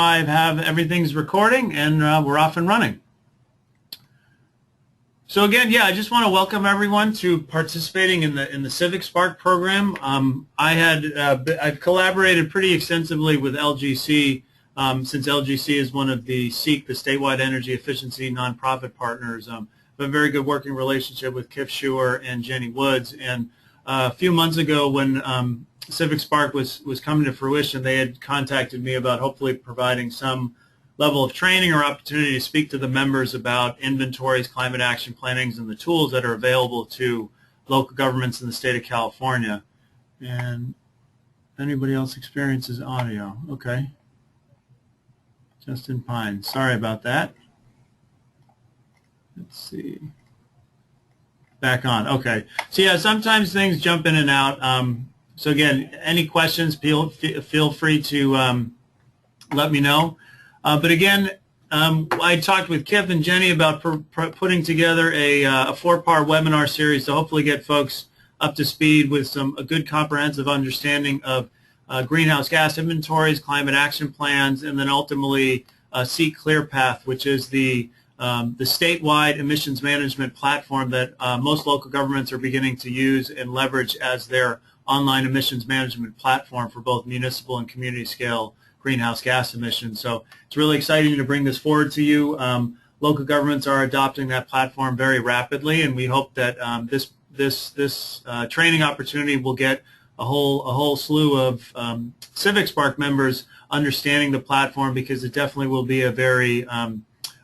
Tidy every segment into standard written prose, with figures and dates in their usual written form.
I have everything's recording and we're off and running. So again, yeah, I just want to welcome everyone to participating in the CivicSpark program. I've collaborated pretty extensively with LGC since LGC is one of the CEQA, the Statewide Energy Efficiency nonprofit partners. I have a very good working relationship with Kif Schuer and Jenny Woods. And a few months ago, when CivicSpark was coming to fruition, they had contacted me about hopefully providing some level of training or opportunity to speak to the members about inventories, climate action plannings, and the tools that are available to local governments in the state of California. And anybody else experiences audio? Okay. Justin Pine. Sorry about that. Let's see. Back on. Okay. So yeah, sometimes things jump in and out. So again, any questions, feel free to let me know. But again, I talked with Kif and Jenny about putting together a four-part webinar series to hopefully get folks up to speed with a good comprehensive understanding of greenhouse gas inventories, climate action plans, and then ultimately CEQA Path, which is the statewide emissions management platform that most local governments are beginning to use and leverage as their online emissions management platform for both municipal and community scale greenhouse gas emissions. So it's really exciting to bring this forward to you. Local governments are adopting that platform very rapidly, and we hope that this training opportunity will get a whole slew of CivicSpark members understanding the platform, because it definitely will be a very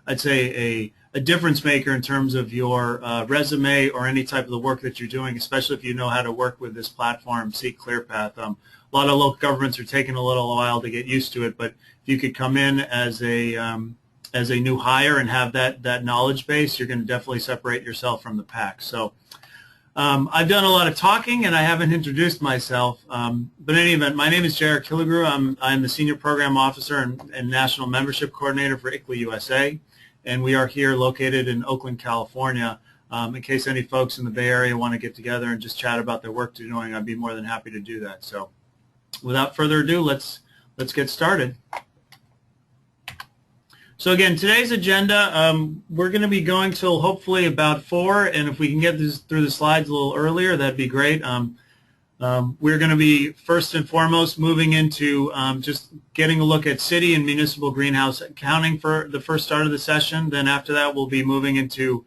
I'd say a difference maker in terms of your resume or any type of the work that you're doing, especially if you know how to work with this platform, CEQA Path. A lot of local governments are taking a little while to get used to it, but if you could come in as a new hire and have that knowledge base, you're going to definitely separate yourself from the pack. So I've done a lot of talking and I haven't introduced myself, but in any event, my name is Jared Killigrew. I'm the Senior Program Officer and National Membership Coordinator for ICLEI USA, and we are here located in Oakland, California. In case any folks in the Bay Area want to get together and just chat about their work they're doing, I'd be more than happy to do that. So without further ado, let's get started. So again, today's agenda, we're going to be going till hopefully about 4, and if we can get through the slides a little earlier, that'd be great. We're going to be first and foremost moving into just getting a look at city and municipal greenhouse accounting for the first start of the session. Then after that, we'll be moving into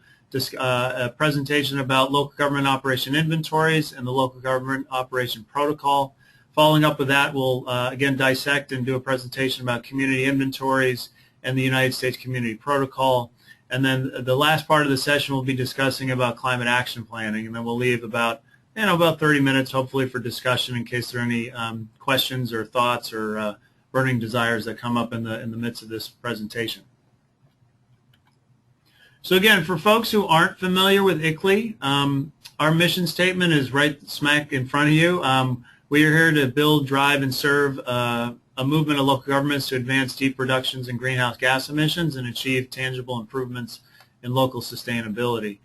a presentation about local government operation inventories and the local government operation protocol. Following up with that, we'll again dissect and do a presentation about community inventories and the United States Community Protocol. And then the last part of the session we'll be discussing about climate action planning, and then we'll leave about 30 minutes hopefully for discussion in case there are any questions or thoughts or burning desires that come up in the midst of this presentation. So again, for folks who aren't familiar with ICLEI, our mission statement is right smack in front of you. We are here to build, drive, and serve a movement of local governments to advance deep reductions in greenhouse gas emissions and achieve tangible improvements in local sustainability.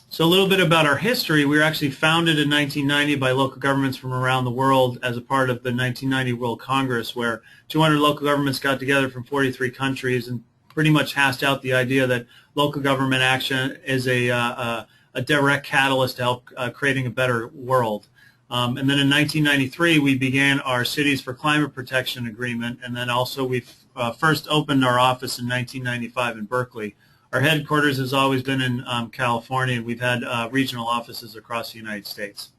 So a little bit about our history. We were actually founded in 1990 by local governments from around the world as a part of the 1990 World Congress, where 200 local governments got together from 43 countries and pretty much hashed out the idea that local government action is a direct catalyst to help creating a better world. And then in 1993, we began our Cities for Climate Protection Agreement, and then also we first opened our office in 1995 in Berkeley. Our headquarters has always been in California, and we've had regional offices across the United States.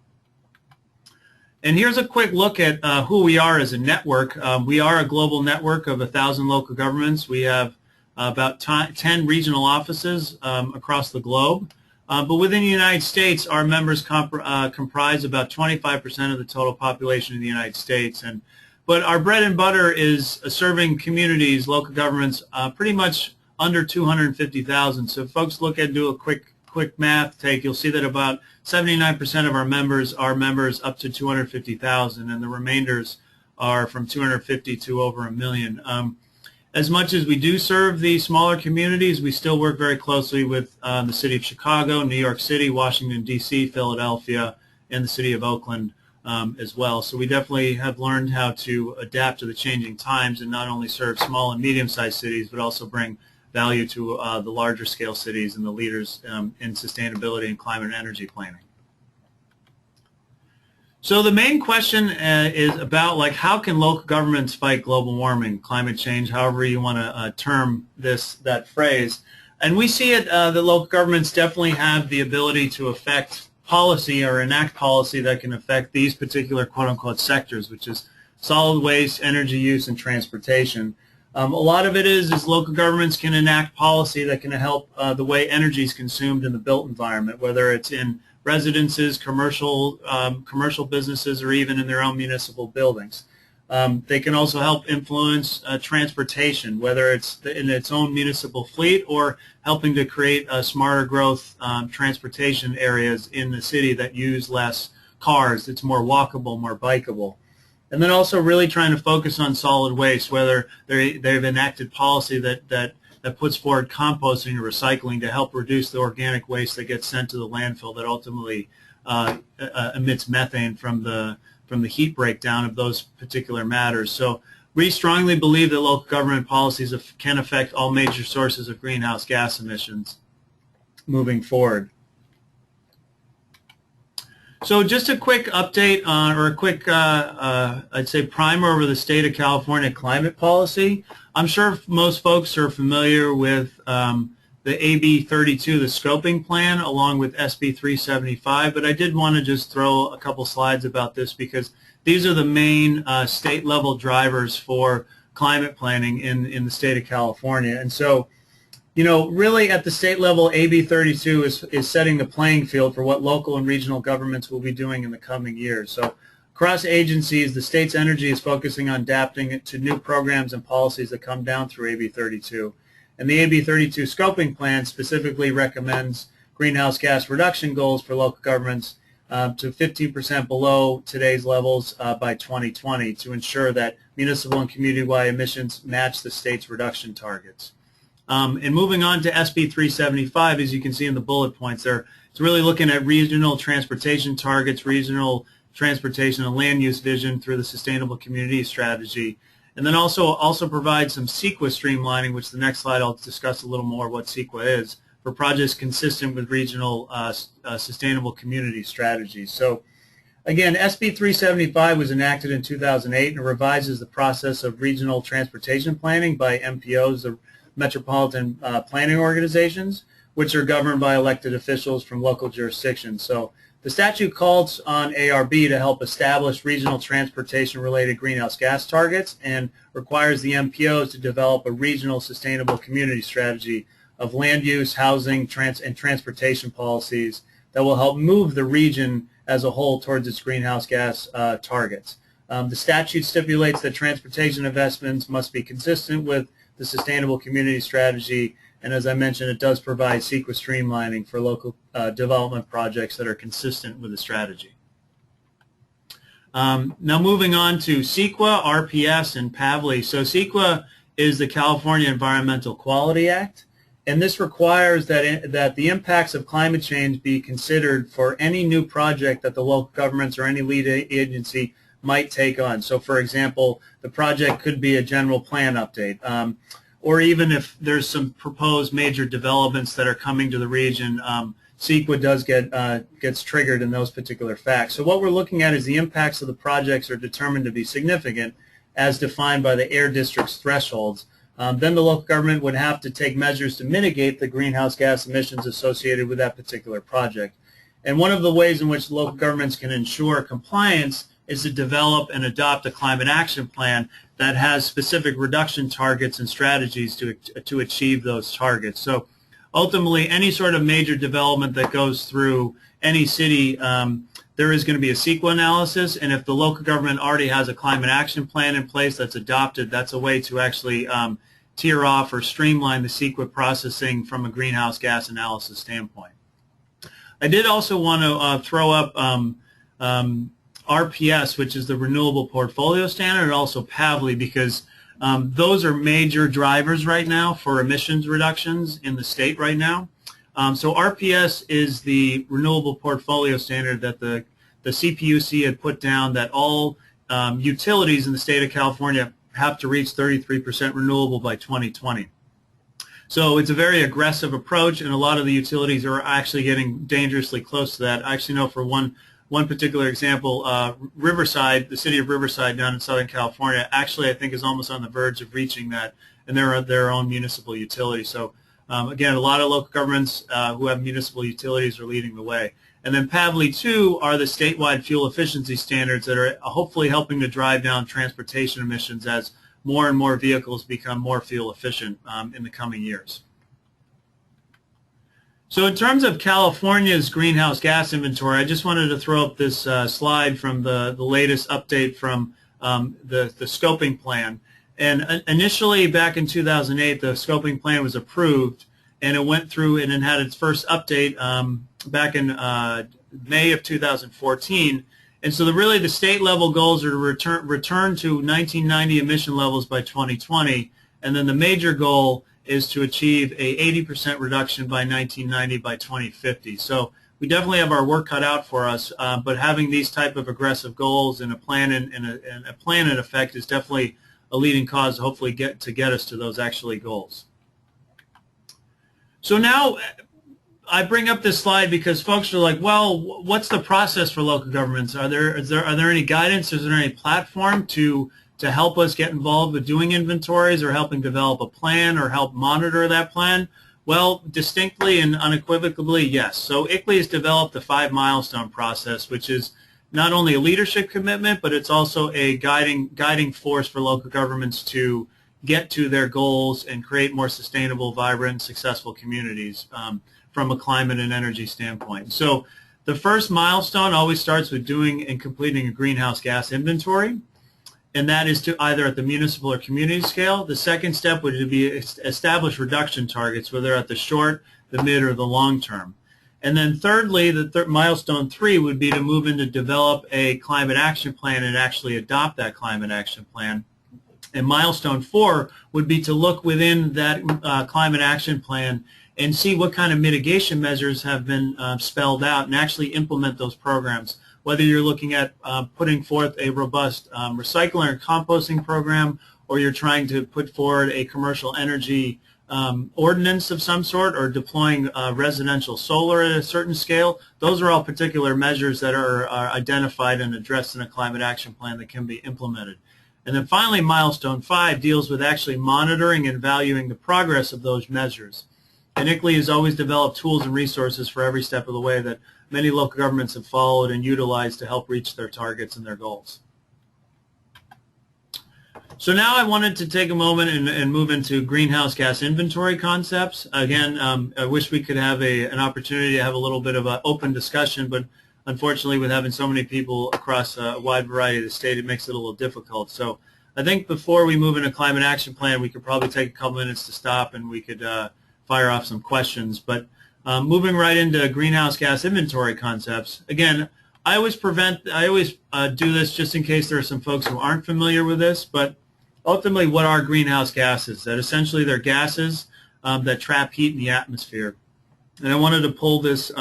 And here's a quick look at who we are as a network. We are a global network of 1,000 local governments. We have about 10 regional offices across the globe. But within the United States, our members comprise about 25% of the total population in the United States. But our bread and butter is serving communities, local governments, pretty much under 250,000. So if folks look at do a quick math take, you'll see that about 79% of our members are members up to 250,000, and the remainders are from 250 to over 1 million. As much as we do serve the smaller communities, we still work very closely with the City of Chicago, New York City, Washington, D.C., Philadelphia, and the City of Oakland as well. So we definitely have learned how to adapt to the changing times and not only serve small and medium-sized cities, but also bring value to the larger scale cities and the leaders in sustainability and climate and energy planning. So the main question is about how can local governments fight global warming, climate change, however you want to term that phrase. And we see it that local governments definitely have the ability to affect policy or enact policy that can affect these particular quote-unquote sectors, which is solid waste, energy use, and transportation. A lot of it is local governments can enact policy that can help the way energy is consumed in the built environment, whether it's in residences, commercial businesses, or even in their own municipal buildings. They can also help influence transportation, whether it's in its own municipal fleet or helping to create smarter growth transportation areas in the city that use less cars. It's more walkable, more bikeable. And then also really trying to focus on solid waste, whether they've enacted policy that puts forward composting or recycling to help reduce the organic waste that gets sent to the landfill that ultimately emits methane from the heat breakdown of those particular matters. So we strongly believe that local government policies can affect all major sources of greenhouse gas emissions moving forward. So just a quick update or a quick, I'd say, primer over the state of California climate policy. I'm sure most folks are familiar with the AB 32, the scoping plan, along with SB 375, but I did want to just throw a couple slides about this because these are the main state-level drivers for climate planning in the state of California. And so, really at the state level, AB 32 is setting the playing field for what local and regional governments will be doing in the coming years. So across agencies, the state's energy is focusing on adapting it to new programs and policies that come down through AB 32. And the AB 32 scoping plan specifically recommends greenhouse gas reduction goals for local governments to 15% below today's levels by 2020 to ensure that municipal and community-wide emissions match the state's reduction targets. And moving on to SB 375, as you can see in the bullet points there, it's really looking at regional transportation targets, regional transportation and land use vision through the Sustainable Community Strategy. And then also provide some CEQA streamlining, which the next slide I'll discuss a little more what CEQA is, for projects consistent with regional sustainable community strategies. So again, SB 375 was enacted in 2008 and revises the process of regional transportation planning by MPOs, the Metropolitan Planning Organizations, which are governed by elected officials from local jurisdictions. So the statute calls on ARB to help establish regional transportation-related greenhouse gas targets and requires the MPOs to develop a regional sustainable community strategy of land use, housing, and transportation policies that will help move the region as a whole towards its greenhouse gas targets. The statute stipulates that transportation investments must be consistent with the Sustainable Community Strategy, and as I mentioned, it does provide CEQA streamlining for local development projects that are consistent with the strategy. Now moving on to CEQA, RPS, and PAVLI. So CEQA is the California Environmental Quality Act, and this requires that the impacts of climate change be considered for any new project that the local governments or any lead agency might take on. So for example, the project could be a general plan update, or even if there's some proposed major developments that are coming to the region, CEQA does gets triggered in those particular facts. So what we're looking at is the impacts of the projects are determined to be significant as defined by the air district's thresholds. Then the local government would have to take measures to mitigate the greenhouse gas emissions associated with that particular project. And one of the ways in which local governments can ensure compliance is to develop and adopt a climate action plan that has specific reduction targets and strategies to achieve those targets. So ultimately, any sort of major development that goes through any city, there is going to be a CEQA analysis, and if the local government already has a climate action plan in place that's adopted, that's a way to actually tier off or streamline the CEQA processing from a greenhouse gas analysis standpoint. I did also want to throw up RPS, which is the Renewable Portfolio Standard, and also PAVLI, because those are major drivers right now for emissions reductions in the state right now. So RPS is the Renewable Portfolio Standard that the the CPUC had put down that all utilities in the state of California have to reach 33% renewable by 2020. So it's a very aggressive approach, and a lot of the utilities are actually getting dangerously close to that. I actually know for one particular example, Riverside, the city of Riverside down in Southern California, actually I think is almost on the verge of reaching that, and they're their own municipal utility. So again, a lot of local governments who have municipal utilities are leading the way. And then PAVLI 2 are the statewide fuel efficiency standards that are hopefully helping to drive down transportation emissions as more and more vehicles become more fuel efficient in the coming years. So in terms of California's greenhouse gas inventory, I just wanted to throw up this slide from the latest update from the scoping plan. And initially back in 2008, the scoping plan was approved, and it went through and it had its first update back in May of 2014. And so really the state level goals are to return to 1990 emission levels by 2020, and then the major goal is to achieve a 80% reduction by 1990 by 2050. So we definitely have our work cut out for us, but having these type of aggressive goals and a plan in effect is definitely a leading cause to hopefully get us to those actually goals. So now I bring up this slide because folks are like, well, what's the process for local governments? Are there any guidance? Is there any platform to help us get involved with doing inventories or helping develop a plan or help monitor that plan? Well, distinctly and unequivocally, yes. So ICLEI has developed the 5 milestone process, which is not only a leadership commitment, but it's also a guiding force for local governments to get to their goals and create more sustainable, vibrant, and successful communities from a climate and energy standpoint. So the first milestone always starts with doing and completing a greenhouse gas inventory, and that is to either at the municipal or community scale. The second step would be establish reduction targets, whether at the short, the mid, or the long term. And then thirdly, milestone 3 would be to move in to develop a climate action plan and actually adopt that climate action plan. And milestone 4 would be to look within that climate action plan and see what kind of mitigation measures have been spelled out and actually implement those programs. Whether you're looking at putting forth a robust recycling or composting program, or you're trying to put forward a commercial energy ordinance of some sort, or deploying residential solar at a certain scale, those are all particular measures that are identified and addressed in a climate action plan that can be implemented. And then finally, milestone 5 deals with actually monitoring and valuing the progress of those measures. And ICLEI has always developed tools and resources for every step of the way that many local governments have followed and utilized to help reach their targets and their goals. So now I wanted to take a moment and move into greenhouse gas inventory concepts. Again, I wish we could have an opportunity to have a little bit of an open discussion, but unfortunately with having so many people across a wide variety of the state, it makes it a little difficult. So I think before we move into climate action plan, we could probably take a couple minutes to stop and we could fire off some questions. But moving right into greenhouse gas inventory concepts, again, I always do this just in case there are some folks who aren't familiar with this, but ultimately what are greenhouse gases? That essentially they're gases that trap heat in the atmosphere. And I wanted to pull this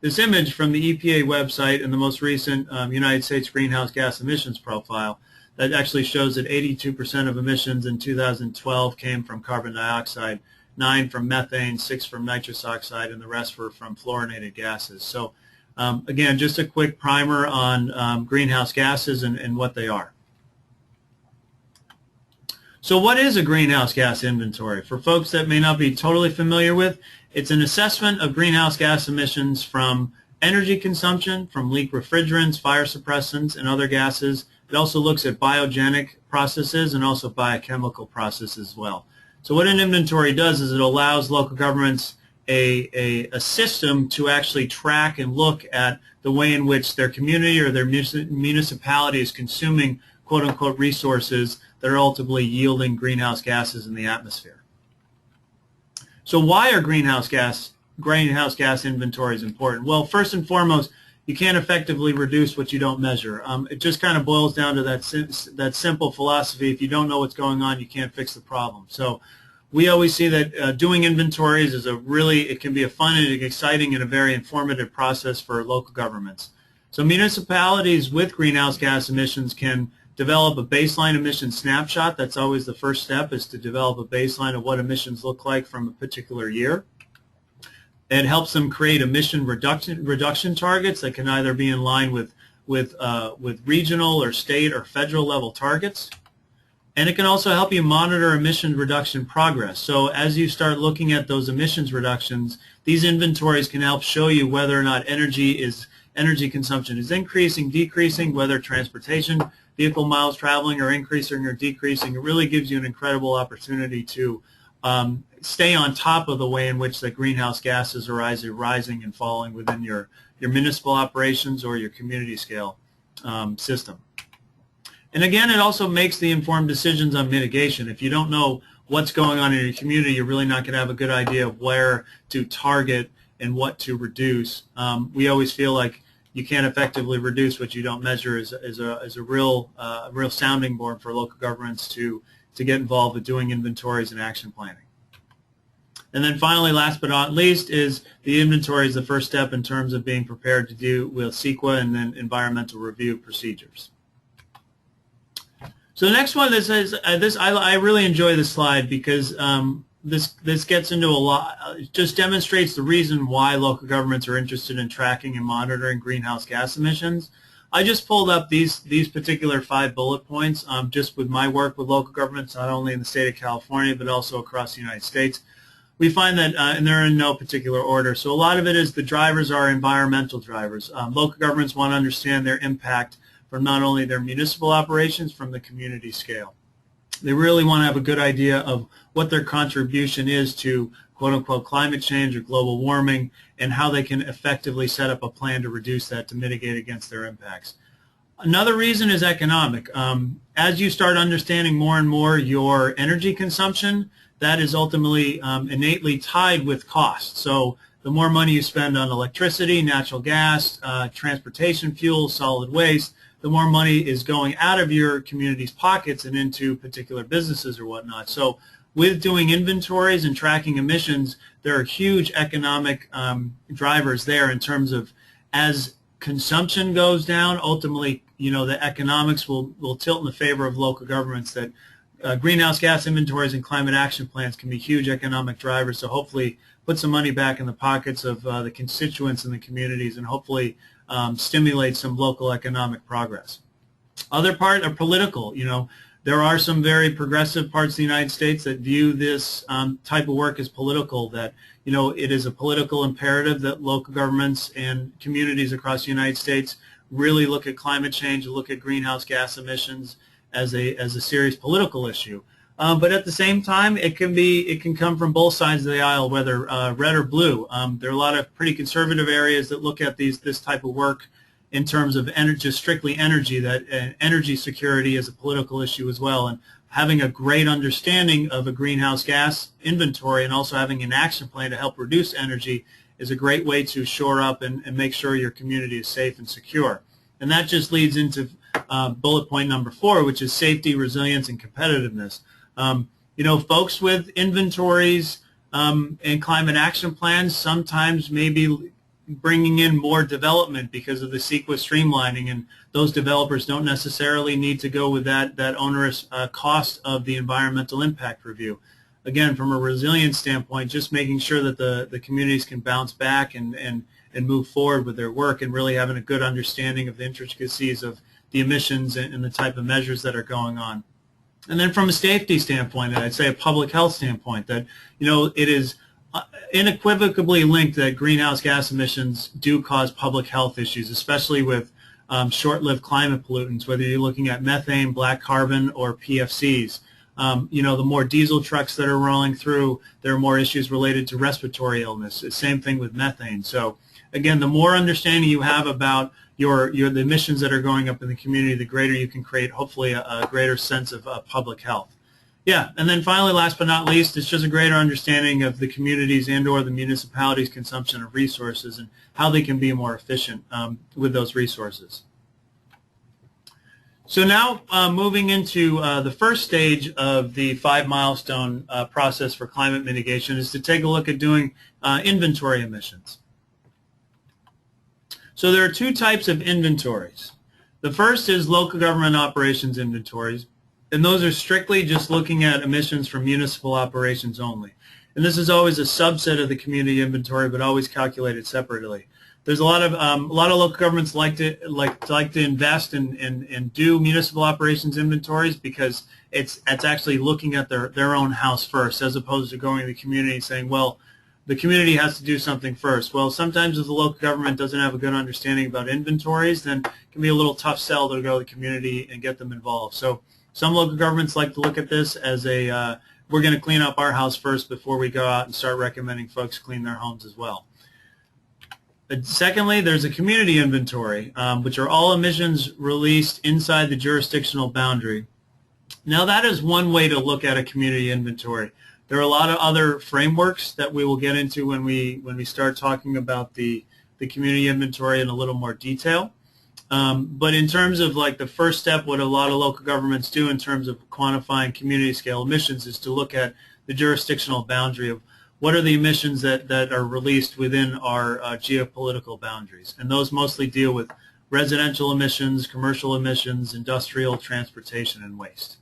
this image from the EPA website and the most recent United States greenhouse gas emissions profile that actually shows that 82% of emissions in 2012 came from carbon dioxide, 9 from methane, 6 from nitrous oxide, and the rest were from fluorinated gases. So again, just a quick primer on greenhouse gases and what they are. So what is a greenhouse gas inventory? For folks that may not be totally familiar with, it's an assessment of greenhouse gas emissions from energy consumption, from leak refrigerants, fire suppressants, and other gases. It also looks at biogenic processes and also biochemical processes as well. So what an inventory does is it allows local governments a system to actually track and look at the way in which their community or their municipality is consuming quote-unquote resources that are ultimately yielding greenhouse gases in the atmosphere. So why are greenhouse gas inventories important? Well, first and foremost, you can't effectively reduce what you don't measure. It just kind of boils down to that simple philosophy. If you don't know what's going on, you can't fix the problem. So we always see that doing inventories is it can be a fun and exciting and a very informative process for local governments. So municipalities with greenhouse gas emissions can develop a baseline emission snapshot. That's always the first step, is to develop a baseline of what emissions look like from a particular year. It helps them create emission reduction targets that can either be in line with regional or state or federal level targets. And it can also help you monitor emission reduction progress. So as you start looking at those emissions reductions, these inventories can help show you whether or not energy consumption is increasing, decreasing, whether transportation vehicle miles traveling are increasing or decreasing. It really gives you an incredible opportunity to stay on top of the way in which the greenhouse gases are either rising and falling within your municipal operations or your community scale system. And again, it also makes the informed decisions on mitigation. If you don't know what's going on in your community, you're really not going to have a good idea of where to target and what to reduce. We always feel like you can't effectively reduce what you don't measure is a real sounding board for local governments to get involved with doing inventories and action planning. And then finally, last but not least, is the inventory is the first step in terms of being prepared to do with CEQA and then environmental review procedures. So the next one, I really enjoy this slide because this gets into a lot. It just demonstrates the reason why local governments are interested in tracking and monitoring greenhouse gas emissions. I just pulled up these particular 5 bullet points just with my work with local governments, not only in the state of California but also across the United States. We find that, and they're in no particular order, so a lot of it is the drivers are environmental drivers. Local governments want to understand their impact from not only their municipal operations, from the community scale. They really want to have a good idea of what their contribution is to quote-unquote climate change or global warming, and how they can effectively set up a plan to reduce that, to mitigate against their impacts. Another reason is economic. As you start understanding more and more your energy consumption, that is ultimately innately tied with cost. So the more money you spend on electricity, natural gas, transportation fuel, solid waste, the more money is going out of your community's pockets and into particular businesses or whatnot. So with doing inventories and tracking emissions, there are huge economic drivers there in terms of, as consumption goes down, ultimately, the economics will tilt in the favor of local governments. That greenhouse gas inventories and climate action plans can be huge economic drivers. So hopefully put some money back in the pockets of the constituents in the communities, and hopefully stimulate some local economic progress. Other part are political. There are some very progressive parts of the United States that view this type of work as political, that it is a political imperative that local governments and communities across the United States really look at climate change and look at greenhouse gas emissions as a serious political issue. But at the same time, it can come from both sides of the aisle, whether red or blue. There are a lot of pretty conservative areas that look at this type of work in terms of just strictly energy, that energy security is a political issue as well. And having a great understanding of a greenhouse gas inventory and also having an action plan to help reduce energy is a great way to shore up and make sure your community is safe and secure. And that just leads into bullet point number 4, which is safety, resilience, and competitiveness. Folks with inventories and climate action plans sometimes may be bringing in more development because of the CEQA streamlining, and those developers don't necessarily need to go with that onerous cost of the environmental impact review. Again, from a resilience standpoint, just making sure that the communities can bounce back and move forward with their work, and really having a good understanding of the intricacies of the emissions and the type of measures that are going on. And then from a safety standpoint, and I'd say a public health standpoint, that it is unequivocally linked that greenhouse gas emissions do cause public health issues, especially with short-lived climate pollutants, whether you're looking at methane, black carbon, or PFCs. The more diesel trucks that are rolling through, there are more issues related to respiratory illness. Same thing with methane. So again, the more understanding you have about the emissions that are going up in the community, the greater you can create, hopefully, a greater sense of public health. Yeah, and then finally, last but not least, it's just a greater understanding of the communities and/or the municipalities' consumption of resources and how they can be more efficient with those resources. So now, moving into the first stage of the 5 milestone process for climate mitigation is to take a look at doing inventory emissions. So there are two types of inventories. The first is local government operations inventories, and those are strictly just looking at emissions from municipal operations only. And this is always a subset of the community inventory, but always calculated separately. There's a lot of local governments like to invest and do municipal operations inventories because it's actually looking at their own house first, as opposed to going to the community and saying, well, the community has to do something first. Well, sometimes if the local government doesn't have a good understanding about inventories, then it can be a little tough sell to go to the community and get them involved. So some local governments like to look at this as a we're going to clean up our house first before we go out and start recommending folks clean their homes as well. Secondly, there's a community inventory, which are all emissions released inside the jurisdictional boundary. Now, that is one way to look at a community inventory. There are a lot of other frameworks that we will get into when we start talking about the community inventory in a little more detail. But in terms of like the first step, what a lot of local governments do in terms of quantifying community scale emissions is to look at the jurisdictional boundary of what are the emissions that are released within our geopolitical boundaries. And those mostly deal with residential emissions, commercial emissions, industrial, transportation, and waste.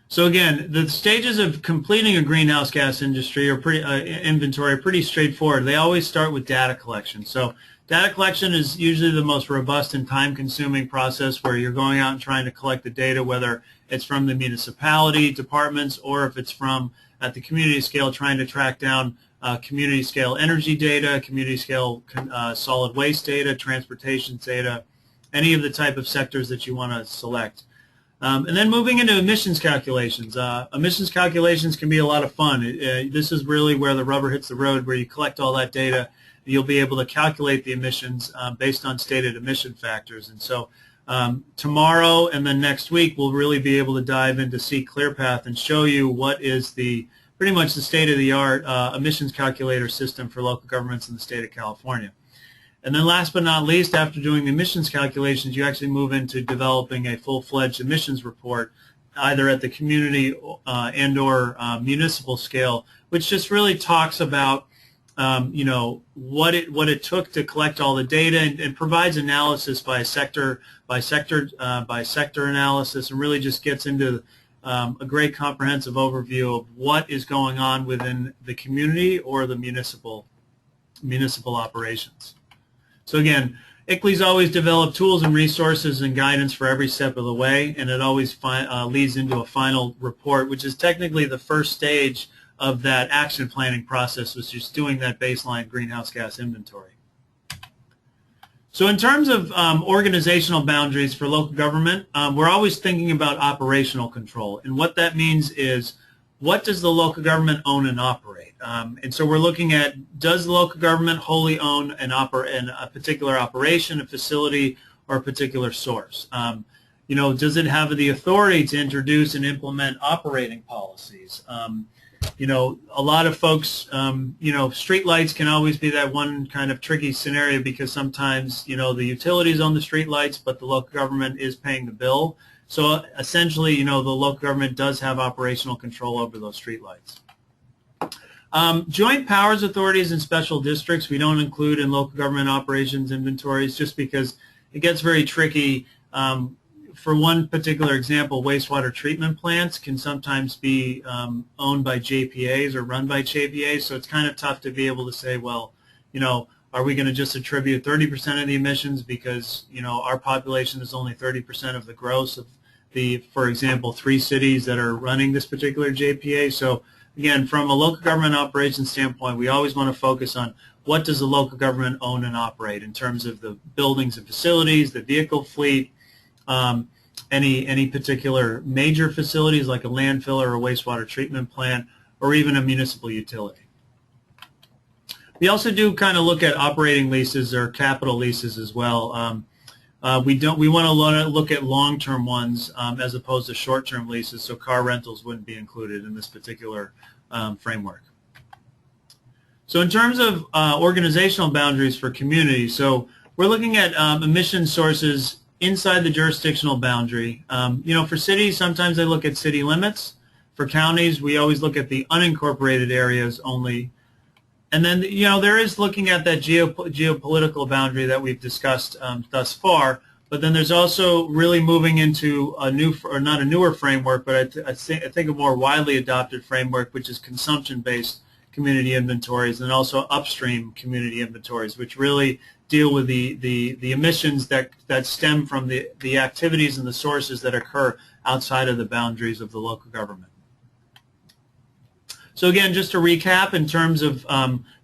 So again, the stages of completing a greenhouse gas industry or inventory are pretty straightforward. They always start with data collection. So data collection is usually the most robust and time-consuming process where you're going out and trying to collect the data, whether it's from the municipality departments or if it's from, at the community scale, trying to track down community-scale energy data, community-scale solid waste data, transportation data, any of the type of sectors that you want to select. And then moving into emissions calculations. Emissions calculations can be a lot of fun. This is really where the rubber hits the road, where you collect all that data. You'll be able to calculate the emissions based on stated emission factors. And so tomorrow and then next week, we'll really be able to dive into ClearPath and show you what is pretty much the state-of-the-art emissions calculator system for local governments in the state of California. And then last but not least, after doing the emissions calculations, you actually move into developing a full-fledged emissions report, either at the community and or municipal scale, which just really talks about what it took to collect all the data and provides analysis by sector analysis, and really just gets into a great comprehensive overview of what is going on within the community or the municipal operations. So again, ICLEI's always developed tools and resources and guidance for every step of the way, and it always leads into a final report, which is technically the first stage of that action planning process, which is doing that baseline greenhouse gas inventory. So in terms of organizational boundaries for local government, we're always thinking about operational control, and what that means is, what does the local government own and operate? And so we're looking at, does the local government wholly own a particular operation, a facility, or a particular source? Does it have the authority to introduce and implement operating policies? A lot of folks, street lights can always be that one kind of tricky scenario because sometimes, the utilities own the street lights, but the local government is paying the bill. So essentially, the local government does have operational control over those streetlights. Joint powers authorities and special districts we don't include in local government operations inventories just because it gets very tricky. For one particular example, wastewater treatment plants can sometimes be owned by JPAs or run by JPAs, so it's kind of tough to be able to say, well, are we going to just attribute 30% of the emissions because, our population is only 30% of the gross of the, for example, 3 cities that are running this particular JPA. So again, from a local government operations standpoint, we always want to focus on what does the local government own and operate in terms of the buildings and facilities, the vehicle fleet, any particular major facilities like a landfill or a wastewater treatment plant, or even a municipal utility. We also do kind of look at operating leases or capital leases as well. We want to look at long-term ones as opposed to short-term leases, so car rentals wouldn't be included in this particular framework. So in terms of organizational boundaries for communities, so we're looking at emission sources inside the jurisdictional boundary. For cities, sometimes they look at city limits. For counties, we always look at the unincorporated areas only. And then, there is looking at that geopolitical boundary that we've discussed thus far, but then there's also really moving into a new, or not a newer framework, but I think a more widely adopted framework, which is consumption-based community inventories, and also upstream community inventories, which really deal with the emissions that stem from the activities and the sources that occur outside of the boundaries of the local government. So again, just to recap in terms of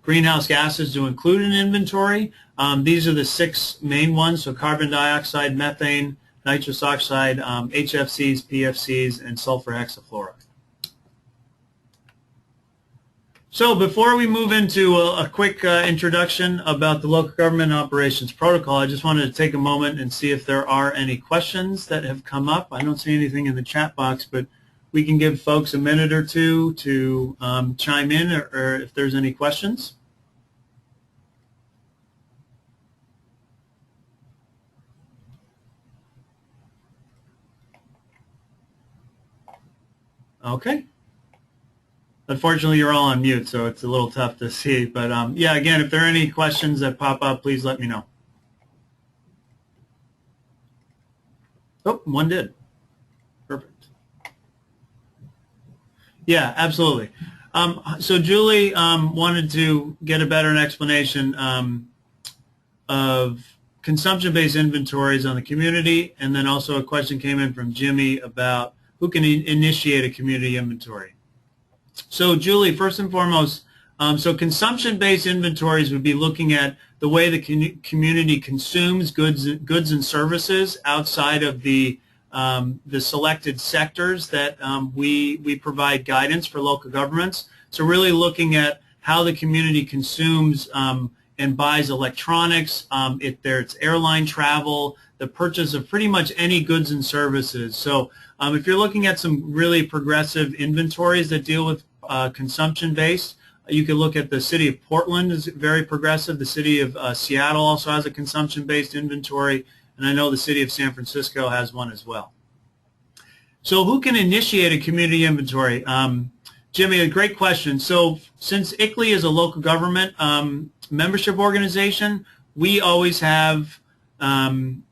greenhouse gases to include in inventory, these are the 6 main ones, so carbon dioxide, methane, nitrous oxide, HFCs, PFCs, and sulfur hexafluoride. So before we move into a quick introduction about the Local Government Operations Protocol, I just wanted to take a moment and see if there are any questions that have come up. I don't see anything in the chat box, but we can give folks a minute or two to chime in, or if there's any questions. Okay. Unfortunately, you're all on mute, so it's a little tough to see. But yeah, again, if there are any questions that pop up, please let me know. Oh, one did. Perfect. Yeah, absolutely. So Julie wanted to get a better explanation of consumption-based inventories on the community, and then also a question came in from Jimmy about who can initiate a community inventory. So Julie, first and foremost, so consumption-based inventories would be looking at the way the community consumes goods and services outside of the selected sectors that we provide guidance for local governments. So really looking at how the community consumes and buys electronics, if there's airline travel, the purchase of pretty much any goods and services. So if you're looking at some really progressive inventories that deal with consumption-based, you can look at the city of Portland is very progressive. The city of Seattle also has a consumption-based inventory, and I know the city of San Francisco has one as well. So who can initiate a community inventory? Jimmy, a great question. So since ICLEI is a local government membership organization, we always recommend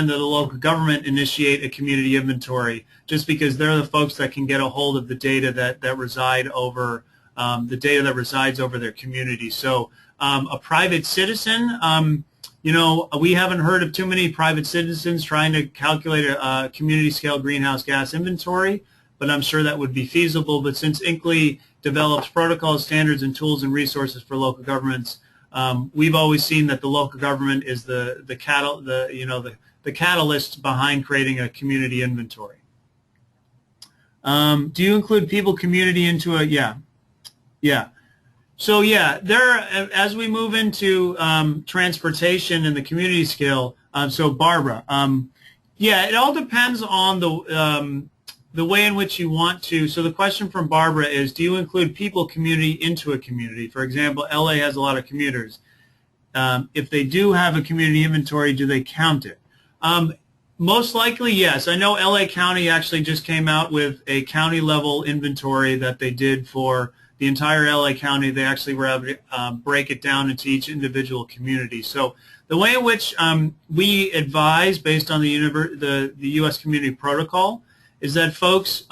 that the local government initiate a community inventory, just because they're the folks that can get a hold of the data that reside over resides over their community. So a private citizen, we haven't heard of too many private citizens trying to calculate a community-scale greenhouse gas inventory, but I'm sure that would be feasible. But since ICLEI develops protocols, standards, and tools and resources for local governments, we've always seen that the local government is the catalyst behind creating a community inventory. Do you include people, community into a? Yeah. So yeah, as we move into transportation and the community scale. So Barbara, yeah, it all depends on the way in which you want to. So the question from Barbara is, do you include people, community into a community? For example, LA has a lot of commuters. If they do have a community inventory, do they count it? Most likely, yes. I know LA County actually just came out with a county level inventory that they did for the entire LA County. They actually were able to break it down into each individual community. So the way in which we advise, based on the U.S. Community Protocol, is that folks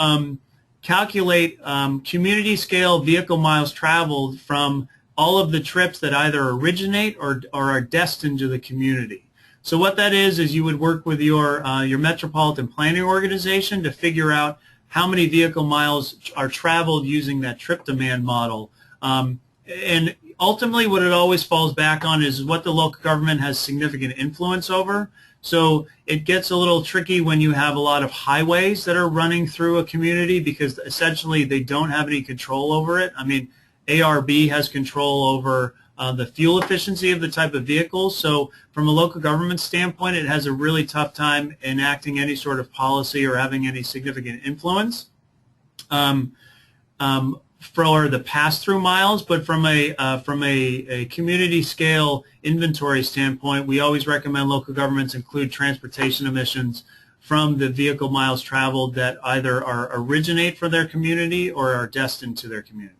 calculate community scale vehicle miles traveled from all of the trips that either originate or are destined to the community. So what that is you would work with your metropolitan planning organization to figure out how many vehicle miles are traveled using that trip demand model. And ultimately what it always falls back on is what the local government has significant influence over. So it gets a little tricky when you have a lot of highways that are running through a community, because essentially they don't have any control over it. I mean, ARB has control over the fuel efficiency of the type of vehicles. So from a local government standpoint, it has a really tough time enacting any sort of policy or having any significant influence for the pass-through miles. But from a community scale inventory standpoint, we always recommend local governments include transportation emissions from the vehicle miles traveled that either originate for their community or are destined to their community.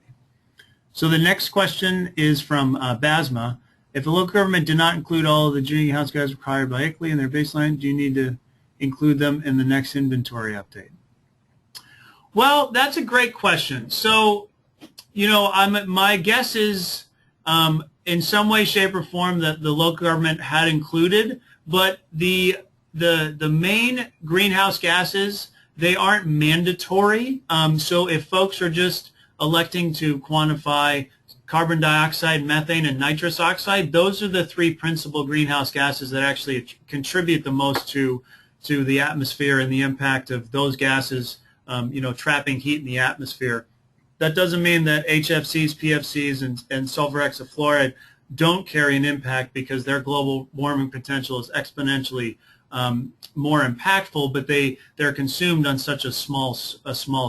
So the next question is from Basma. If a local government did not include all of the greenhouse gas required by ICLEI in their baseline, do you need to include them in the next inventory update? Well, that's a great question. So, you know, my guess is in some way, shape, or form that the local government had included, but the main greenhouse gases, they aren't mandatory. So if folks are just electing to quantify carbon dioxide, methane, and nitrous oxide, those are the three principal greenhouse gases that actually contribute the most to the atmosphere and the impact of those gases, you know, trapping heat in the atmosphere. That doesn't mean that HFCs, PFCs, and sulfur hexafluoride don't carry an impact, because their global warming potential is exponentially more impactful, but they're consumed on such a small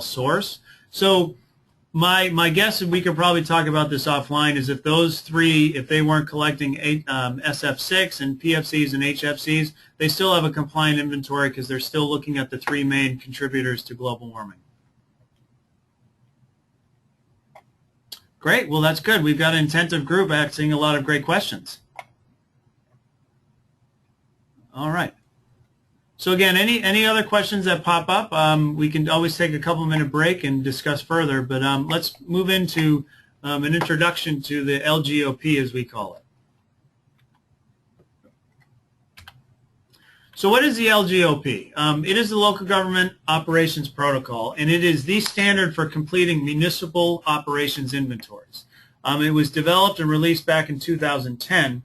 source. So my guess, and we could probably talk about this offline, is if those three, if they weren't collecting SF6 and PFCs and HFCs, they still have a compliant inventory, because they're still looking at the three main contributors to global warming. Great. Well, that's good. We've got an attentive group asking a lot of great questions. All right. So again, any other questions that pop up, we can always take a couple-minute break and discuss further, but let's move into an introduction to the LGOP, as we call it. So what is the LGOP? It is the Local Government Operations Protocol, and it is the standard for completing municipal operations inventories. It was developed and released back in 2010,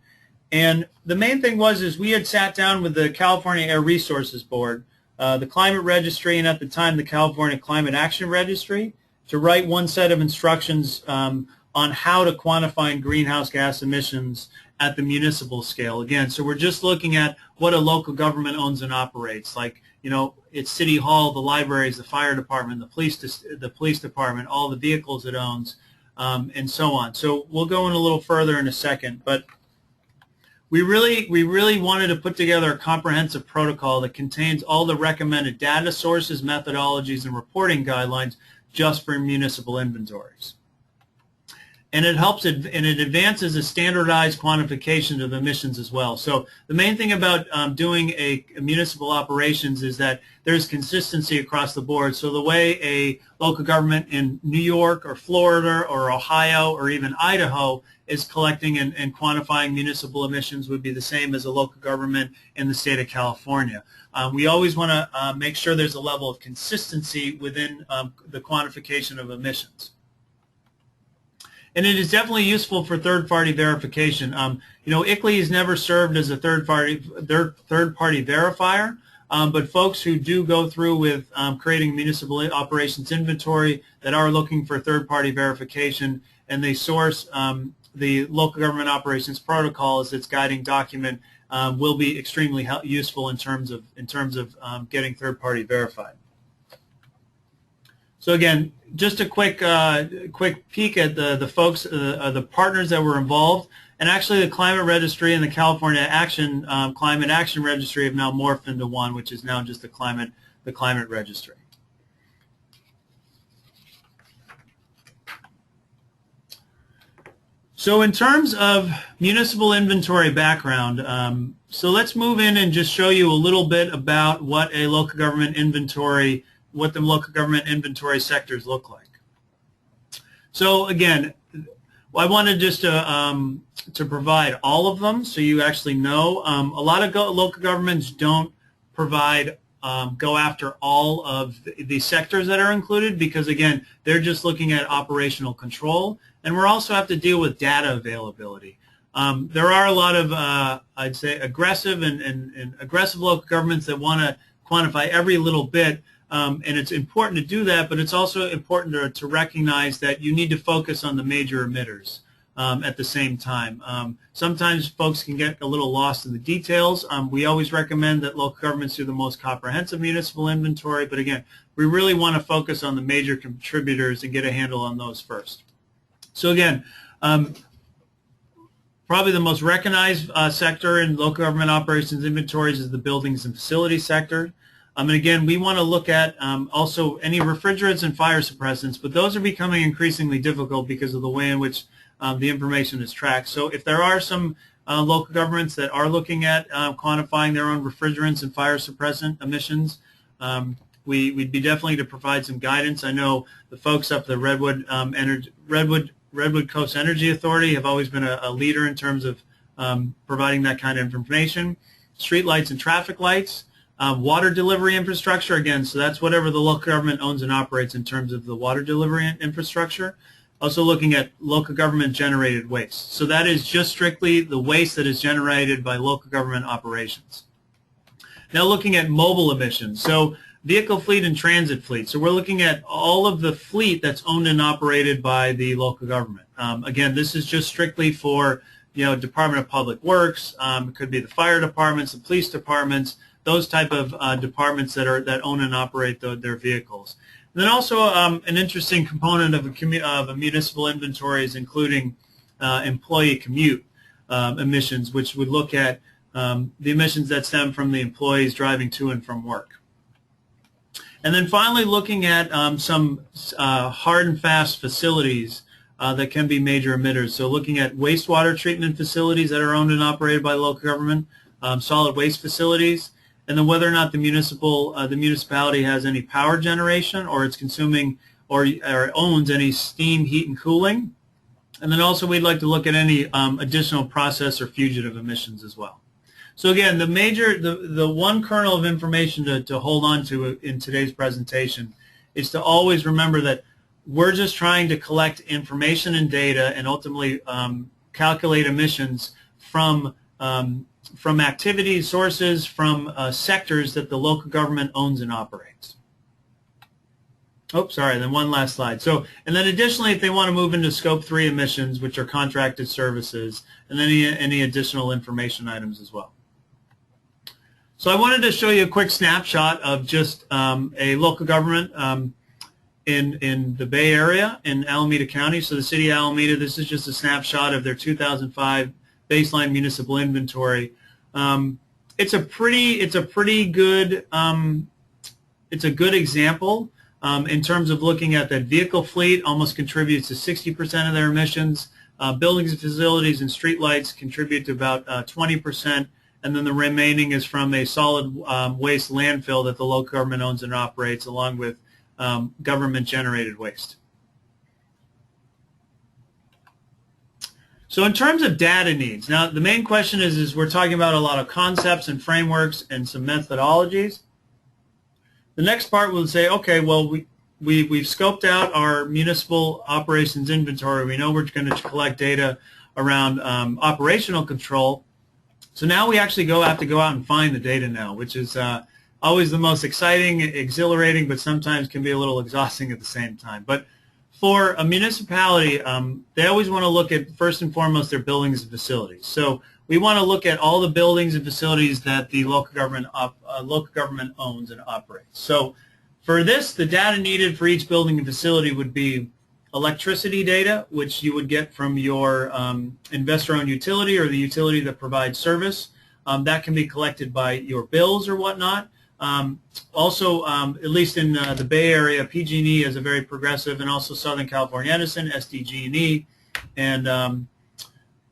and the main thing is we had sat down with the California Air Resources Board, the Climate Registry, and at the time the California Climate Action Registry, to write one set of instructions on how to quantify greenhouse gas emissions at the municipal scale. Again, so we're just looking at what a local government owns and operates, like, you know, it's City Hall, the libraries, the fire department, the police department, all the vehicles it owns, and so on. So we'll go in a little further in a second, but we really wanted to put together a comprehensive protocol that contains all the recommended data sources, methodologies, and reporting guidelines just for municipal inventories. And it helps and it advances a standardized quantification of emissions as well. So the main thing about doing a municipal operations is that there's consistency across the board. So the way a local government in New York or Florida or Ohio or even Idaho is collecting and quantifying municipal emissions would be the same as a local government in the state of California. We always want to make sure there's a level of consistency within the quantification of emissions. And it is definitely useful for third-party verification. You know, ICLEI has never served as a third-party verifier, but folks who do go through with creating municipal operations inventory that are looking for third-party verification, and they source the Local Government Operations Protocol as its guiding document, will be extremely useful in terms of getting third-party verified. So again, just a quick peek at the folks, the partners that were involved, and actually the Climate Registry and the California Climate Action Registry have now morphed into one, which is now just the Climate Registry. So in terms of municipal inventory background, so let's move in and just show you a little bit about what a local government inventory, what the local government inventory sectors look like. So again, I wanted just to provide all of them so you actually know. A lot of local governments don't provide, go after all of the sectors that are included, because again, they're just looking at operational control, and we also have to deal with data availability. There are a lot of, I'd say, aggressive and aggressive local governments that want to quantify every little bit, and it's important to do that, but it's also important to recognize that you need to focus on the major emitters at the same time. Sometimes folks can get a little lost in the details. We always recommend that local governments do the most comprehensive municipal inventory, but again, we really want to focus on the major contributors and get a handle on those first. So again, probably the most recognized sector in local government operations inventories is the buildings and facilities sector. And again, we want to look at also any refrigerants and fire suppressants, but those are becoming increasingly difficult because of the way in which the information is tracked. So if there are some local governments that are looking at quantifying their own refrigerants and fire suppressant emissions, we'd be definitely to provide some guidance. I know the folks up the Redwood Coast Energy Authority have always been a leader in terms of providing that kind of information. Street lights and traffic lights, water delivery infrastructure, again, so that's whatever the local government owns and operates in terms of the water delivery infrastructure. Also looking at local government generated waste. So that is just strictly the waste that is generated by local government operations. Now looking at mobile emissions. So vehicle fleet and transit fleet. So we're looking at all of the fleet that's owned and operated by the local government. Again, this is just strictly for, Department of Public Works. It could be the fire departments, the police departments, those type of departments that own and operate their vehicles. And then also an interesting component of a municipal inventory is including employee commute emissions, which would look at the emissions that stem from the employees driving to and from work. And then finally looking at some hard and fast facilities that can be major emitters. So looking at wastewater treatment facilities that are owned and operated by local government, solid waste facilities, and then whether or not the municipality has any power generation or it's consuming or owns any steam, heat, and cooling. And then also we'd like to look at any additional process or fugitive emissions as well. So again, the one kernel of information to hold on to in today's presentation is to always remember that we're just trying to collect information and data and ultimately calculate emissions from activities, sources, from sectors that the local government owns and operates. Oh, sorry, then one last slide. So, and then additionally, if they want to move into Scope 3 emissions, which are contracted services, and then any additional information items as well. So I wanted to show you a quick snapshot of just a local government in the Bay Area in Alameda County. So the city of Alameda, this is just a snapshot of their 2005 baseline municipal inventory. It's a good example in terms of looking at that vehicle fleet. Almost contributes to 60% of their emissions. Buildings and facilities and streetlights contribute to about 20%, and then the remaining is from a solid waste landfill that the local government owns and operates, along with government-generated waste. So in terms of data needs, now the main question is we're talking about a lot of concepts and frameworks and some methodologies. The next part will say, okay, well, we've scoped out our municipal operations inventory. We know we're going to collect data around operational control. So now we actually have to go out and find the data now, which is always the most exciting, exhilarating, but sometimes can be a little exhausting at the same time. But for a municipality, they always want to look at, first and foremost, their buildings and facilities. So we want to look at all the buildings and facilities that the local government owns and operates. So for this, the data needed for each building and facility would be electricity data, which you would get from your investor-owned utility or the utility that provides service. That can be collected by your bills or whatnot. Also, at least in the Bay Area, PG&E is a very progressive, and also Southern California Edison, SDG&E, and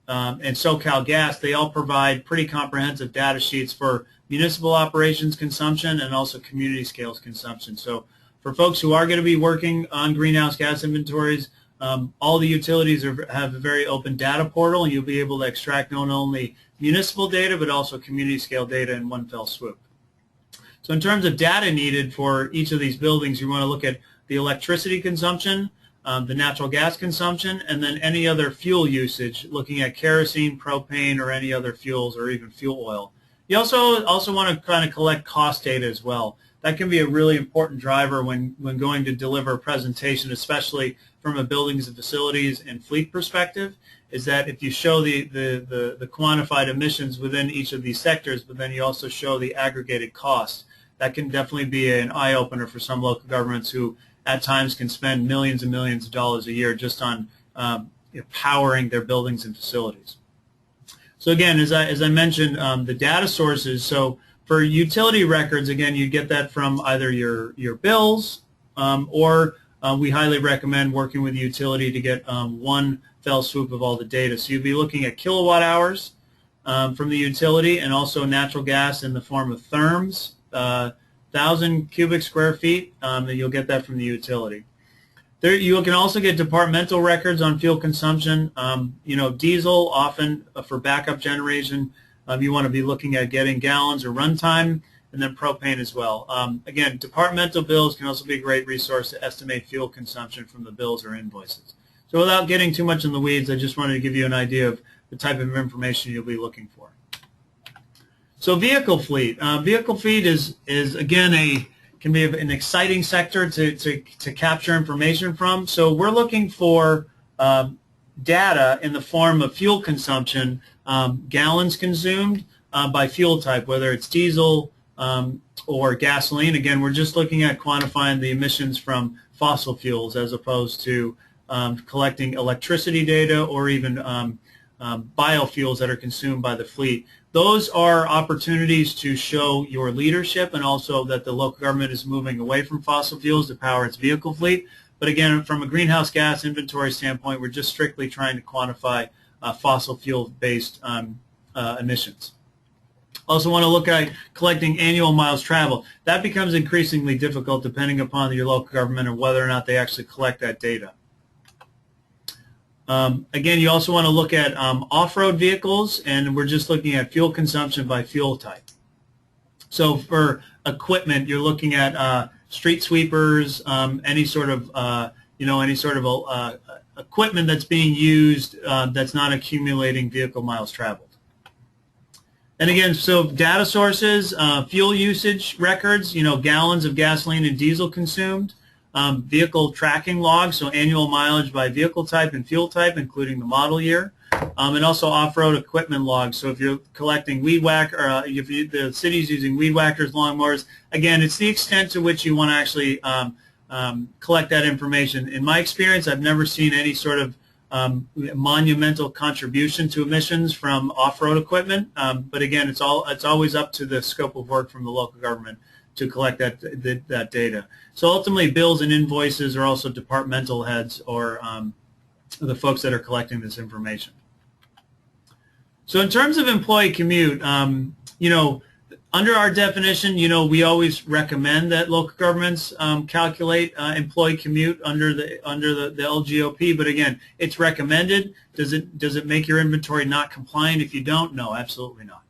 SoCal Gas. They all provide pretty comprehensive data sheets for municipal operations consumption and also community scales consumption. So for folks who are going to be working on greenhouse gas inventories, all the utilities have a very open data portal, and you'll be able to extract not only municipal data but also community scale data in one fell swoop. So in terms of data needed for each of these buildings, you want to look at the electricity consumption, the natural gas consumption, and then any other fuel usage, looking at kerosene, propane, or any other fuels, or even fuel oil. You also want to kind of collect cost data as well. That can be a really important driver when going to deliver a presentation, especially from a buildings and facilities and fleet perspective, is that if you show the quantified emissions within each of these sectors, but then you also show the aggregated cost, that can definitely be an eye-opener for some local governments who at times can spend millions and millions of dollars a year just on powering their buildings and facilities. So again, as I mentioned, the data sources, so For utility records, again, you get that from either your bills or we highly recommend working with the utility to get one fell swoop of all the data. So you'll be looking at kilowatt hours from the utility, and also natural gas in the form of therms, 1,000 cubic square feet, and you'll get that from the utility. There, you can also get departmental records on fuel consumption. Diesel, often for backup generation, you want to be looking at getting gallons or runtime, and then propane as well. Again, departmental bills can also be a great resource to estimate fuel consumption from the bills or invoices. So without getting too much in the weeds, I just wanted to give you an idea of the type of information you'll be looking for. So vehicle fleet. Vehicle fleet is again can be an exciting sector to capture information from. So we're looking for data in the form of fuel consumption, gallons consumed by fuel type, whether it's diesel or gasoline. Again, we're just looking at quantifying the emissions from fossil fuels as opposed to collecting electricity data or even biofuels that are consumed by the fleet. Those are opportunities to show your leadership and also that the local government is moving away from fossil fuels to power its vehicle fleet. But again, from a greenhouse gas inventory standpoint, we're just strictly trying to quantify fossil fuel-based emissions. Also want to look at collecting annual miles traveled. That becomes increasingly difficult depending upon your local government and whether or not they actually collect that data. Again, you also want to look at off-road vehicles, and we're just looking at fuel consumption by fuel type. So for equipment, you're looking at street sweepers, any sort of equipment that's being used that's not accumulating vehicle miles traveled. And again, so data sources, fuel usage records, gallons of gasoline and diesel consumed. Vehicle tracking logs, so annual mileage by vehicle type and fuel type, including the model year, and also off-road equipment logs. So if you're collecting weed whacker, if the city's using weed whackers, lawnmowers, again, it's the extent to which you want to actually collect that information. In my experience, I've never seen any sort of monumental contribution to emissions from off-road equipment, but again, it's always up to the scope of work from the local government to collect that data. So ultimately, bills and invoices are also departmental heads or the folks that are collecting this information. So in terms of employee commute, under our definition, we always recommend that local governments calculate employee commute under the LGOP. But again, it's recommended. Does it make your inventory not compliant if you don't? No, absolutely not.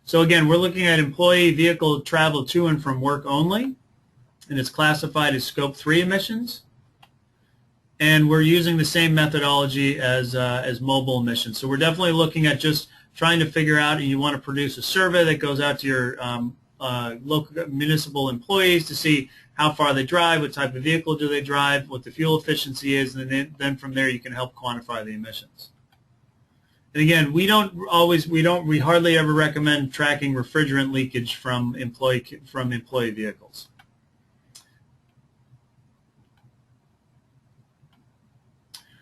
So again, we're looking at employee vehicle travel to and from work only, and it's classified as Scope 3 emissions. And we're using the same methodology as mobile emissions. So we're definitely looking at just trying to figure out, and you want to produce a survey that goes out to your local municipal employees to see how far they drive, what type of vehicle do they drive, what the fuel efficiency is, and then from there you can help quantify the emissions. And again, we hardly ever recommend tracking refrigerant leakage from employee vehicles.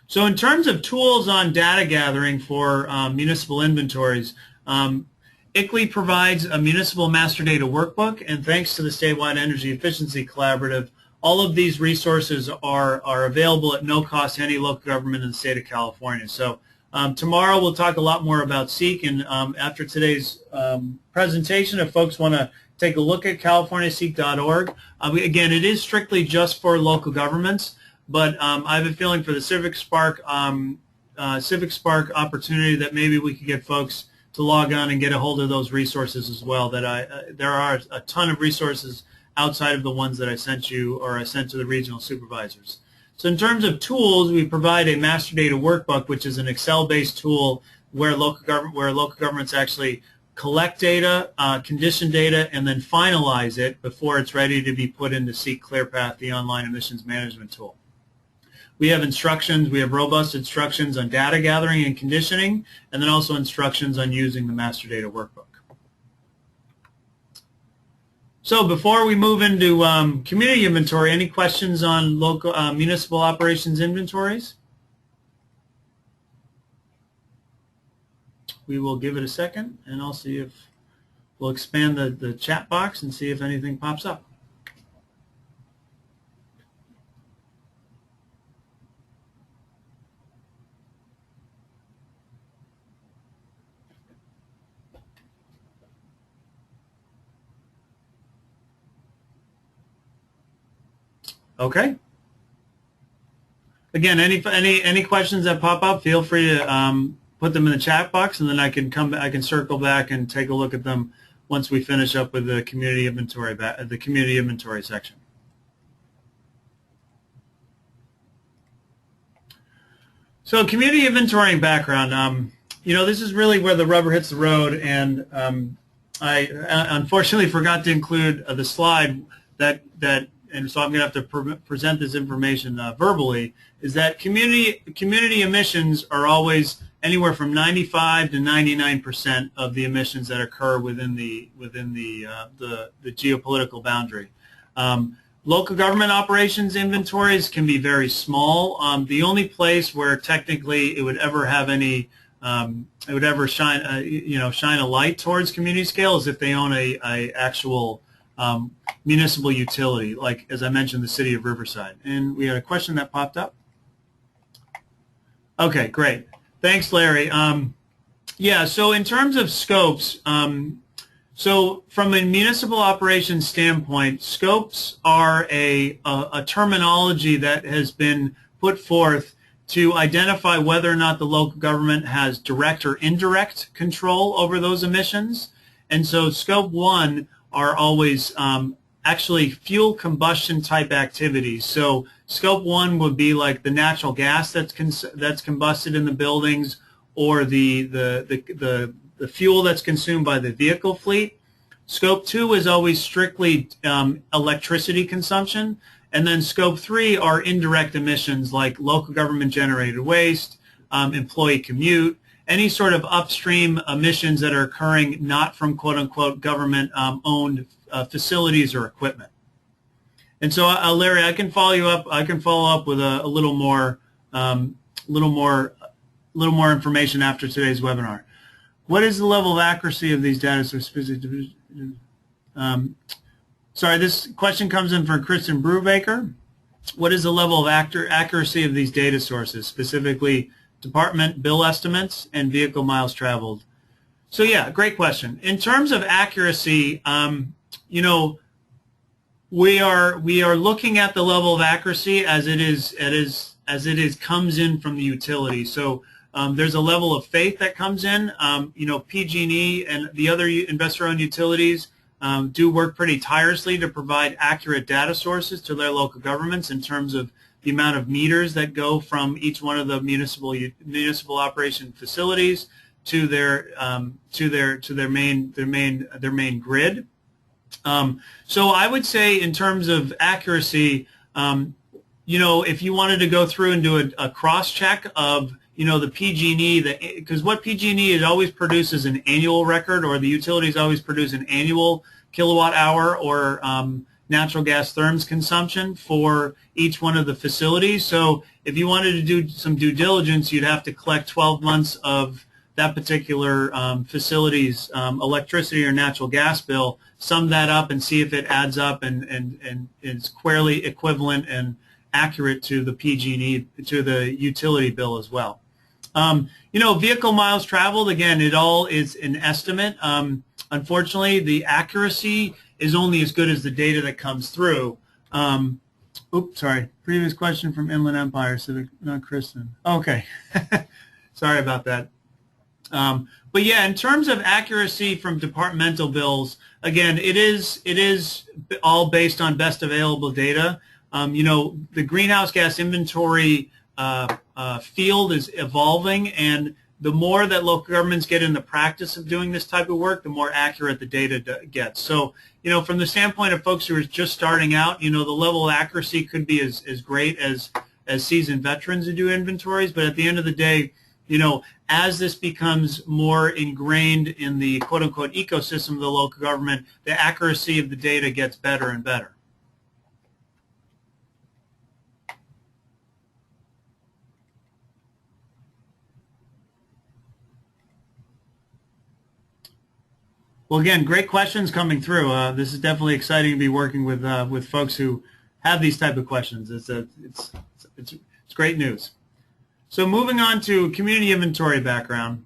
So in terms of tools on data gathering for municipal inventories, ICLEI provides a municipal master data workbook, and thanks to the Statewide Energy Efficiency Collaborative, all of these resources are available at no cost to any local government in the state of California. So tomorrow we'll talk a lot more about SEEK, and after today's presentation, if folks want to take a look at californiaseek.org, again, it is strictly just for local governments, but I have a feeling for the CivicSpark opportunity that maybe we could get folks to log on and get a hold of those resources as well. There are a ton of resources outside of the ones that I sent you or I sent to the regional supervisors. So in terms of tools, we provide a master data workbook, which is an Excel-based tool where local governments actually collect data, condition data, and then finalize it before it's ready to be put into SEEK ClearPath, the online emissions management tool. We have instructions, we have robust instructions on data gathering and conditioning, and then also instructions on using the master data workbook. So before we move into community inventory, any questions on local municipal operations inventories? We will give it a second, and I'll see if we'll expand the chat box and see if anything pops up. Okay. Again, any questions that pop up, feel free to put them in the chat box, and then I can circle back and take a look at them once we finish up with the community inventory section. So community inventory background, you know, this is really where the rubber hits the road, and I unfortunately forgot to include the slide and so I'm going to have to present this information verbally, is that community emissions are always anywhere from 95 to 99% of the emissions that occur within the geopolitical boundary. Local government operations inventories can be very small. The only place where technically it would ever have any it would ever shine a light towards community scale is if they own a actual municipal utility, like, as I mentioned, the city of Riverside. And we had a question that popped up. Okay, great. Thanks, Larry. Yeah, so in terms of scopes, so from a municipal operations standpoint, scopes are a terminology that has been put forth to identify whether or not the local government has direct or indirect control over those emissions. And so scope 1 are always actually fuel combustion type activities. So scope 1 would be like the natural gas that's combusted in the buildings, or the fuel that's consumed by the vehicle fleet. Scope 2 is always strictly electricity consumption. And then scope 3 are indirect emissions like local government generated waste, employee commute, any sort of upstream emissions that are occurring not from quote-unquote government-owned facilities or equipment. And so, Larry, I can follow you up. I can follow up with a little more information after today's webinar. What is the level of accuracy of these data sources? Sorry, this question comes in from Kristen Brubaker. What is the level of accuracy of these data sources, specifically department bill estimates and vehicle miles traveled? So yeah, great question. In terms of accuracy, you know, we are looking at the level of accuracy as it comes in from the utility. So there's a level of faith that comes in. You know, PG&E and the other investor-owned utilities do work pretty tirelessly to provide accurate data sources to their local governments in terms of the amount of meters that go from each one of the municipal operation facilities to their main grid. So I would say in terms of accuracy, you know, if you wanted to go through and do a cross check of, you know, the PG&E, because what PG&E it always produces an annual record, or the utilities always produce an annual kilowatt hour or natural gas therms consumption for each one of the facilities. So if you wanted to do some due diligence, you'd have to collect 12 months of that particular facility's electricity or natural gas bill, sum that up and see if it adds up and is squarely equivalent and accurate to the PG&E, to the utility bill as well. You know, vehicle miles traveled, again, it all is an estimate. Unfortunately, the accuracy is only as good as the data that comes through. Oops, sorry. Previous question from Inland Empire, Civic, not Kristen. Okay. Sorry about that. But yeah, in terms of accuracy from departmental bills, again, it is all based on best available data. You know, the greenhouse gas inventory field is evolving, and the more that local governments get in the practice of doing this type of work, the more accurate the data gets. So, you know, from the standpoint of folks who are just starting out, you know, the level of accuracy could be as great as seasoned veterans who do inventories, but at the end of the day, you know, as this becomes more ingrained in the quote-unquote ecosystem of the local government, the accuracy of the data gets better and better. Well, again, great questions coming through. This is definitely exciting to be working with folks who have these type of questions. It's great news. So moving on to community inventory background.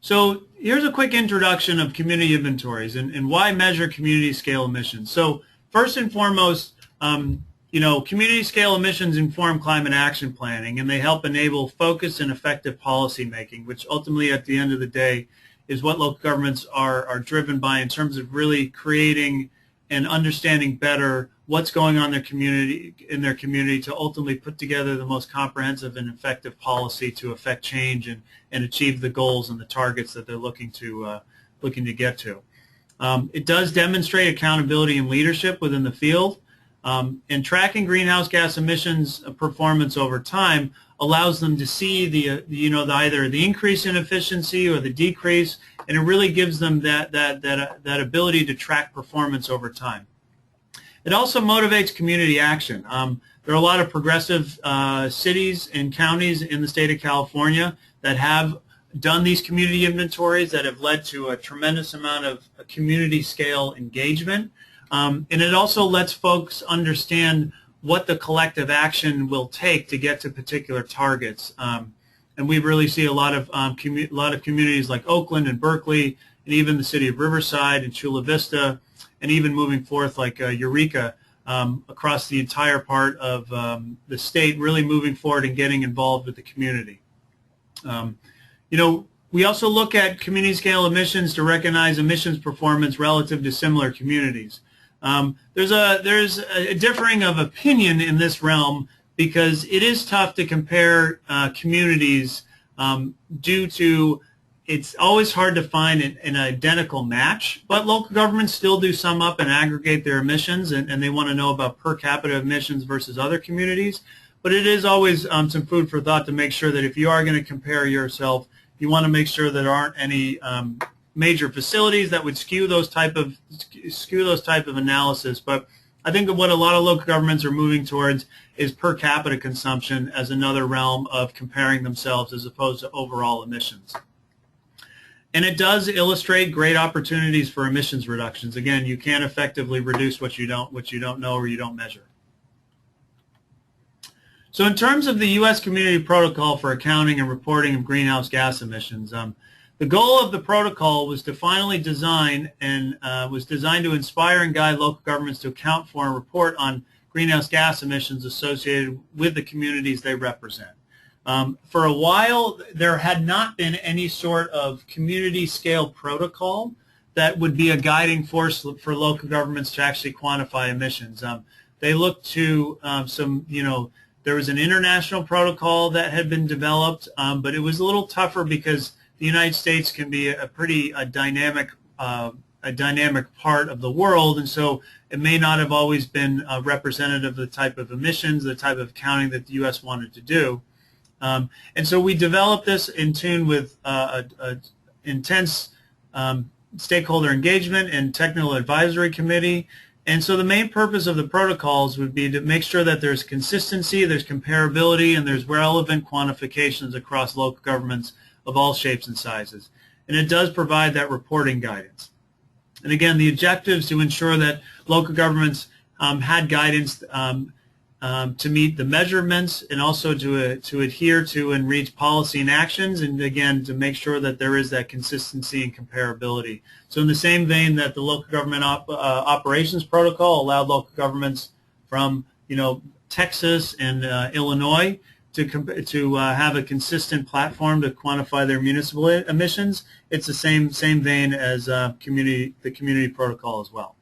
So here's a quick introduction of community inventories and why measure community scale emissions. So first and foremost, community scale emissions inform climate action planning, and they help enable focused and effective policy making, which ultimately at the end of the day is what local governments are driven by in terms of really creating and understanding better what's going on in their community to ultimately put together the most comprehensive and effective policy to affect change and achieve the goals and the targets that they're looking to get to. It does demonstrate accountability and leadership within the field, and tracking greenhouse gas emissions performance over time allows them to see either the increase in efficiency or the decrease, and it really gives them that ability to track performance over time. It also motivates community action. There are a lot of progressive cities and counties in the state of California that have done these community inventories that have led to a tremendous amount of community scale engagement. And it also lets folks understand what the collective action will take to get to particular targets. And we really see a lot of communities like Oakland and Berkeley, and even the city of Riverside and Chula Vista, and even moving forth like Eureka, across the entire part of the state, really moving forward and getting involved with the community. We also look at community scale emissions to recognize emissions performance relative to similar communities. There's a differing of opinion in this realm because it is tough to compare communities due to it's always hard to find an identical match, but local governments still do sum up and aggregate their emissions, and they want to know about per capita emissions versus other communities. But it is always some food for thought to make sure that if you are going to compare yourself, you want to make sure that there aren't any major facilities that would skew those type of analysis. But I think that what a lot of local governments are moving towards is per capita consumption as another realm of comparing themselves as opposed to overall emissions. And it does illustrate great opportunities for emissions reductions. Again, you can't effectively reduce what you don't know or you don't measure. So in terms of the U.S. Community Protocol for Accounting and Reporting of Greenhouse Gas Emissions, the goal of the protocol was to finally design and was designed to inspire and guide local governments to account for and report on greenhouse gas emissions associated with the communities they represent. For a while, there had not been any sort of community scale protocol that would be a guiding force for local governments to actually quantify emissions. They looked to there was an international protocol that had been developed, but it was a little tougher because the United States can be a pretty dynamic part of the world, and so it may not have always been representative of the type of emissions, the type of accounting that the U.S. wanted to do. And so we developed this in tune with intense stakeholder engagement and technical advisory committee. And so the main purpose of the protocols would be to make sure that there's consistency, there's comparability, and there's relevant quantifications across local governments of all shapes and sizes. And it does provide that reporting guidance. And again, the objectives to ensure that local governments had guidance to meet the measurements and also to adhere to and reach policy and actions, and again to make sure that there is that consistency and comparability. So in the same vein that the local government operations protocol allowed local governments from Texas and Illinois to have a consistent platform to quantify their municipal emissions, it's the same vein as the community protocol as well.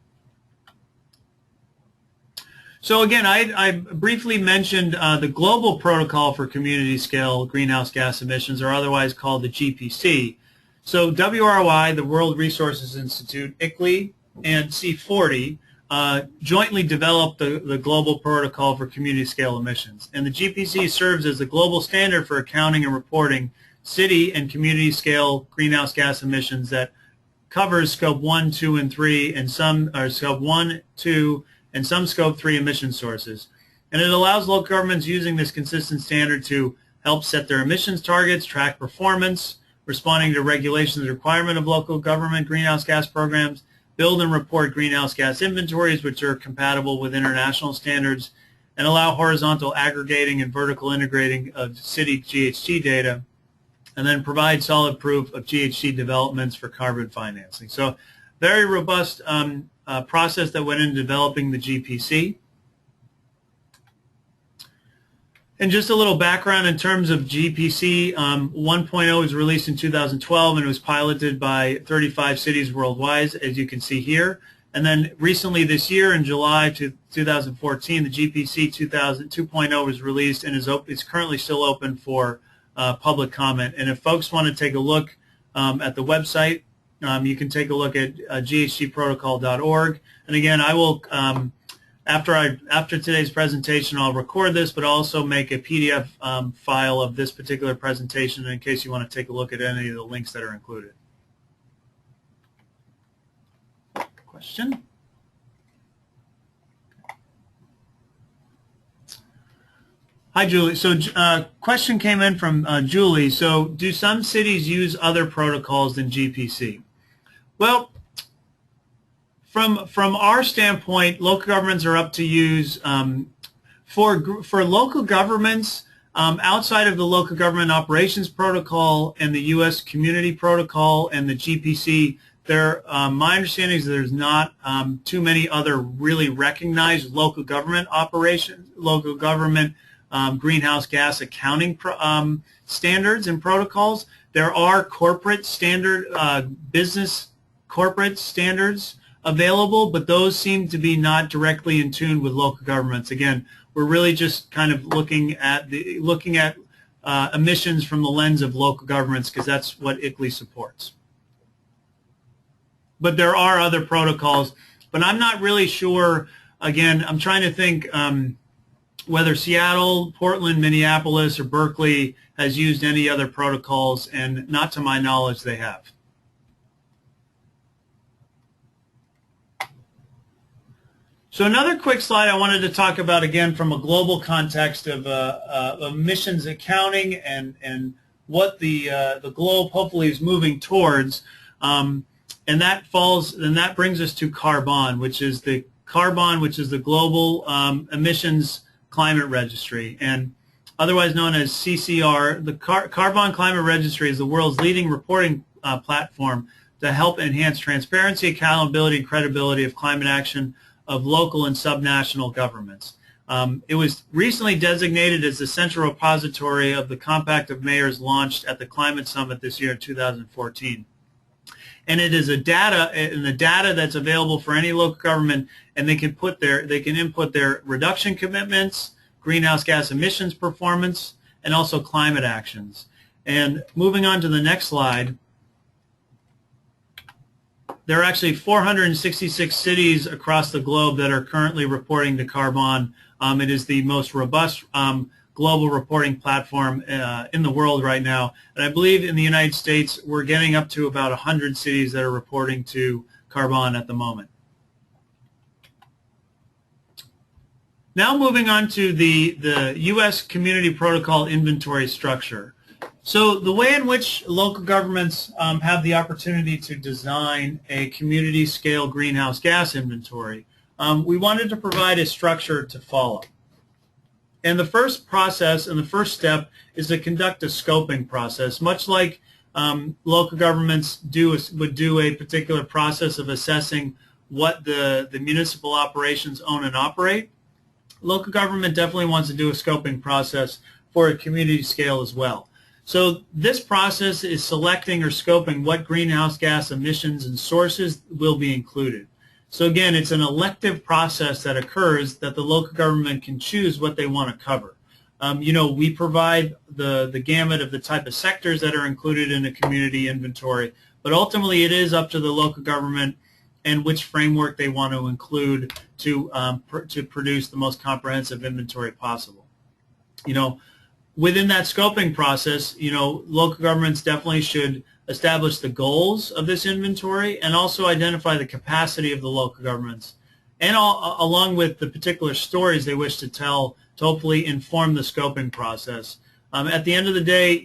So again, I briefly mentioned the Global Protocol for Community Scale Greenhouse Gas Emissions, or otherwise called the GPC. So WROI, the World Resources Institute, ICLEI, and C40 jointly developed the Global Protocol for Community Scale Emissions. And the GPC serves as the global standard for accounting and reporting city and community scale greenhouse gas emissions that covers Scope 1, 2, and 3, and Scope 1, 2, and some Scope 3 emission sources. And it allows local governments using this consistent standard to help set their emissions targets, track performance, responding to regulations and requirement of local government greenhouse gas programs, build and report greenhouse gas inventories which are compatible with international standards, and allow horizontal aggregating and vertical integrating of city GHG data, and then provide solid proof of GHG developments for carbon financing. So very robust process that went into developing the GPC. And just a little background in terms of GPC, 1.0 was released in 2012 and it was piloted by 35 cities worldwide, as you can see here. And then recently this year, in July 2014, the GPC 2.0 was released and is currently still open for public comment. And if folks want to take a look at the website, you can take a look at ghgprotocol.org. And again, I will, after today's presentation, I'll record this, but also make a PDF file of this particular presentation in case you want to take a look at any of the links that are included. Question? Hi, Julie. So question came in from Julie. So do some cities use other protocols than GPC? Well, from our standpoint, local governments are up to use, for local governments, outside of the Local Government Operations Protocol and the U.S. Community Protocol and the GPC, my understanding is there's not too many other really recognized local government operations, local government greenhouse gas accounting standards and protocols. There are corporate standard, business corporate standards available, but those seem to be not directly in tune with local governments. Again, we're really just kind of looking at emissions from the lens of local governments because that's what ICLEI supports. But there are other protocols, but I'm not really sure. Again, I'm trying to think whether Seattle, Portland, Minneapolis, or Berkeley has used any other protocols, and not to my knowledge they have. So another quick slide I wanted to talk about, again, from a global context of emissions accounting and what the globe hopefully is moving towards. And that brings us to carbonn, which is the global emissions climate registry, and otherwise known as CCR. The Carbonn Climate Registry is the world's leading reporting platform to help enhance transparency, accountability, and credibility of climate action of local and subnational governments. It was recently designated as the central repository of the Compact of Mayors launched at the Climate Summit this year in 2014. And it is the data that's available for any local government, and they can input their reduction commitments, greenhouse gas emissions performance, and also climate actions. And moving on to the next slide, there are actually 466 cities across the globe that are currently reporting to carbonn. It is the most robust global reporting platform in the world right now. And I believe in the United States, we're getting up to about 100 cities that are reporting to carbonn at the moment. Now moving on to the U.S. Community Protocol inventory structure. So the way in which local governments have the opportunity to design a community-scale greenhouse gas inventory, we wanted to provide a structure to follow. And the first process and the first step is to conduct a scoping process, much like local governments would do a particular process of assessing what the municipal operations own and operate. Local government definitely wants to do a scoping process for a community scale as well. So this process is selecting or scoping what greenhouse gas emissions and sources will be included. So again, it's an elective process that occurs that the local government can choose what they want to cover. We provide the gamut of the type of sectors that are included in a community inventory, but ultimately it is up to the local government and which framework they want to include to produce the most comprehensive inventory possible. Within that scoping process, local governments definitely should establish the goals of this inventory and also identify the capacity of the local governments, and along with the particular stories they wish to tell to hopefully inform the scoping process. At the end of the day,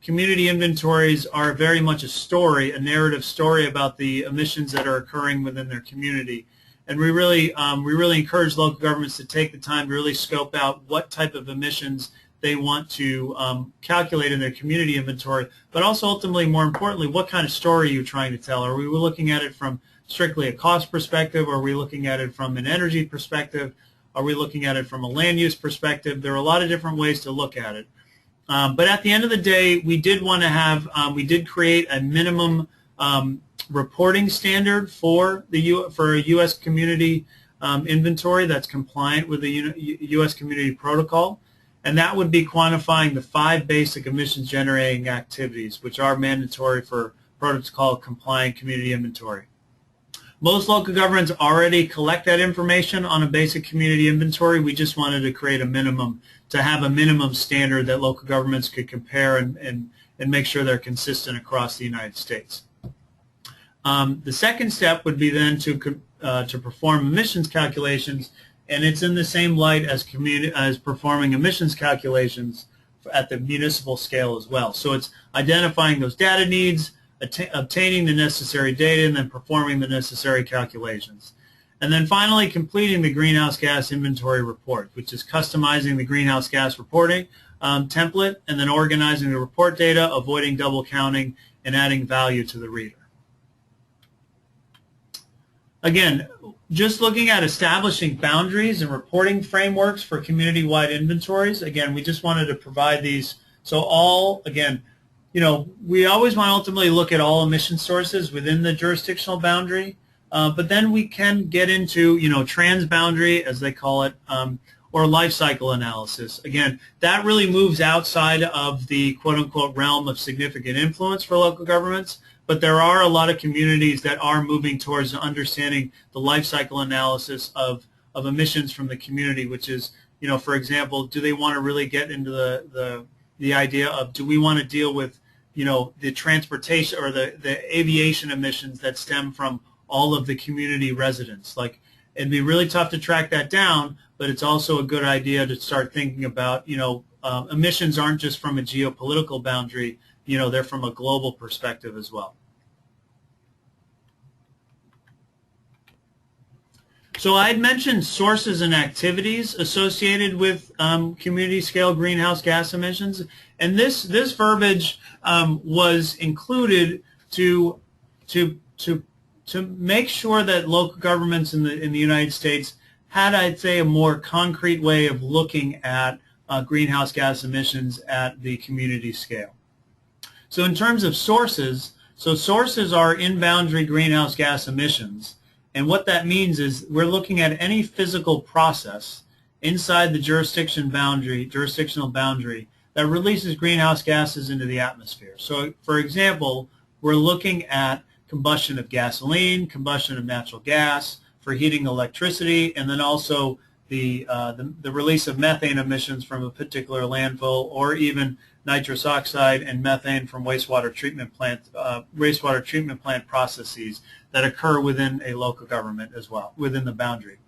community inventories are very much a story, a narrative story about the emissions that are occurring within their community. And we really encourage local governments to take the time to really scope out what type of emissions they want to calculate in their community inventory, but also ultimately, more importantly, what kind of story are you trying to tell? Are we looking at it from strictly a cost perspective? Are we looking at it from an energy perspective? Are we looking at it from a land use perspective? There are a lot of different ways to look at it. But at the end of the day, we did want to have, we did create a minimum reporting standard for a U.S. community inventory that's compliant with the U.S. Community Protocol, and that would be quantifying the 5 basic emissions generating activities, which are mandatory for protocol compliant community inventory. Most local governments already collect that information on a basic community inventory. We just wanted to create a minimum, to have a minimum standard that local governments could compare and make sure they're consistent across the United States. The second step would be then to perform emissions calculations, and it's in the same light as performing emissions calculations at the municipal scale as well. So it's identifying those data needs, obtaining the necessary data, and then performing the necessary calculations. And then finally, completing the greenhouse gas inventory report, which is customizing the greenhouse gas reporting template, and then organizing the report data, avoiding double counting, and adding value to the reader. Again, just looking at establishing boundaries and reporting frameworks for community-wide inventories. Again, we just wanted to provide these. So again, we always want to ultimately look at all emission sources within the jurisdictional boundary, but then we can get into, transboundary, as they call it, or life cycle analysis. Again, that really moves outside of the quote-unquote realm of significant influence for local governments, but there are a lot of communities that are moving towards understanding the life cycle analysis of emissions from the community, which is, for example, do they want to really get into the idea of, do we want to deal with, the transportation or the aviation emissions that stem from all of the community residents? Like, it'd be really tough to track that down, but it's also a good idea to start thinking about, emissions aren't just from a geopolitical boundary, they're from a global perspective as well. So I had mentioned sources and activities associated with community-scale greenhouse gas emissions, and this verbiage was included to make sure that local governments in the United States had, I'd say, a more concrete way of looking at greenhouse gas emissions at the community scale. So in terms of sources, sources are in-boundary greenhouse gas emissions. And what that means is we're looking at any physical process inside the jurisdictional boundary that releases greenhouse gases into the atmosphere. So, for example, we're looking at combustion of gasoline, combustion of natural gas for heating electricity, and then also the release of methane emissions from a particular landfill, or even nitrous oxide and methane from wastewater treatment plant processes that occur within a local government as well, within the boundary.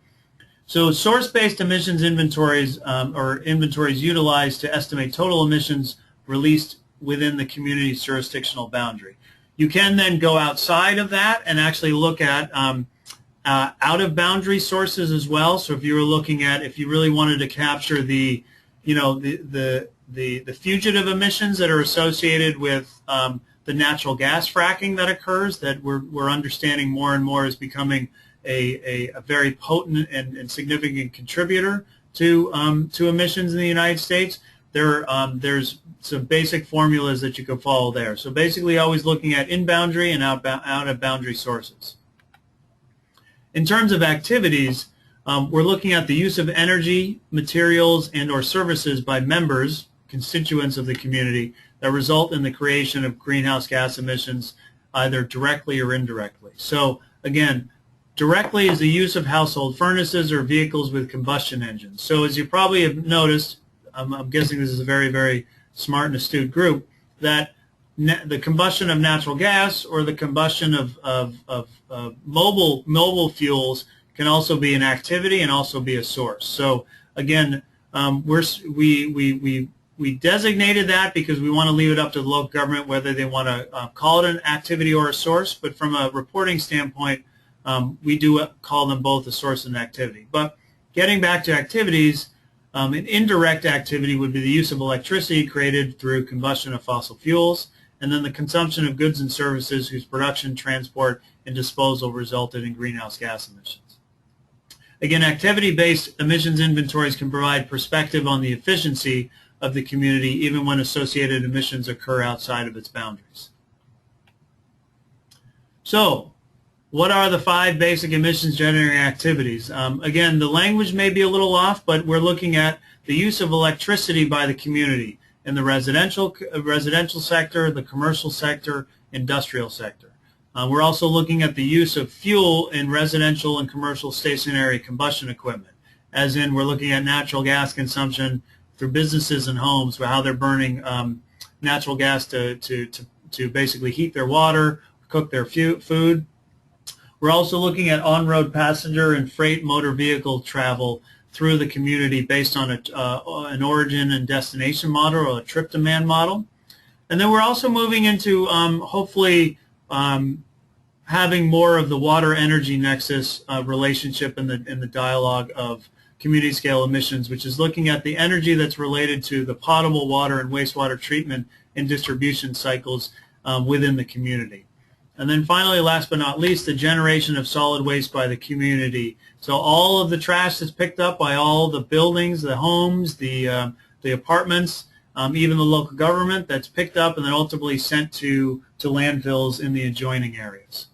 So source-based emissions inventories or inventories utilized to estimate total emissions released within the community's jurisdictional boundary. You can then go outside of that and actually look at out-of-boundary sources as well. So if you were looking at, if you really wanted to capture the fugitive emissions that are associated with the natural gas fracking that occurs, that we're understanding more and more is becoming a very potent and significant contributor to emissions in the United States. There's some basic formulas that you can follow there. So basically always looking at in-boundary and out-of-boundary sources. In terms of activities, we're looking at the use of energy, materials, and or services by members, constituents of the community, that result in the creation of greenhouse gas emissions either directly or indirectly. So again, directly is the use of household furnaces or vehicles with combustion engines. So as you probably have noticed, I'm guessing this is a very, very smart and astute group, that the combustion of natural gas or the combustion of mobile fuels can also be an activity and also be a source. So again, we we designated that because we want to leave it up to the local government whether they want to call it an activity or a source. But from a reporting standpoint, we do call them both a source and an activity. But getting back to activities, an indirect activity would be the use of electricity created through combustion of fossil fuels, and then the consumption of goods and services whose production, transport, and disposal resulted in greenhouse gas emissions. Again, activity-based emissions inventories can provide perspective on the efficiency of the community even when associated emissions occur outside of its boundaries. So, what are the 5 basic emissions generating activities? Again, the language may be a little off, but we're looking at the use of electricity by the community in the residential sector, the commercial sector, industrial sector. We're also looking at the use of fuel in residential and commercial stationary combustion equipment, as in we're looking at natural gas consumption through businesses and homes, how they're burning natural gas to basically heat their water, cook their food. We're also looking at on-road passenger and freight motor vehicle travel through the community based on an origin and destination model or a trip demand model. And then we're also moving into hopefully having more of the water-energy nexus relationship in the dialogue of community-scale emissions, which is looking at the energy that's related to the potable water and wastewater treatment and distribution cycles within the community. And then finally, last but not least, the generation of solid waste by the community. So all of the trash that's picked up by all the buildings, the homes, the apartments, even the local government that's picked up and then ultimately sent to landfills in the adjoining areas.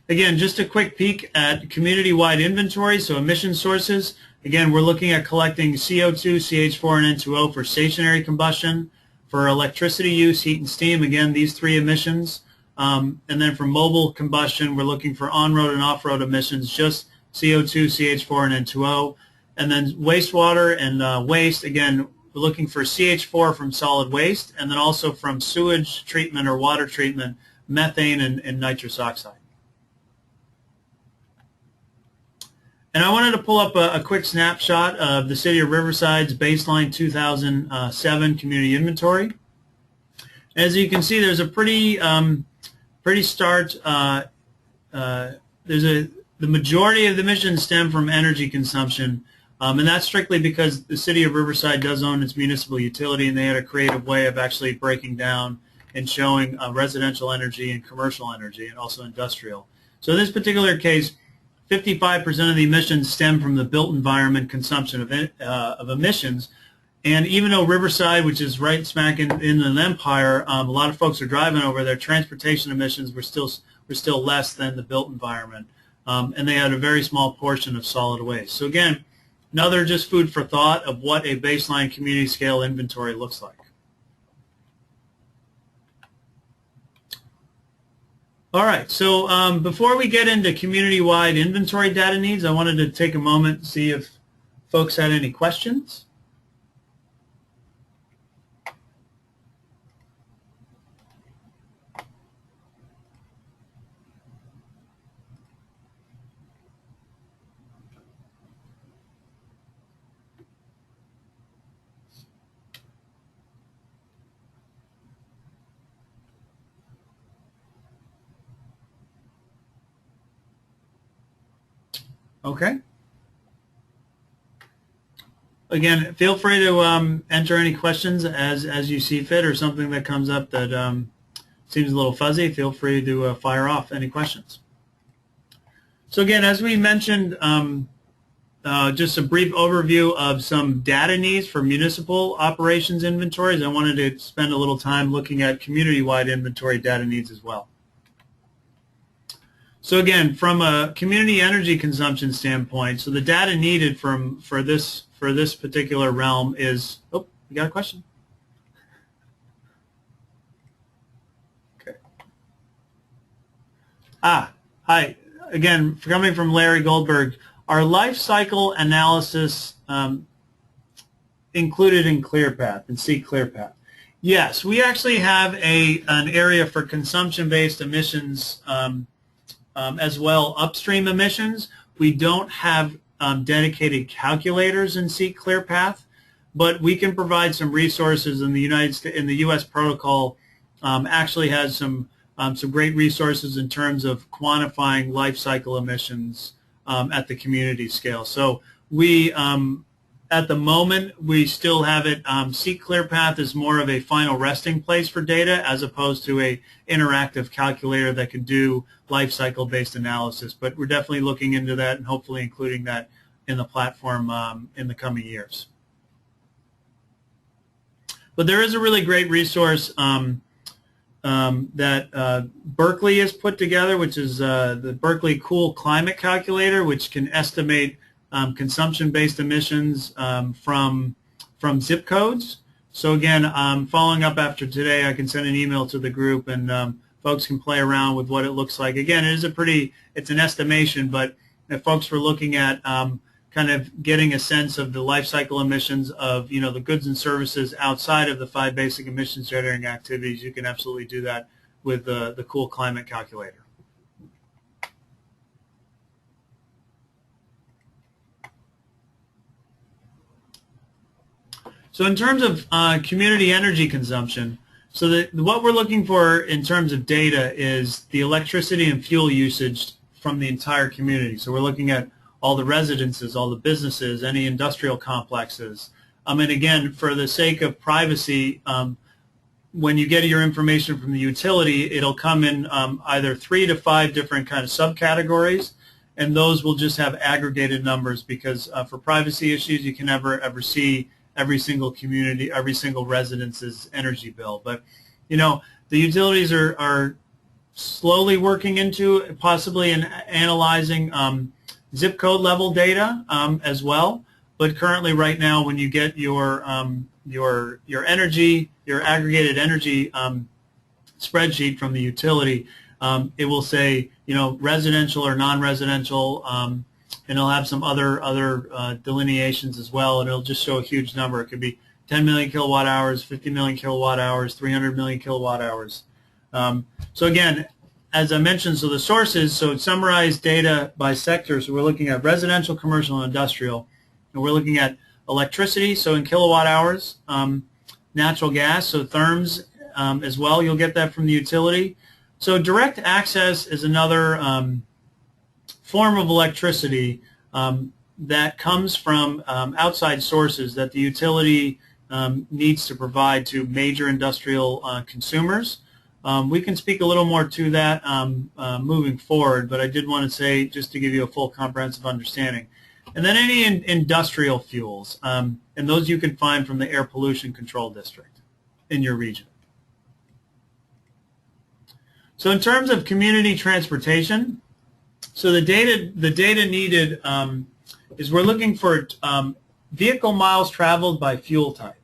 Again, just a quick peek at community-wide inventory, so emission sources. Again, we're looking at collecting CO2, CH4, and N2O for stationary combustion. For electricity use, heat and steam, again, these 3 emissions. And then for mobile combustion, we're looking for on-road and off-road emissions, just CO2, CH4, and N2O. And then wastewater and waste, again, we're looking for CH4 from solid waste, and then also from sewage treatment or water treatment, methane and nitrous oxide. And I wanted to pull up a quick snapshot of the City of Riverside's baseline 2007 community inventory. As you can see, there's a pretty stark. The majority of the emissions stem from energy consumption, and that's strictly because the City of Riverside does own its municipal utility, and they had a creative way of actually breaking down and showing residential energy and commercial energy, and also industrial. So in this particular case, 55% of the emissions stem from the built environment consumption of emissions. And even though Riverside, which is right smack in an empire, a lot of folks are driving over there, transportation emissions were still less than the built environment. And they had a very small portion of solid waste. So again, another just food for thought of what a baseline community scale inventory looks like. All right, so before we get into community-wide inventory data needs, I wanted to take a moment and see if folks had any questions. Okay. Again, feel free to enter any questions as you see fit, or something that comes up that seems a little fuzzy. Feel free to fire off any questions. So again, as we mentioned, just a brief overview of some data needs for municipal operations inventories. I wanted to spend a little time looking at community-wide inventory data needs as well. So again, from a community energy consumption standpoint, so the data needed for this particular realm is, oh, you got a question? Okay. Hi. Again, coming from Larry Goldberg, are life cycle analysis included in ClearPath and ClearPath? Yes, we actually have an area for consumption-based emissions as well, upstream emissions. We don't have dedicated calculators in ClearPath, but we can provide some resources. In the U.S. protocol actually has some great resources in terms of quantifying life cycle emissions at the community scale. So we, at the moment, we still have it. ClearPath is more of a final resting place for data as opposed to a interactive calculator that can do life cycle based analysis. But we're definitely looking into that and hopefully including that in the platform in the coming years. But there is a really great resource that Berkeley has put together, which is the Berkeley Cool Climate Calculator, which can estimate consumption-based emissions from zip codes. So again, following up after today, I can send an email to the group, and folks can play around with what it looks like. Again, it's an estimation, but if folks were looking at kind of getting a sense of the life cycle emissions of the goods and services outside of the 5 basic emissions generating activities, you can absolutely do that with the Cool Climate Calculator. So in terms of community energy consumption, so what we're looking for in terms of data is the electricity and fuel usage from the entire community. So we're looking at all the residences, all the businesses, any industrial complexes. And again, for the sake of privacy, when you get your information from the utility, it'll come in either 3 to 5 different kind of subcategories, and those will just have aggregated numbers because for privacy issues, you can never ever see every single community, every single residence's energy bill. But the utilities are slowly working into possibly analyzing zip code level data as well, but currently right now when you get your energy, your aggregated energy spreadsheet from the utility, it will say residential or non-residential, and it'll have some other delineations as well, and it'll just show a huge number. It could be 10 million kilowatt hours, 50 million kilowatt hours, 300 million kilowatt hours. So again, as I mentioned, so the sources, so it summarized data by sector. So we're looking at residential, commercial, and industrial. And we're looking at electricity, so in kilowatt hours, natural gas, so therms as well. You'll get that from the utility. So direct access is another form of electricity that comes from outside sources that the utility needs to provide to major industrial consumers. We can speak a little more to that moving forward, but I did want to say, just to give you a full comprehensive understanding. And then any industrial fuels, and those you can find from the Air Pollution Control District in your region. So in terms of community transportation, so the data needed is we're looking for vehicle miles traveled by fuel type.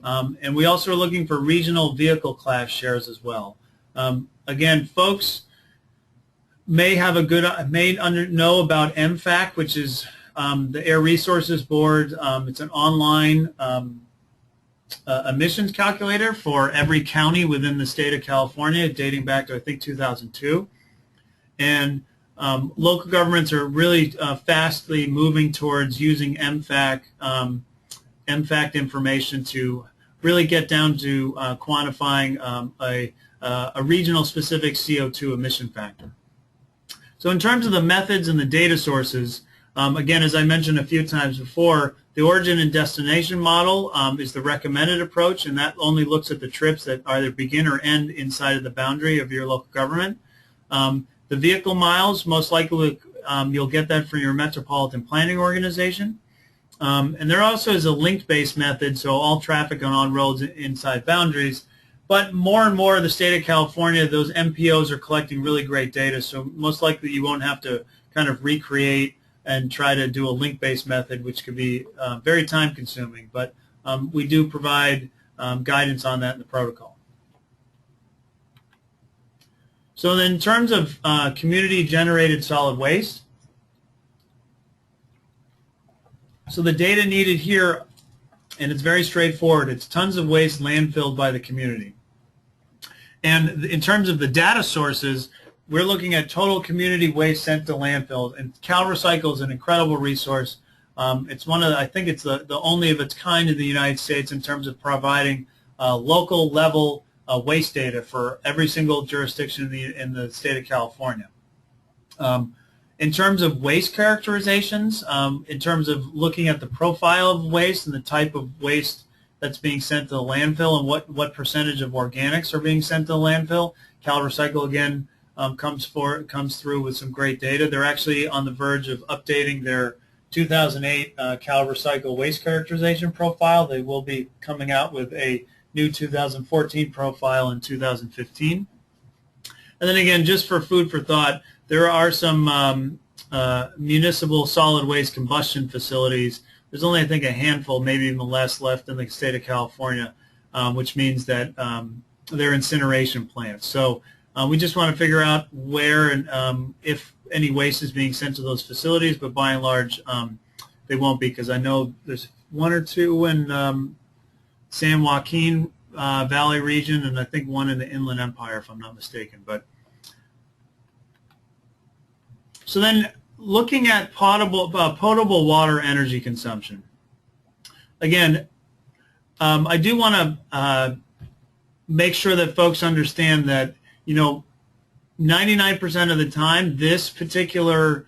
And we also are looking for regional vehicle class shares as well. Again, folks may have know about MFAC, which is the Air Resources Board. It's an online emissions calculator for every county within the state of California, dating back to I think 2002. And local governments are really fastly moving towards using MFAC information to really get down to quantifying a regional specific CO2 emission factor. So in terms of the methods and the data sources, again, as I mentioned a few times before, the origin and destination model is the recommended approach, and that only looks at the trips that either begin or end inside of the boundary of your local government. The vehicle miles, most likely you'll get that from your metropolitan planning organization. And there also is a link-based method, so all traffic on roads inside boundaries. But more and more, the state of California, those MPOs are collecting really great data, so most likely you won't have to kind of recreate and try to do a link-based method, which could be very time-consuming. But we do provide guidance on that in the protocol. So then in terms of community-generated solid waste, so the data needed here, and it's very straightforward, it's tons of waste landfilled by the community. And in terms of the data sources, we're looking at total community waste sent to landfill, and CalRecycle is an incredible resource. It's one of I think it's the only of its kind in the United States in terms of providing local level waste data for every single jurisdiction in the state of California. In terms of waste characterizations, in terms of looking at the profile of waste and the type of waste that's being sent to the landfill and what percentage of organics are being sent to the landfill, CalRecycle again comes through with some great data. They're actually on the verge of updating their 2008 CalRecycle waste characterization profile. They will be coming out with a new 2014 profile in 2015. And then again, just for food for thought, there are some municipal solid waste combustion facilities. There's only, I think, a handful, maybe even less, left in the state of California, which means that they're incineration plants. So we just want to figure out where and if any waste is being sent to those facilities, but by and large, they won't be, because I know there's one or two in San Joaquin Valley region, and I think one in the Inland Empire, if I'm not mistaken. But so then, looking at potable water energy consumption. Again, I do want to make sure that folks understand that 99% of the time, this particular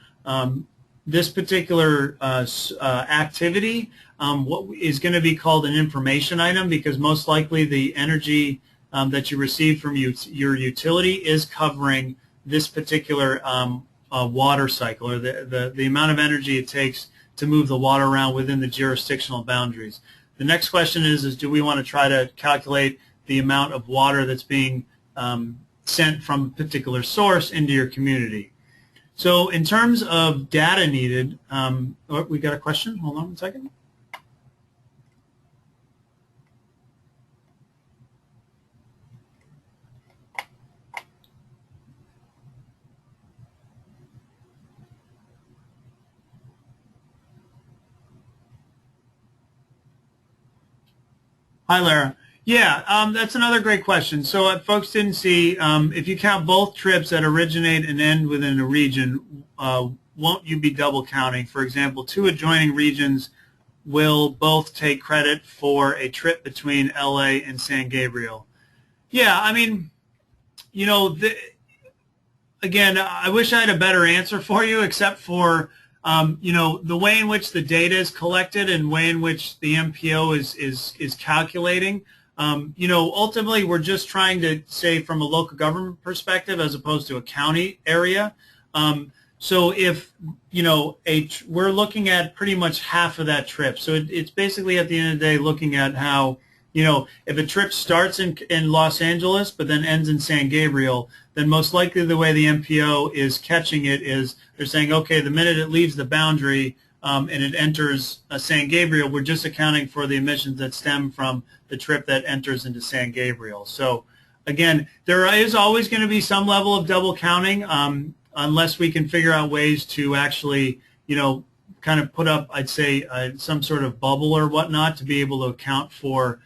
activity what is going to be called an information item, because most likely the energy that you receive from your utility is covering this particular water cycle, or the amount of energy it takes to move the water around within the jurisdictional boundaries. The next question is do we want to try to calculate the amount of water that's being sent from a particular source into your community? So in terms of data needed, we got a question. Hold on one second. Hi, Lara. Yeah, that's another great question. So if folks didn't see, if you count both trips that originate and end within a region, won't you be double counting? For example, two adjoining regions will both take credit for a trip between LA and San Gabriel. Yeah, I mean, again, I wish I had a better answer for you, except for the way in which the data is collected and way in which the MPO is calculating. Ultimately, we're just trying to say from a local government perspective as opposed to a county area. So if, we're looking at pretty much half of that trip. So it's basically at the end of the day looking at how, if a trip starts in Los Angeles but then ends in San Gabriel, then most likely the way the MPO is catching it is they're saying, okay, the minute it leaves the boundary and it enters San Gabriel, we're just accounting for the emissions that stem from the trip that enters into San Gabriel. So again, there is always going to be some level of double counting unless we can figure out ways to actually, kind of put up, I'd say, some sort of bubble or whatnot to be able to account for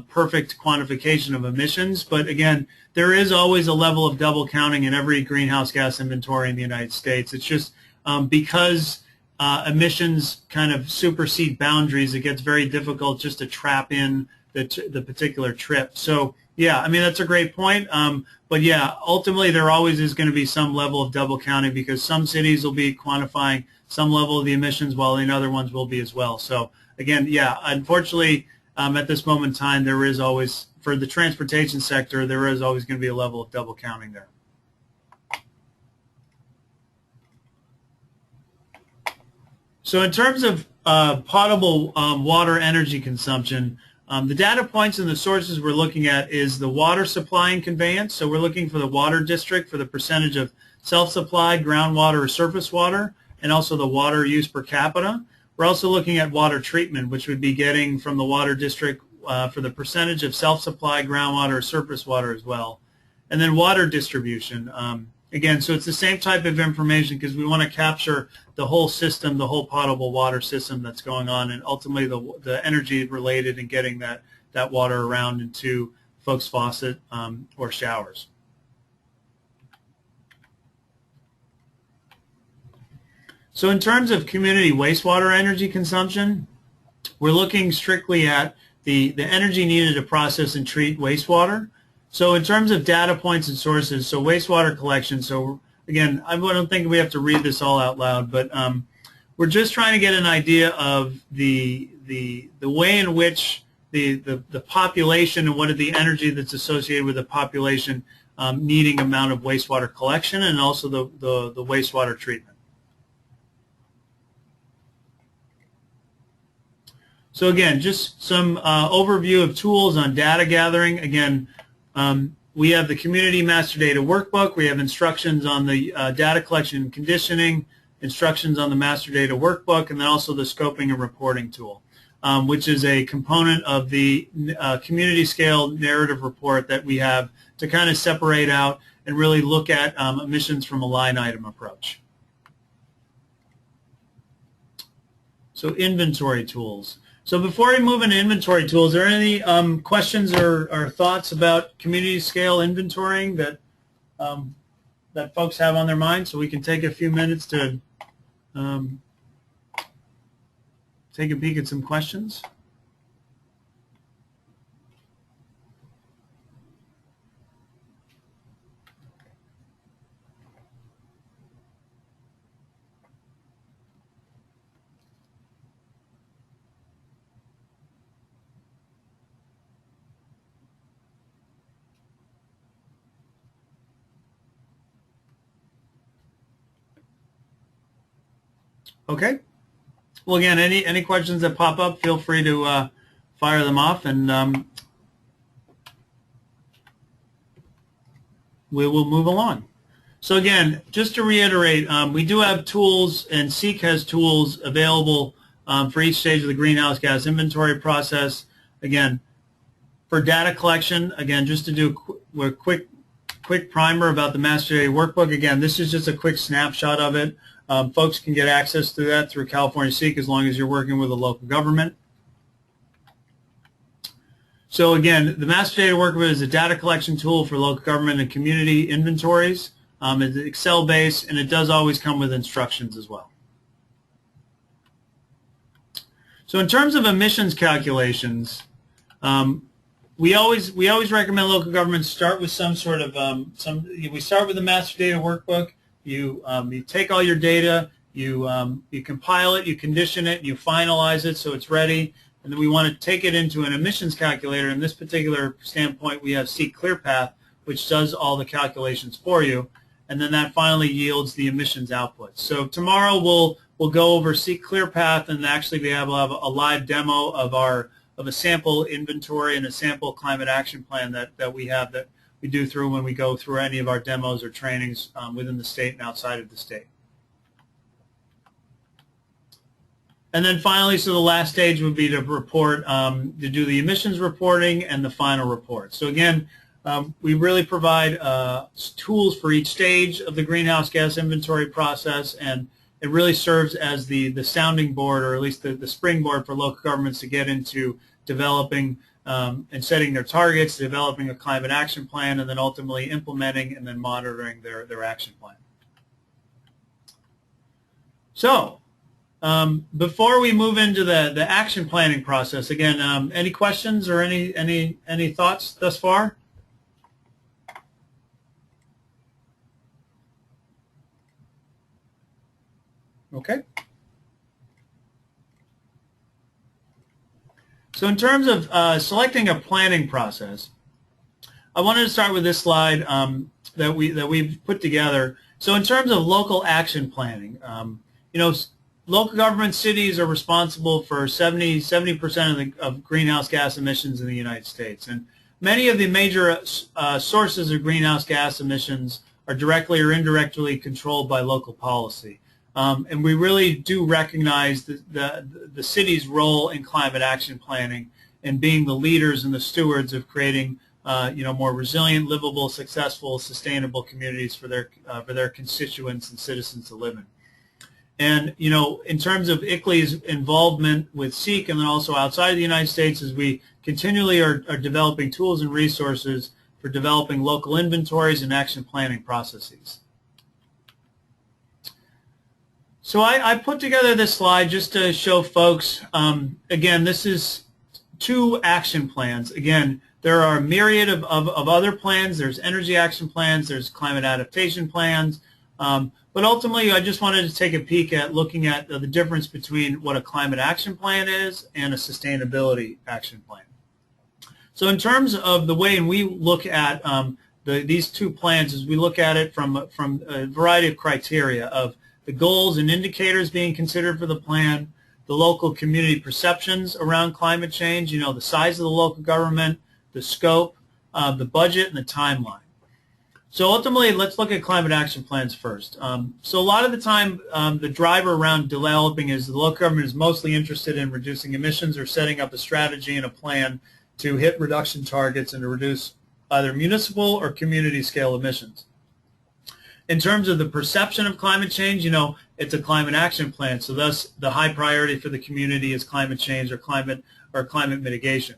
perfect quantification of emissions. But again, there is always a level of double counting in every greenhouse gas inventory in the United States. It's just because emissions kind of supersede boundaries, it gets very difficult just to trap in the particular trip. So yeah, I mean, that's a great point. But yeah, ultimately there always is going to be some level of double counting because some cities will be quantifying some level of the emissions while the other ones will be as well. So again, yeah, unfortunately, at this moment in time, there is always, for the transportation sector, there is always going to be a level of double counting there. So in terms of potable water energy consumption, the data points and the sources we're looking at is the water supply and conveyance. So we're looking for the water district for the percentage of self-supplied groundwater or surface water, and also the water use per capita. We're also looking at water treatment, which would be getting from the water district for the percentage of self-supplied groundwater or surface water as well. And then water distribution. Again, so it's the same type of information because we want to capture the whole system, the whole potable water system that's going on, and ultimately the energy related in getting that water around into folks' faucet or showers. So in terms of community wastewater energy consumption, we're looking strictly at the energy needed to process and treat wastewater. So in terms of data points and sources, so wastewater collection, so again, I don't think we have to read this all out loud, but we're just trying to get an idea of the way in which the population and what are the energy that's associated with the population needing amount of wastewater collection and also the wastewater treatment. So again, just some overview of tools on data gathering. Again, we have the Community Master Data Workbook. We have instructions on the data collection and conditioning, instructions on the Master Data Workbook, and then also the Scoping and Reporting tool, which is a component of the Community Scale Narrative Report that we have to kind of separate out and really look at emissions from a line item approach. So inventory tools. So before we move into inventory tools, are there any questions or thoughts about community scale inventorying that that folks have on their mind? So we can take a few minutes to take a peek at some questions. Okay. Well, again, any questions that pop up, feel free to fire them off, and we will move along. So again, just to reiterate, we do have tools, and CEQA has tools available for each stage of the greenhouse gas inventory process. Again, for data collection, again, just to do a quick primer about the Master Data Workbook. Again, this is just a quick snapshot of it. Folks can get access to that through California CEQA as long as you're working with a local government. So again, the Master Data Workbook is a data collection tool for local government and community inventories. It's Excel-based, and it does always come with instructions as well. So in terms of emissions calculations, we always recommend local governments start with some sort of we start with the Master Data Workbook. You take all your data, you compile it, you condition it, you finalize it so it's ready, and then we want to take it into an emissions calculator. In this particular standpoint, we have ClearPath, which does all the calculations for you, and then that finally yields the emissions output. So tomorrow we'll go over ClearPath, and actually we have a live demo of a sample inventory and a sample climate action plan that we have that we do through when we go through any of our demos or trainings within the state and outside of the state. And then finally, so the last stage would be to report, to do the emissions reporting and the final report. So again, we really provide tools for each stage of the greenhouse gas inventory process, and it really serves as the sounding board, or at least the springboard for local governments to get into developing and setting their targets, developing a climate action plan, and then ultimately implementing and then monitoring their action plan. So before we move into the action planning process, again, any questions or any thoughts thus far? Okay. So in terms of selecting a planning process, I wanted to start with this slide that we've put together. So in terms of local action planning, you know, local government cities are responsible for 70% of greenhouse gas emissions in the United States, and many of the major sources of greenhouse gas emissions are directly or indirectly controlled by local policy. And we really do recognize the city's role in climate action planning and being the leaders and the stewards of creating you know, more resilient, livable, successful, sustainable communities for their constituents and citizens to live in. And you know, in terms of ICLEI's involvement with CEQA and then also outside of the United States, as we continually are developing tools and resources for developing local inventories and action planning processes. So I put together this slide just to show folks, again, this is 2 action plans. Again, there are a myriad of other plans. There's energy action plans, there's climate adaptation plans, but ultimately I just wanted to take a peek at looking at the difference between what a climate action plan is and a sustainability action plan. So in terms of the way we look at these 2 plans, is we look at it from a variety of criteria of the goals and indicators being considered for the plan, the local community perceptions around climate change, the size of the local government, the scope, the budget, and the timeline. So ultimately, let's look at climate action plans first. So a lot of the time, the driver around developing is the local government is mostly interested in reducing emissions or setting up a strategy and a plan to hit reduction targets and to reduce either municipal or community scale emissions. In terms of the perception of climate change, it's a climate action plan, so thus the high priority for the community is climate change or climate mitigation.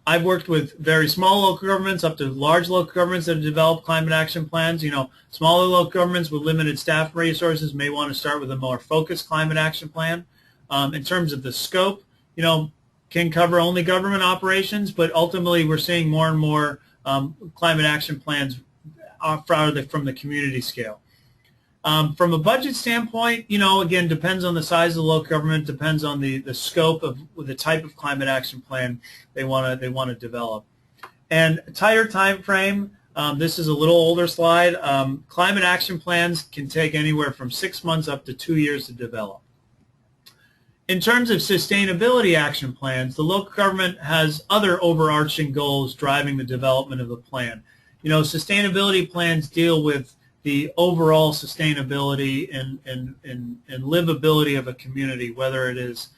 I've worked with very small local governments up to large local governments that have developed climate action plans. Smaller local governments with limited staff resources may want to start with a more focused climate action plan. In terms of the scope, can cover only government operations, but ultimately we're seeing more and more climate action plans from the community scale. From a budget standpoint, again, depends on the size of the local government, depends on the scope of the type of climate action plan they want to develop. And a tighter time frame, this is a little older slide. Climate action plans can take anywhere from 6 months up to 2 years to develop. In terms of sustainability action plans, the local government has other overarching goals driving the development of the plan. Sustainability plans deal with the overall sustainability and livability of a community, whether it is,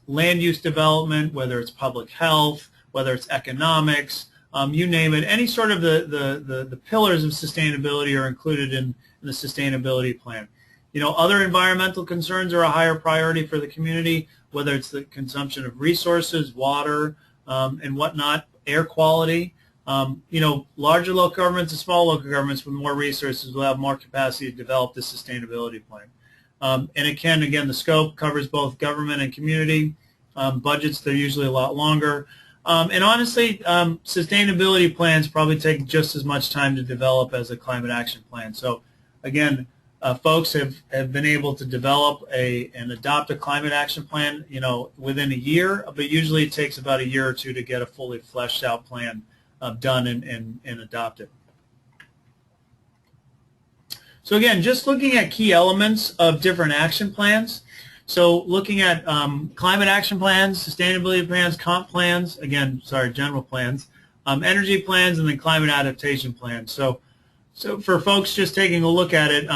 land use development, whether it's public health, whether it's economics, you name it. Any sort of the pillars of sustainability are included in the sustainability plan. Other environmental concerns are a higher priority for the community, whether it's the consumption of resources, water, and whatnot, air quality. Larger local governments and small local governments with more resources will have more capacity to develop this sustainability plan. And it can, again, the scope covers both government and community. Budgets, they're usually a lot longer. And honestly, sustainability plans probably take just as much time to develop as a climate action plan. So again, folks have been able to develop and adopt a climate action plan, within a year, but usually it takes about a year or 2 to get a fully fleshed out plan done and adopted. So again, just looking at key elements of different action plans. So looking at climate action plans, sustainability plans, comp plans, general plans, energy plans, and then climate adaptation plans. So for folks just taking a look at it,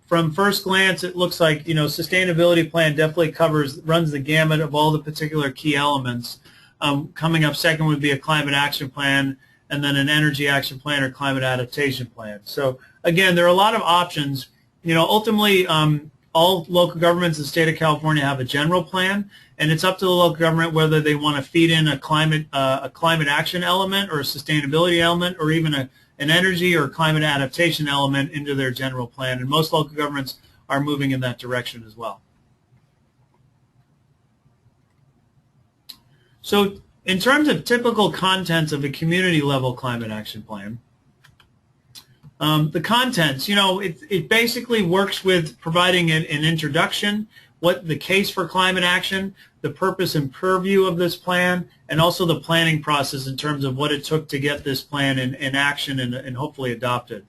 from first glance, it looks like, sustainability plan definitely runs the gamut of all the particular key elements. Coming up second would be a climate action plan, and then an energy action plan or climate adaptation plan. So again, there are a lot of options. Ultimately, all local governments in the state of California have a general plan, and it's up to the local government whether they want to feed in a climate action element or a sustainability element, or even an energy or climate adaptation element into their general plan. And most local governments are moving in that direction as well. So in terms of typical contents of a community-level climate action plan, the contents, it basically works with providing an introduction, what the case for climate action, the purpose and purview of this plan, and also the planning process in terms of what it took to get this plan in action and hopefully adopted.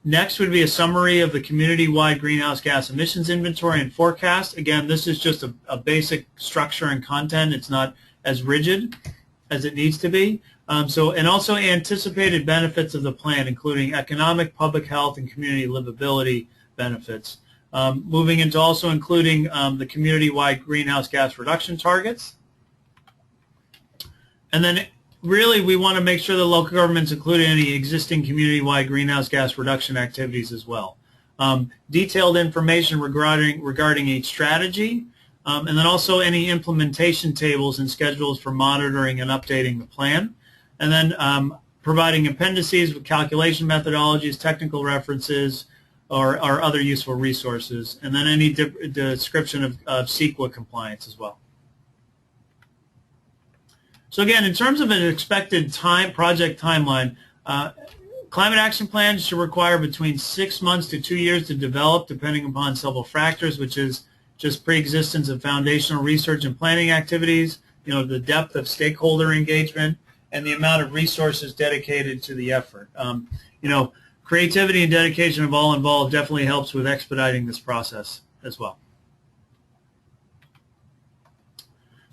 Next would be a summary of the community-wide greenhouse gas emissions inventory and forecast. Again, this is just a basic structure and content. It's not as rigid as it needs to be. And also anticipated benefits of the plan, including economic, public health, and community livability benefits. Moving into also including the community-wide greenhouse gas reduction targets. And then really we want to make sure the local governments include any existing community-wide greenhouse gas reduction activities as well. Detailed information regarding each strategy, and then also any implementation tables and schedules for monitoring and updating the plan. And then providing appendices with calculation methodologies, technical references, or other useful resources, and then any description of CEQA compliance as well. So again, in terms of an expected project timeline, climate action plans should require between 6 months to 2 years to develop, depending upon several factors, which is just pre-existence of foundational research and planning activities, the depth of stakeholder engagement, and the amount of resources dedicated to the effort. Creativity and dedication of all involved definitely helps with expediting this process as well.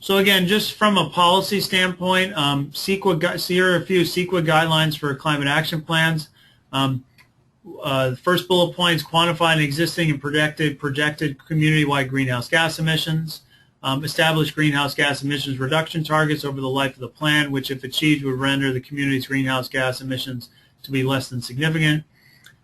So again, just from a policy standpoint, here are a few CEQA guidelines for climate action plans. The first bullet point is quantifying existing and projected community-wide greenhouse gas emissions. Establish greenhouse gas emissions reduction targets over the life of the plan, which if achieved would render the community's greenhouse gas emissions to be less than significant.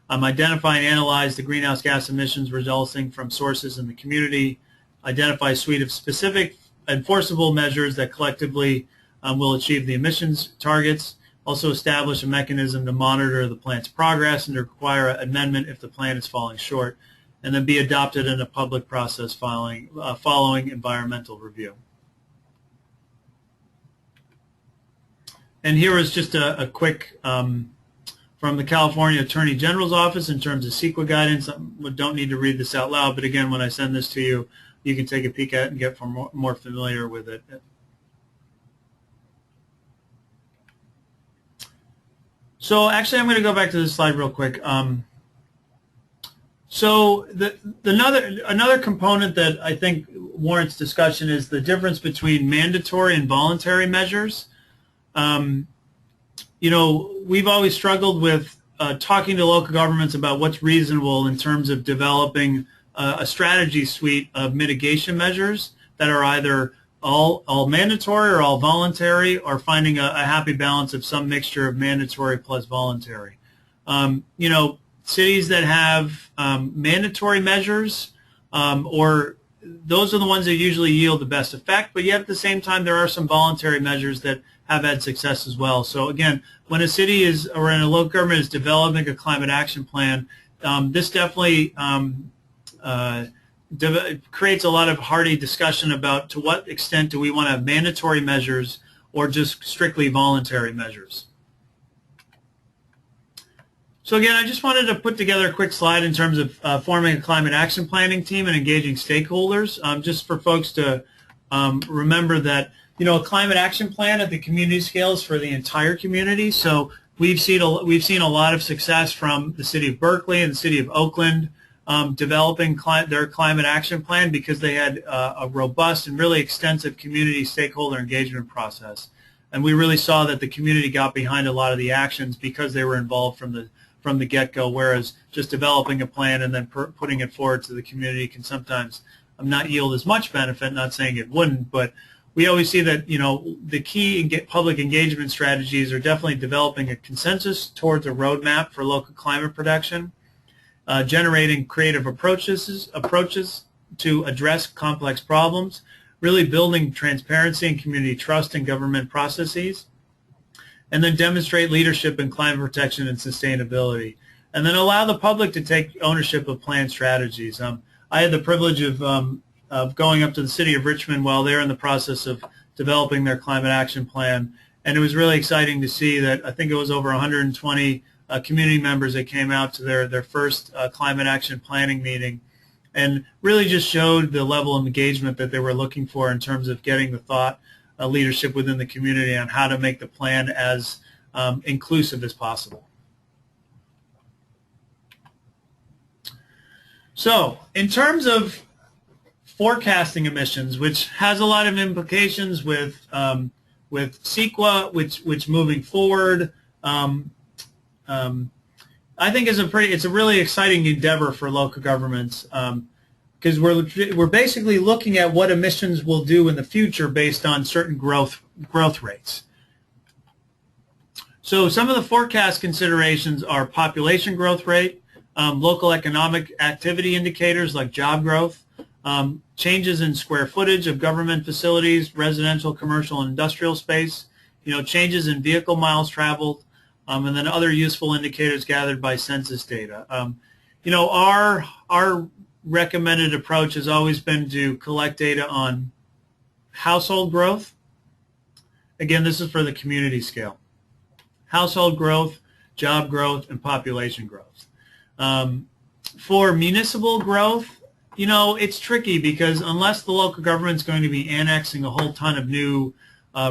Identify and analyze the greenhouse gas emissions resulting from sources in the community. Identify a suite of specific enforceable measures that collectively will achieve the emissions targets. Also establish a mechanism to monitor the plan's progress and to require an amendment if the plan is falling short, and then be adopted in a public process following environmental review. And here is just a quick from the California Attorney General's Office in terms of CEQA guidance. I don't need to read this out loud, but again, when I send this to you, you can take a peek at it and get more familiar with it. So actually, I'm going to go back to this slide real quick. So another component that I think warrants discussion is the difference between mandatory and voluntary measures. We've always struggled with talking to local governments about what's reasonable in terms of developing a strategy suite of mitigation measures that are either all mandatory or all voluntary, or finding a happy balance of some mixture of mandatory plus voluntary. Cities that have mandatory measures, or those are the ones that usually yield the best effect, but yet at the same time there are some voluntary measures that have had success as well. So again, when a city or in a local government is developing a climate action plan, this definitely creates a lot of hearty discussion about to what extent do we want to have mandatory measures or just strictly voluntary measures. So again, I just wanted to put together a quick slide in terms of forming a climate action planning team and engaging stakeholders, just for folks to remember that a climate action plan at the community scale is for the entire community. So we've seen a lot of success from the city of Berkeley and the city of Oakland developing their climate action plan because they had a robust and really extensive community stakeholder engagement process, and we really saw that the community got behind a lot of the actions because they were involved from the get-go, whereas just developing a plan and then putting it forward to the community can sometimes not yield as much benefit. Not saying it wouldn't, but we always see that the key public engagement strategies are definitely developing a consensus towards a roadmap for local climate protection, generating creative approaches to address complex problems, really building transparency and community trust in government processes, and then demonstrate leadership in climate protection and sustainability, and then allow the public to take ownership of planned strategies. I had the privilege of going up to the city of Richmond while they're in the process of developing their climate action plan, and it was really exciting to see that I think it was over 120 community members that came out to their first climate action planning meeting, and really just showed the level of engagement that they were looking for in terms of getting the thought leadership within the community on how to make the plan as inclusive as possible. So in terms of forecasting emissions, which has a lot of implications with CEQA, which moving forward, I think it's a really exciting endeavor for local governments, because we're basically looking at what emissions will do in the future based on certain growth rates. So some of the forecast considerations are population growth rate, local economic activity indicators like job growth, changes in square footage of government facilities, residential, commercial, and industrial space, changes in vehicle miles traveled, and then other useful indicators gathered by census data. you know, our recommended approach has always been to collect data on household growth. Again, this is for the community scale. Household growth, job growth, and population growth. For municipal growth, you know, it's tricky because unless the local government's going to be annexing a whole ton of new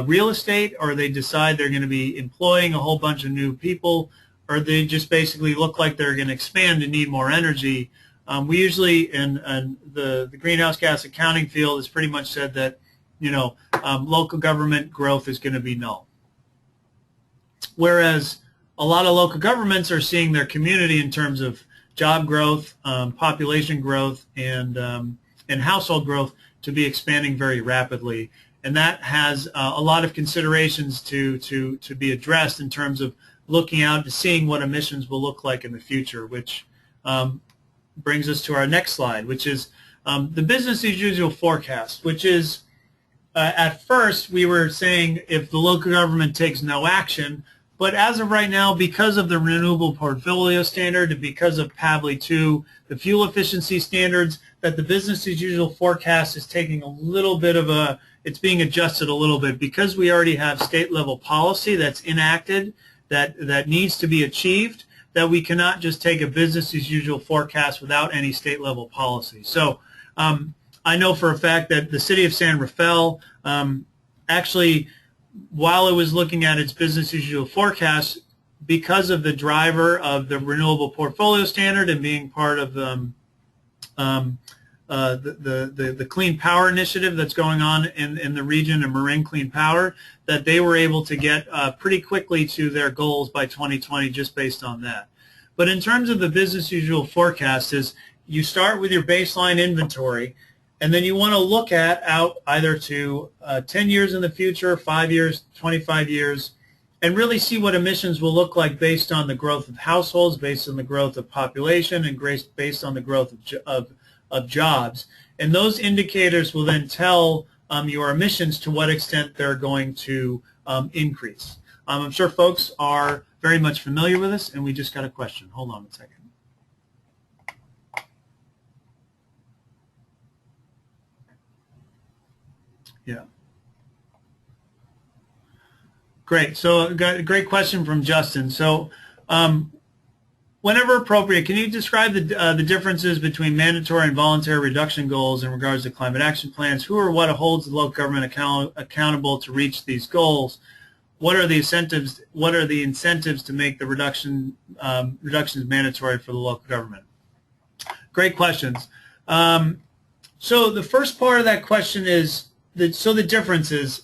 real estate, or they decide they're going to be employing a whole bunch of new people, or they just basically look like they're going to expand and need more energy, we usually, in the greenhouse gas accounting field, has pretty much said that, you know, local government growth is going to be null. Whereas a lot of local governments are seeing their community in terms of job growth, population growth, and household growth to be expanding very rapidly. And that has a lot of considerations to be addressed in terms of looking out to seeing what emissions will look like in the future, which brings us to our next slide, which is the business as usual forecast, which is at first we were saying if the local government takes no action, but as of right now, because of the renewable portfolio standard and because of PAVLI 2, the fuel efficiency standards, that the business as usual forecast is taking a little bit of a, it's being adjusted a little bit because we already have state level policy that's enacted that needs to be achieved, that we cannot just take a business as usual forecast without any state level policy. So I know for a fact that the city of San Rafael actually, while it was looking at its business as usual forecast, because of the driver of the renewable portfolio standard and being part of the clean power initiative that's going on in the region of Marin Clean Power, that they were able to get pretty quickly to their goals by 2020 just based on that. But in terms of the business as usual forecast, is you start with your baseline inventory, and then you want to look at out either to 10 years in the future, 5 years, 25 years, and really see what emissions will look like based on the growth of households, based on the growth of population, and based on the growth of jobs. And those indicators will then tell your emissions to what extent they're going to increase. I'm sure folks are very much familiar with this, and we just got a question. Hold on a second. Yeah. Great. So got a great question from Justin. So whenever appropriate, can you describe the differences between mandatory and voluntary reduction goals in regards to climate action plans? Who or what holds the local government accountable to reach these goals? What are the incentives? What are the incentives to make the reductions mandatory for the local government? Great questions. So the first part of that question is the differences.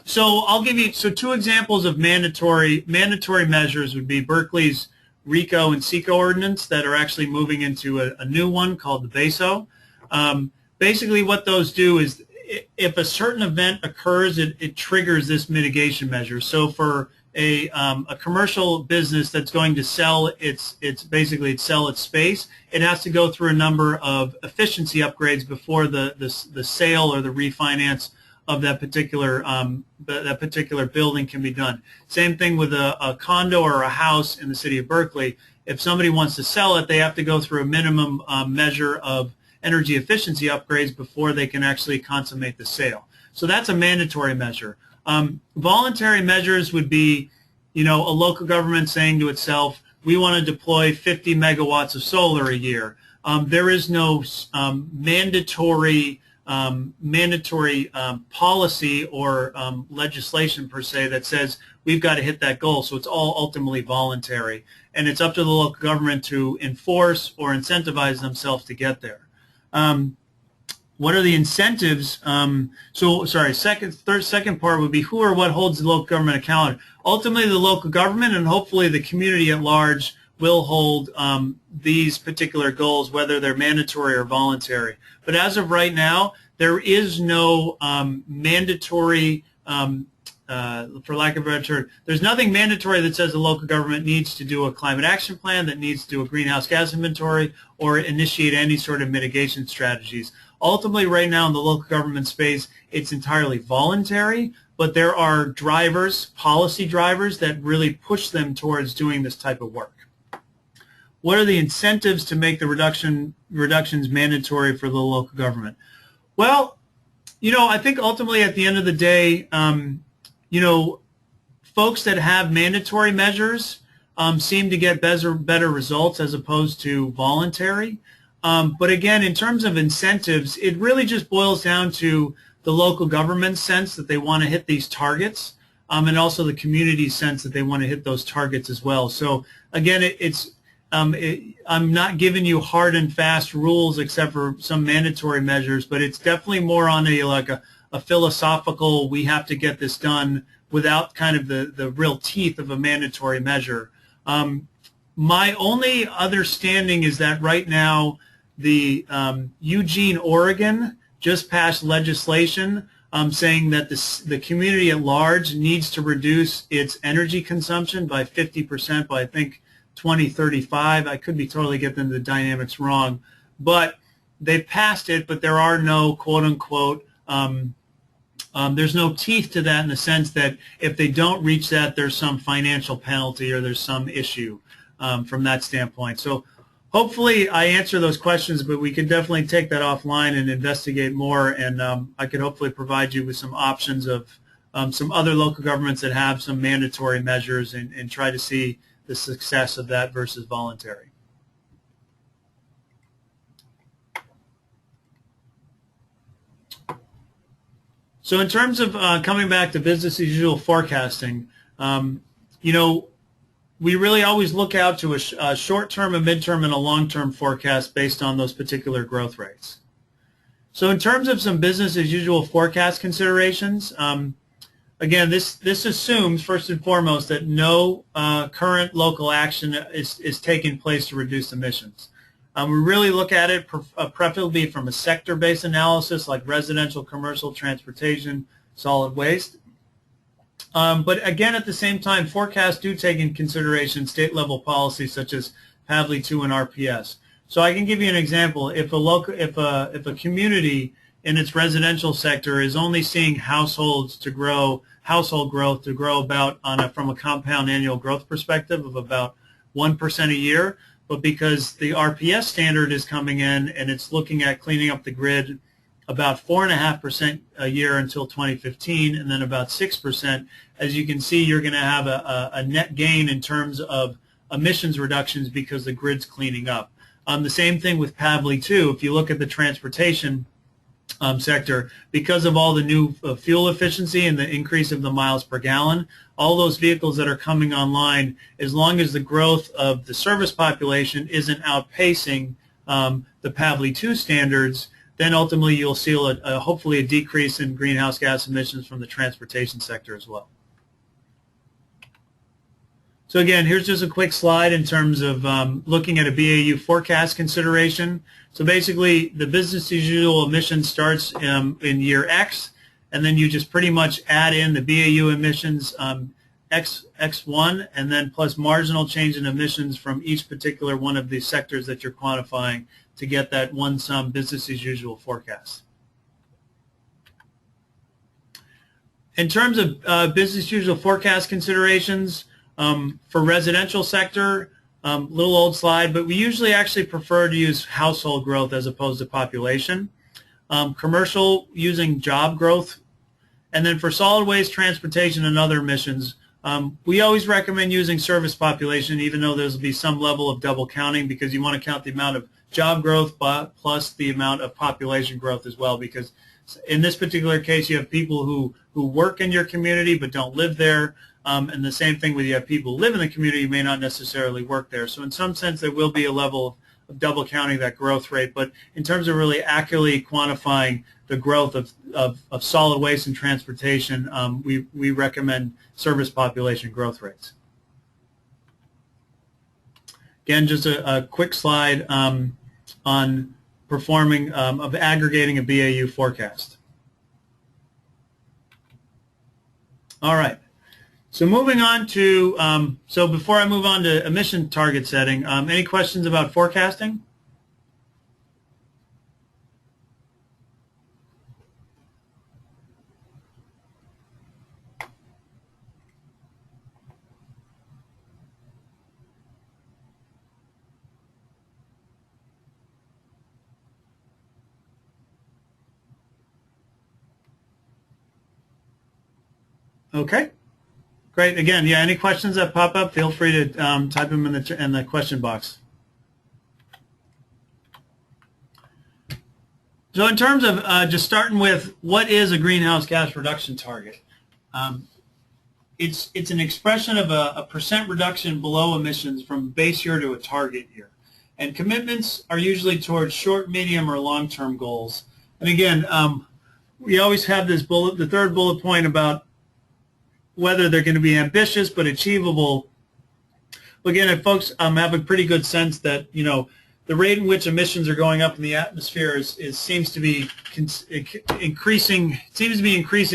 So I'll give you two examples of mandatory measures would be Berkeley's RICO and CEQA ordinance that are actually moving into a new one called the BASO. Basically what those do is if a certain event occurs, it triggers this mitigation measure. So for a commercial business that's going to sell its space, it has to go through a number of efficiency upgrades before the sale or the refinance of that particular building can be done. Same thing with a condo or a house in the city of Berkeley. If somebody wants to sell it, they have to go through a minimum measure of energy efficiency upgrades before they can actually consummate the sale. So that's a mandatory measure. Voluntary measures would be, you know, a local government saying to itself, we want to deploy 50 megawatts of solar a year. There is no mandatory policy or legislation per se that says we've got to hit that goal. So it's all ultimately voluntary, and it's up to the local government to enforce or incentivize themselves to get there. What are the incentives? Second part would be who or what holds the local government accountable. Ultimately, the local government and hopefully the community at large will hold these particular goals, whether they're mandatory or voluntary. But as of right now, there is no mandatory, for lack of a better term, there's nothing mandatory that says the local government needs to do a climate action plan, that needs to do a greenhouse gas inventory, or initiate any sort of mitigation strategies. Ultimately, right now in the local government space, it's entirely voluntary, but there are drivers, policy drivers, that really push them towards doing this type of work. what are the incentives to make the reductions mandatory for the local government? Well, I think ultimately at the end of the day, folks that have mandatory measures seem to get better results as opposed to voluntary. But again, in terms of incentives, it really just boils down to the local government's sense that they want to hit these targets, and also the community's sense that they want to hit those targets as well. So again, I'm not giving you hard and fast rules except for some mandatory measures, but it's definitely more on a philosophical, we have to get this done without kind of the real teeth of a mandatory measure. My only understanding is that right now the Eugene, Oregon just passed legislation saying that the community at large needs to reduce its energy consumption by 50% by, I think, 2035. I could be totally getting the dynamics wrong, but they passed it, but there are no quote-unquote there's no teeth to that in the sense that if they don't reach that, there's some financial penalty or there's some issue from that standpoint. So hopefully I answer those questions, but we can definitely take that offline and investigate more, and I could hopefully provide you with some options of some other local governments that have some mandatory measures and try to see the success of that versus voluntary. So in terms of coming back to business as usual forecasting, we really always look out to a short-term, a mid-term, and a long-term forecast based on those particular growth rates. So in terms of some business as usual forecast considerations, again, this assumes first and foremost that no current local action is taking place to reduce emissions. We really look at it preferably from a sector-based analysis like residential, commercial, transportation, solid waste. But again, at the same time, forecasts do take in consideration state-level policies such as PAVLI 2 and RPS. So I can give you an example. If a community in its residential sector is only seeing household growth to grow about from a compound annual growth perspective of about 1% a year, but because the RPS standard is coming in and it's looking at cleaning up the grid about 4.5% a year until 2015, and then about 6%, as you can see, you're going to have a net gain in terms of emissions reductions because the grid's cleaning up. The same thing with PAVLI 2. If you look at the transportation sector, because of all the new fuel efficiency and the increase of the miles per gallon, all those vehicles that are coming online, as long as the growth of the service population isn't outpacing the PAVLI 2 standards, then ultimately you'll see hopefully a decrease in greenhouse gas emissions from the transportation sector as well. So again, here's just a quick slide in terms of looking at a BAU forecast consideration. So basically, the business as usual emission starts in year X, and then you just pretty much add in the BAU emissions X1, and then plus marginal change in emissions from each particular one of the sectors that you're quantifying to get that one sum business as usual forecast. In terms of business as usual forecast considerations, for residential sector, little old slide, but we usually actually prefer to use household growth as opposed to population. Commercial, using job growth. And then for solid waste, transportation, and other emissions, we always recommend using service population, even though there's be some level of double counting, because you want to count the amount of job growth plus the amount of population growth as well, because in this particular case you have people who work in your community but don't live there, and the same thing with you have people who live in the community who may not necessarily work there. So in some sense there will be a level of double counting that growth rate, but in terms of really accurately quantifying the growth of solid waste and transportation, we recommend service population growth rates. Again, just a quick slide on performing of aggregating a BAU forecast. All right. So moving on to, so before I move on to emission target setting, any questions about forecasting? Okay, great. Again, yeah, any questions that pop up, feel free to type them in the question box. So in terms of just starting with what is a greenhouse gas reduction target, it's an expression of a percent reduction below emissions from base year to a target year. And commitments are usually towards short, medium, or long-term goals. And again, we always have this the third bullet point about whether they're going to be ambitious but achievable. Again, if folks have a pretty good sense that, you know, the rate in which emissions are going up in the atmosphere seems to be increasing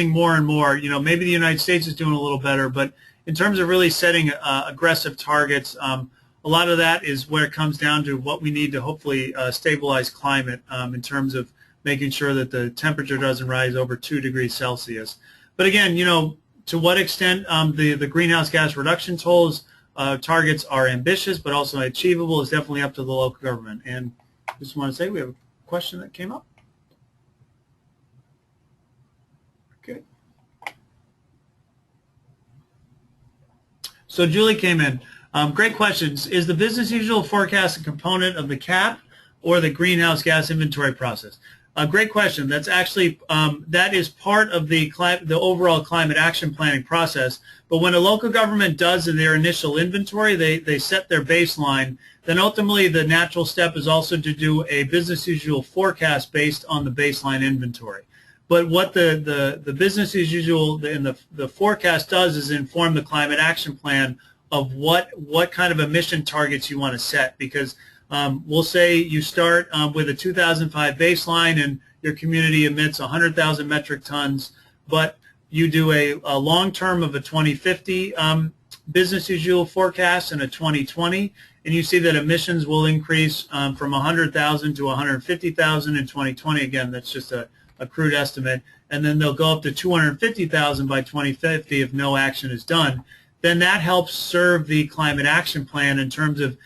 more and more. You know, maybe the United States is doing a little better, but in terms of really setting aggressive targets, a lot of that is where it comes down to what we need to hopefully stabilize climate in terms of making sure that the temperature doesn't rise over 2 degrees Celsius. But again, you know, to what extent the greenhouse gas reduction targets are ambitious but also achievable is definitely up to the local government. And I just want to say we have a question that came up. Okay. So Julie came in. Great questions. Is the business usual forecast a component of the CAP or the greenhouse gas inventory process? Great question. That's actually that is part of the overall climate action planning process. But when a local government does their initial inventory, they set their baseline. Then ultimately, the natural step is also to do a business usual forecast based on the baseline inventory. But what the business as usual and the forecast does is inform the climate action plan of what kind of emission targets you want to set, because we'll say you start with a 2005 baseline and your community emits 100,000 metric tons, but you do a long term of a 2050 business as usual forecast and a 2020, and you see that emissions will increase from 100,000 to 150,000 in 2020. Again, that's just a crude estimate, and then they'll go up to 250,000 by 2050 if no action is done. Then that helps serve the climate action plan in terms of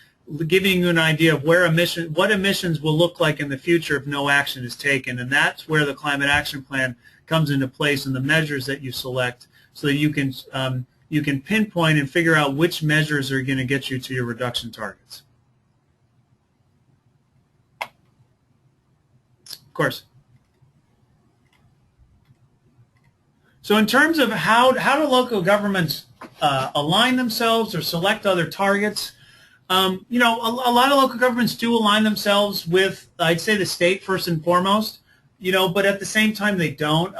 giving you an idea of what emissions will look like in the future if no action is taken. And that's where the climate action plan comes into place and the measures that you select, so that you can pinpoint and figure out which measures are going to get you to your reduction targets. Of course. So in terms of how do local governments align themselves or select other targets, you know, a lot of local governments do align themselves with, I'd say, the state first and foremost, you know, but at the same time they don't.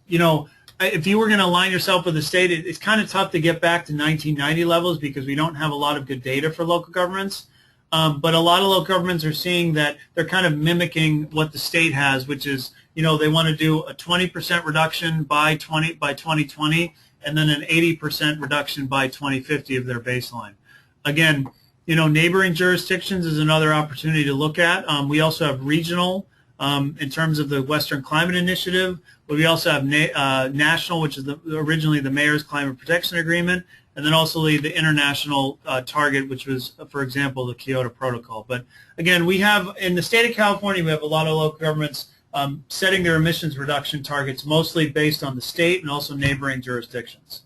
You know, if you were going to align yourself with the state, it's kind of tough to get back to 1990 levels because we don't have a lot of good data for local governments. But a lot of local governments are seeing that they're kind of mimicking what the state has, which is, you know, they want to do a 20% reduction by 2020 and then an 80% reduction by 2050 of their baseline. Again, you know, neighboring jurisdictions is another opportunity to look at. We also have regional in terms of the Western Climate Initiative, but we also have national, which is originally the Mayor's Climate Protection Agreement, and then also the international target, which was, for example, the Kyoto Protocol. But again, we have, in the state of California, we have a lot of local governments setting their emissions reduction targets mostly based on the state and also neighboring jurisdictions.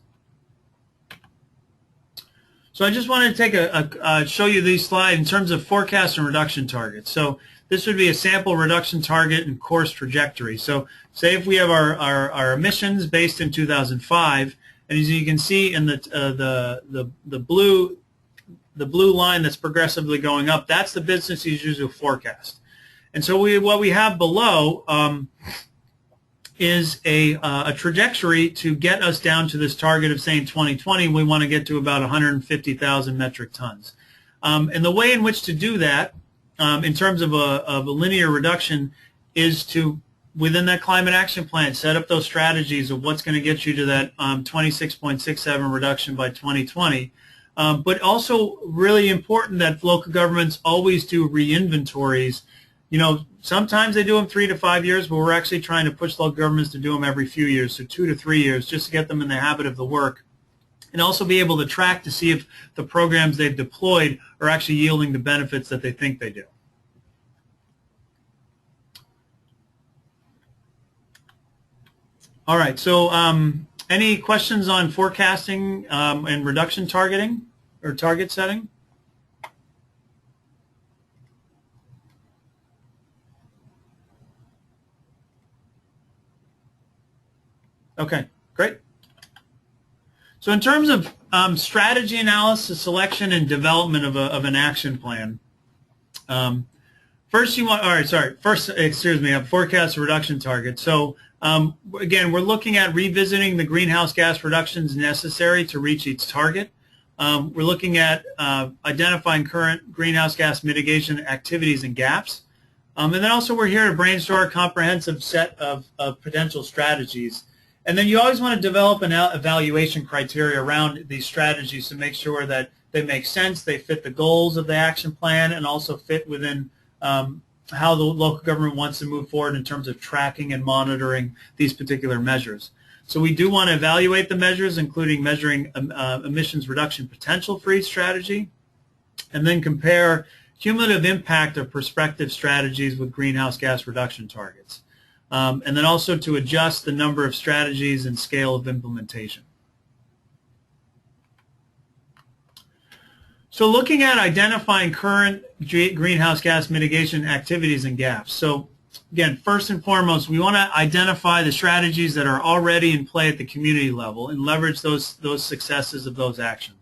So I just wanted to take show you these slides in terms of forecast and reduction targets. So this would be a sample reduction target and course trajectory. So say if we have our emissions based in 2005, and as you can see in the blue line that's progressively going up, that's the business as usual forecast. And so what we have below is a trajectory to get us down to this target of, say, in 2020, we want to get to about 150,000 metric tons. And the way in which to do that, in terms of a linear reduction, is to, within that climate action plan, set up those strategies of what's going to get you to that 26.67 reduction by 2020. But also really important that local governments always do re-inventories. You know, sometimes they do them 3 to 5 years, but we're actually trying to push local governments to do them every few years, so 2 to 3 years, just to get them in the habit of the work, and also be able to track to see if the programs they've deployed are actually yielding the benefits that they think they do. All right, so Any questions on forecasting and reduction targeting or target setting? Okay, great. So in terms of strategy analysis, selection, and development of an action plan, first forecast reduction target. So again, we're looking at revisiting the greenhouse gas reductions necessary to reach each target. We're looking at identifying current greenhouse gas mitigation activities and gaps. And then also we're here to brainstorm a comprehensive set of potential strategies. And then you always want to develop an evaluation criteria around these strategies to make sure that they make sense, they fit the goals of the action plan, and also fit within how the local government wants to move forward in terms of tracking and monitoring these particular measures. So we do want to evaluate the measures, including measuring emissions reduction potential for each strategy, and then compare cumulative impact of prospective strategies with greenhouse gas reduction targets. And then also to adjust the number of strategies and scale of implementation. So looking at identifying current greenhouse gas mitigation activities and gaps. So again, first and foremost, we want to identify the strategies that are already in play at the community level and leverage those successes of those actions.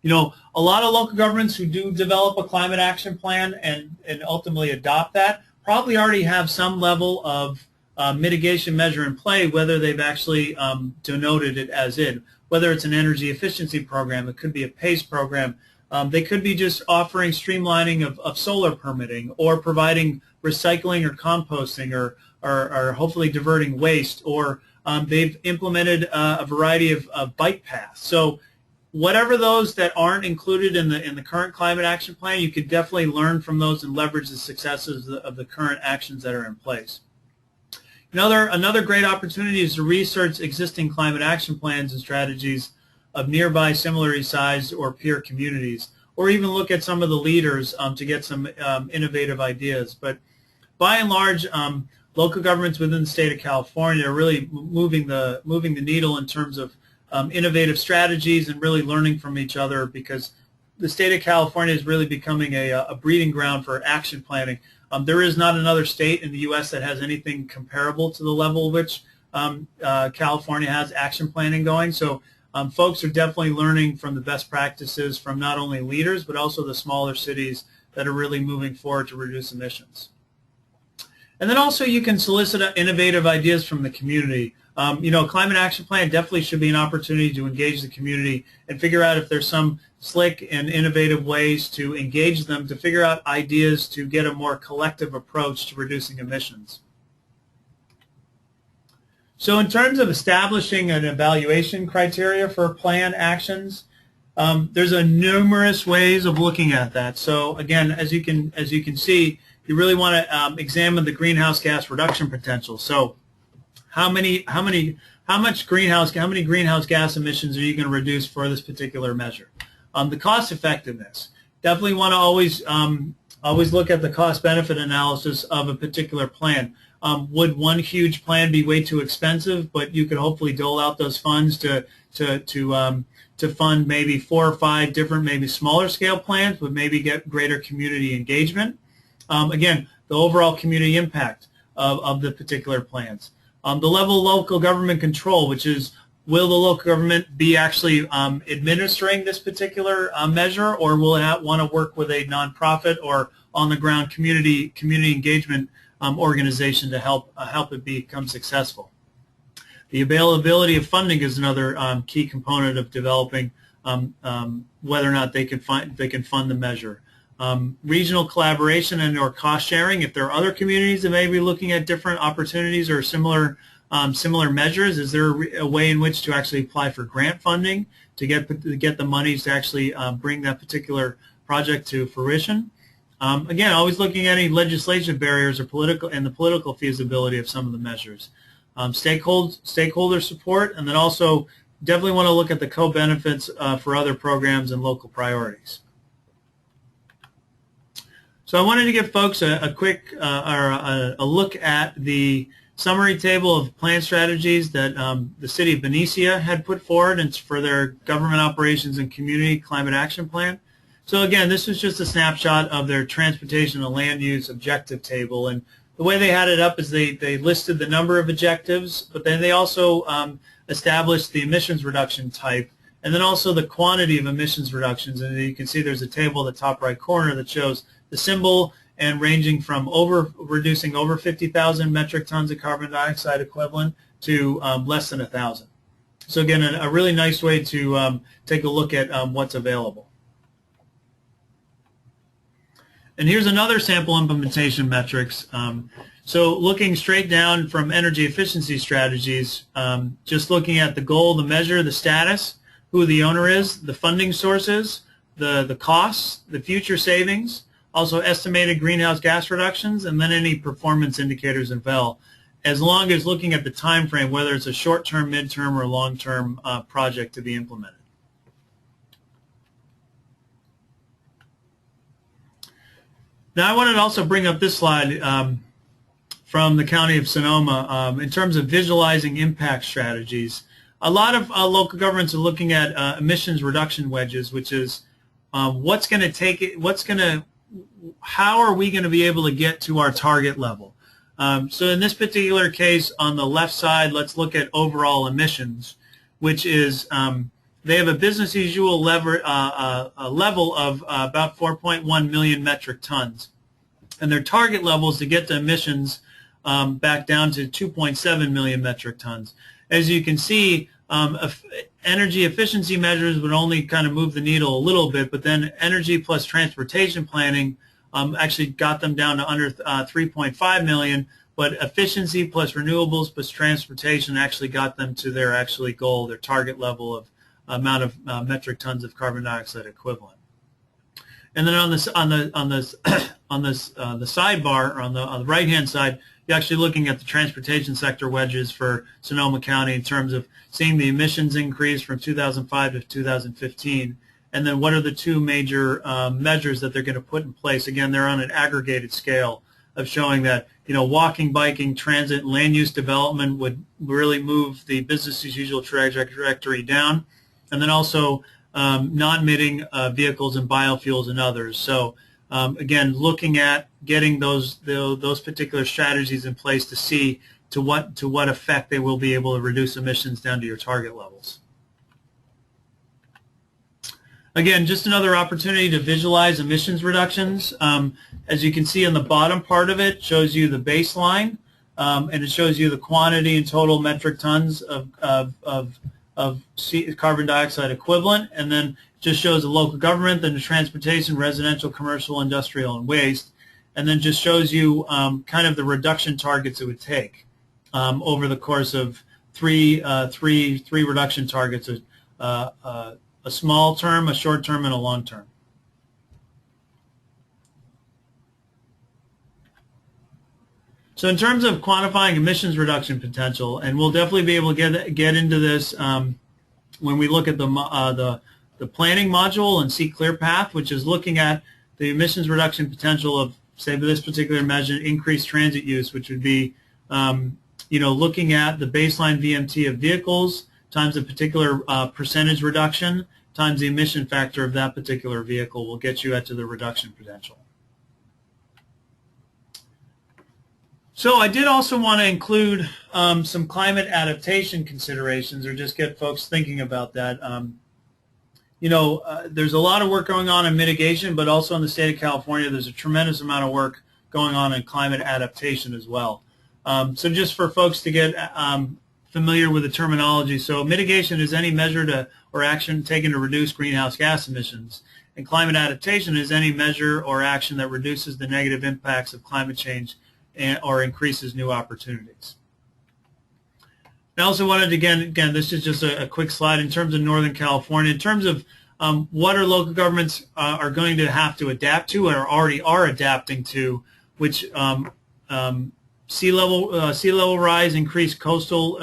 You know, a lot of local governments who do develop a climate action plan and ultimately adopt that probably already have some level of mitigation measure in play, whether they've actually denoted it as in. Whether it's an energy efficiency program, it could be a PACE program, they could be just offering streamlining of solar permitting or providing recycling or composting or hopefully diverting waste, or they've implemented a variety of bike paths. So whatever those that aren't included in the current climate action plan, you could definitely learn from those and leverage the successes of the current actions that are in place. Another great opportunity is to research existing climate action plans and strategies of nearby similarly sized or peer communities, or even look at some of the leaders to get some innovative ideas. But by and large, local governments within the state of California are really moving the needle in terms of innovative strategies and really learning from each other, because the state of California is really becoming a breeding ground for action planning. There is not another state in the U.S. that has anything comparable to the level which California has action planning going. So folks are definitely learning from the best practices from not only leaders but also the smaller cities that are really moving forward to reduce emissions. And then also you can solicit innovative ideas from the community. Climate action plan definitely should be an opportunity to engage the community and figure out if there's some slick and innovative ways to engage them to figure out ideas to get a more collective approach to reducing emissions. So in terms of establishing an evaluation criteria for plan actions, there's numerous ways of looking at that. So again, as you can see, you really want to examine the greenhouse gas reduction potential. So how many greenhouse gas emissions are you going to reduce for this particular measure? The cost effectiveness. Definitely want to always look at the cost benefit analysis of a particular plan. Would one huge plan be way too expensive, but you could hopefully dole out those funds to fund maybe 4 or 5 different, maybe smaller scale plans, but maybe get greater community engagement. Again, the overall community impact of the particular plans. The level of local government control, which is, will the local government be actually administering this particular measure, or will it want to work with a nonprofit or on-the-ground community engagement organization to help it become successful? The availability of funding is another key component of developing whether or not they can fund the measure. Regional collaboration and or cost sharing. If there are other communities that may be looking at different opportunities or similar measures, is there a way in which to actually apply for grant funding to get the monies to actually bring that particular project to fruition? Again, always looking at any legislative barriers or the political feasibility of some of the measures. Stakeholder support, and then also definitely want to look at the co-benefits for other programs and local priorities. So I wanted to give folks a quick a look at the summary table of plan strategies that the City of Benicia had put forward and for their government operations and community climate action plan. So again, this was just a snapshot of their transportation and land use objective table, and the way they had it up is they listed the number of objectives, but then they also established the emissions reduction type, and then also the quantity of emissions reductions. And you can see there's a table in the top right corner that shows the symbol and ranging from reducing over 50,000 metric tons of carbon dioxide equivalent to less than 1,000. So again, a really nice way to take a look at what's available. And here's another sample implementation metrics. So looking straight down from energy efficiency strategies, just looking at the goal, the measure, the status, who the owner is, the funding sources, the costs, the future savings, also estimated greenhouse gas reductions, and then any performance indicators available, as long as looking at the time frame, whether it's a short-term, mid-term, or long-term project to be implemented. Now I wanted to also bring up this slide from the County of Sonoma in terms of visualizing impact strategies. A lot of local governments are looking at emissions reduction wedges, which is what's going to take it, how are we going to be able to get to our target level? So in this particular case, on the left side, let's look at overall emissions, which is they have a business as usual level of about 4.1 million metric tons. And their target level is to get the emissions back down to 2.7 million metric tons. As you can see, energy efficiency measures would only kind of move the needle a little bit, but then energy plus transportation planning actually got them down to under 3.5 million, but efficiency plus renewables plus transportation actually got them to their actually goal, their target level of amount of metric tons of carbon dioxide equivalent. And then on the sidebar, or on the right-hand side, you're actually looking at the transportation sector wedges for Sonoma County in terms of seeing the emissions increase from 2005 to 2015, and then what are the two major measures that they're going to put in place. Again, they're on an aggregated scale of showing that, you know, walking, biking, transit, land use development would really move the business as usual trajectory down, and then also non-emitting vehicles and biofuels and others. So again, looking at getting those particular strategies in place to see to what effect they will be able to reduce emissions down to your target levels. Again, just another opportunity to visualize emissions reductions. As you can see on the bottom part of it, shows you the baseline, and it shows you the quantity and total metric tons of carbon dioxide equivalent, and then just shows the local government, then the transportation, residential, commercial, industrial, and waste, and then just shows you kind of the reduction targets it would take over the course of three reduction targets, a small term, a short term, and a long term. So in terms of quantifying emissions reduction potential, and we'll definitely be able to get into this when we look at the planning module and CEQA path, which is looking at the emissions reduction potential of, say, for this particular measure, increased transit use, which would be, you know, looking at the baseline VMT of vehicles times a particular percentage reduction times the emission factor of that particular vehicle will get you to the reduction potential. So I did also want to include some climate adaptation considerations, or just get folks thinking about that. You know, there's a lot of work going on in mitigation, but also in the state of California, there's a tremendous amount of work going on in climate adaptation as well. So just for folks to get familiar with the terminology, so mitigation is any measure or action taken to reduce greenhouse gas emissions, and climate adaptation is any measure or action that reduces the negative impacts of climate change or increases new opportunities. I also wanted to, again, this is just a quick slide in terms of Northern California, in terms of what our local governments are going to have to adapt to or already are adapting to, which sea level rise, increased coastal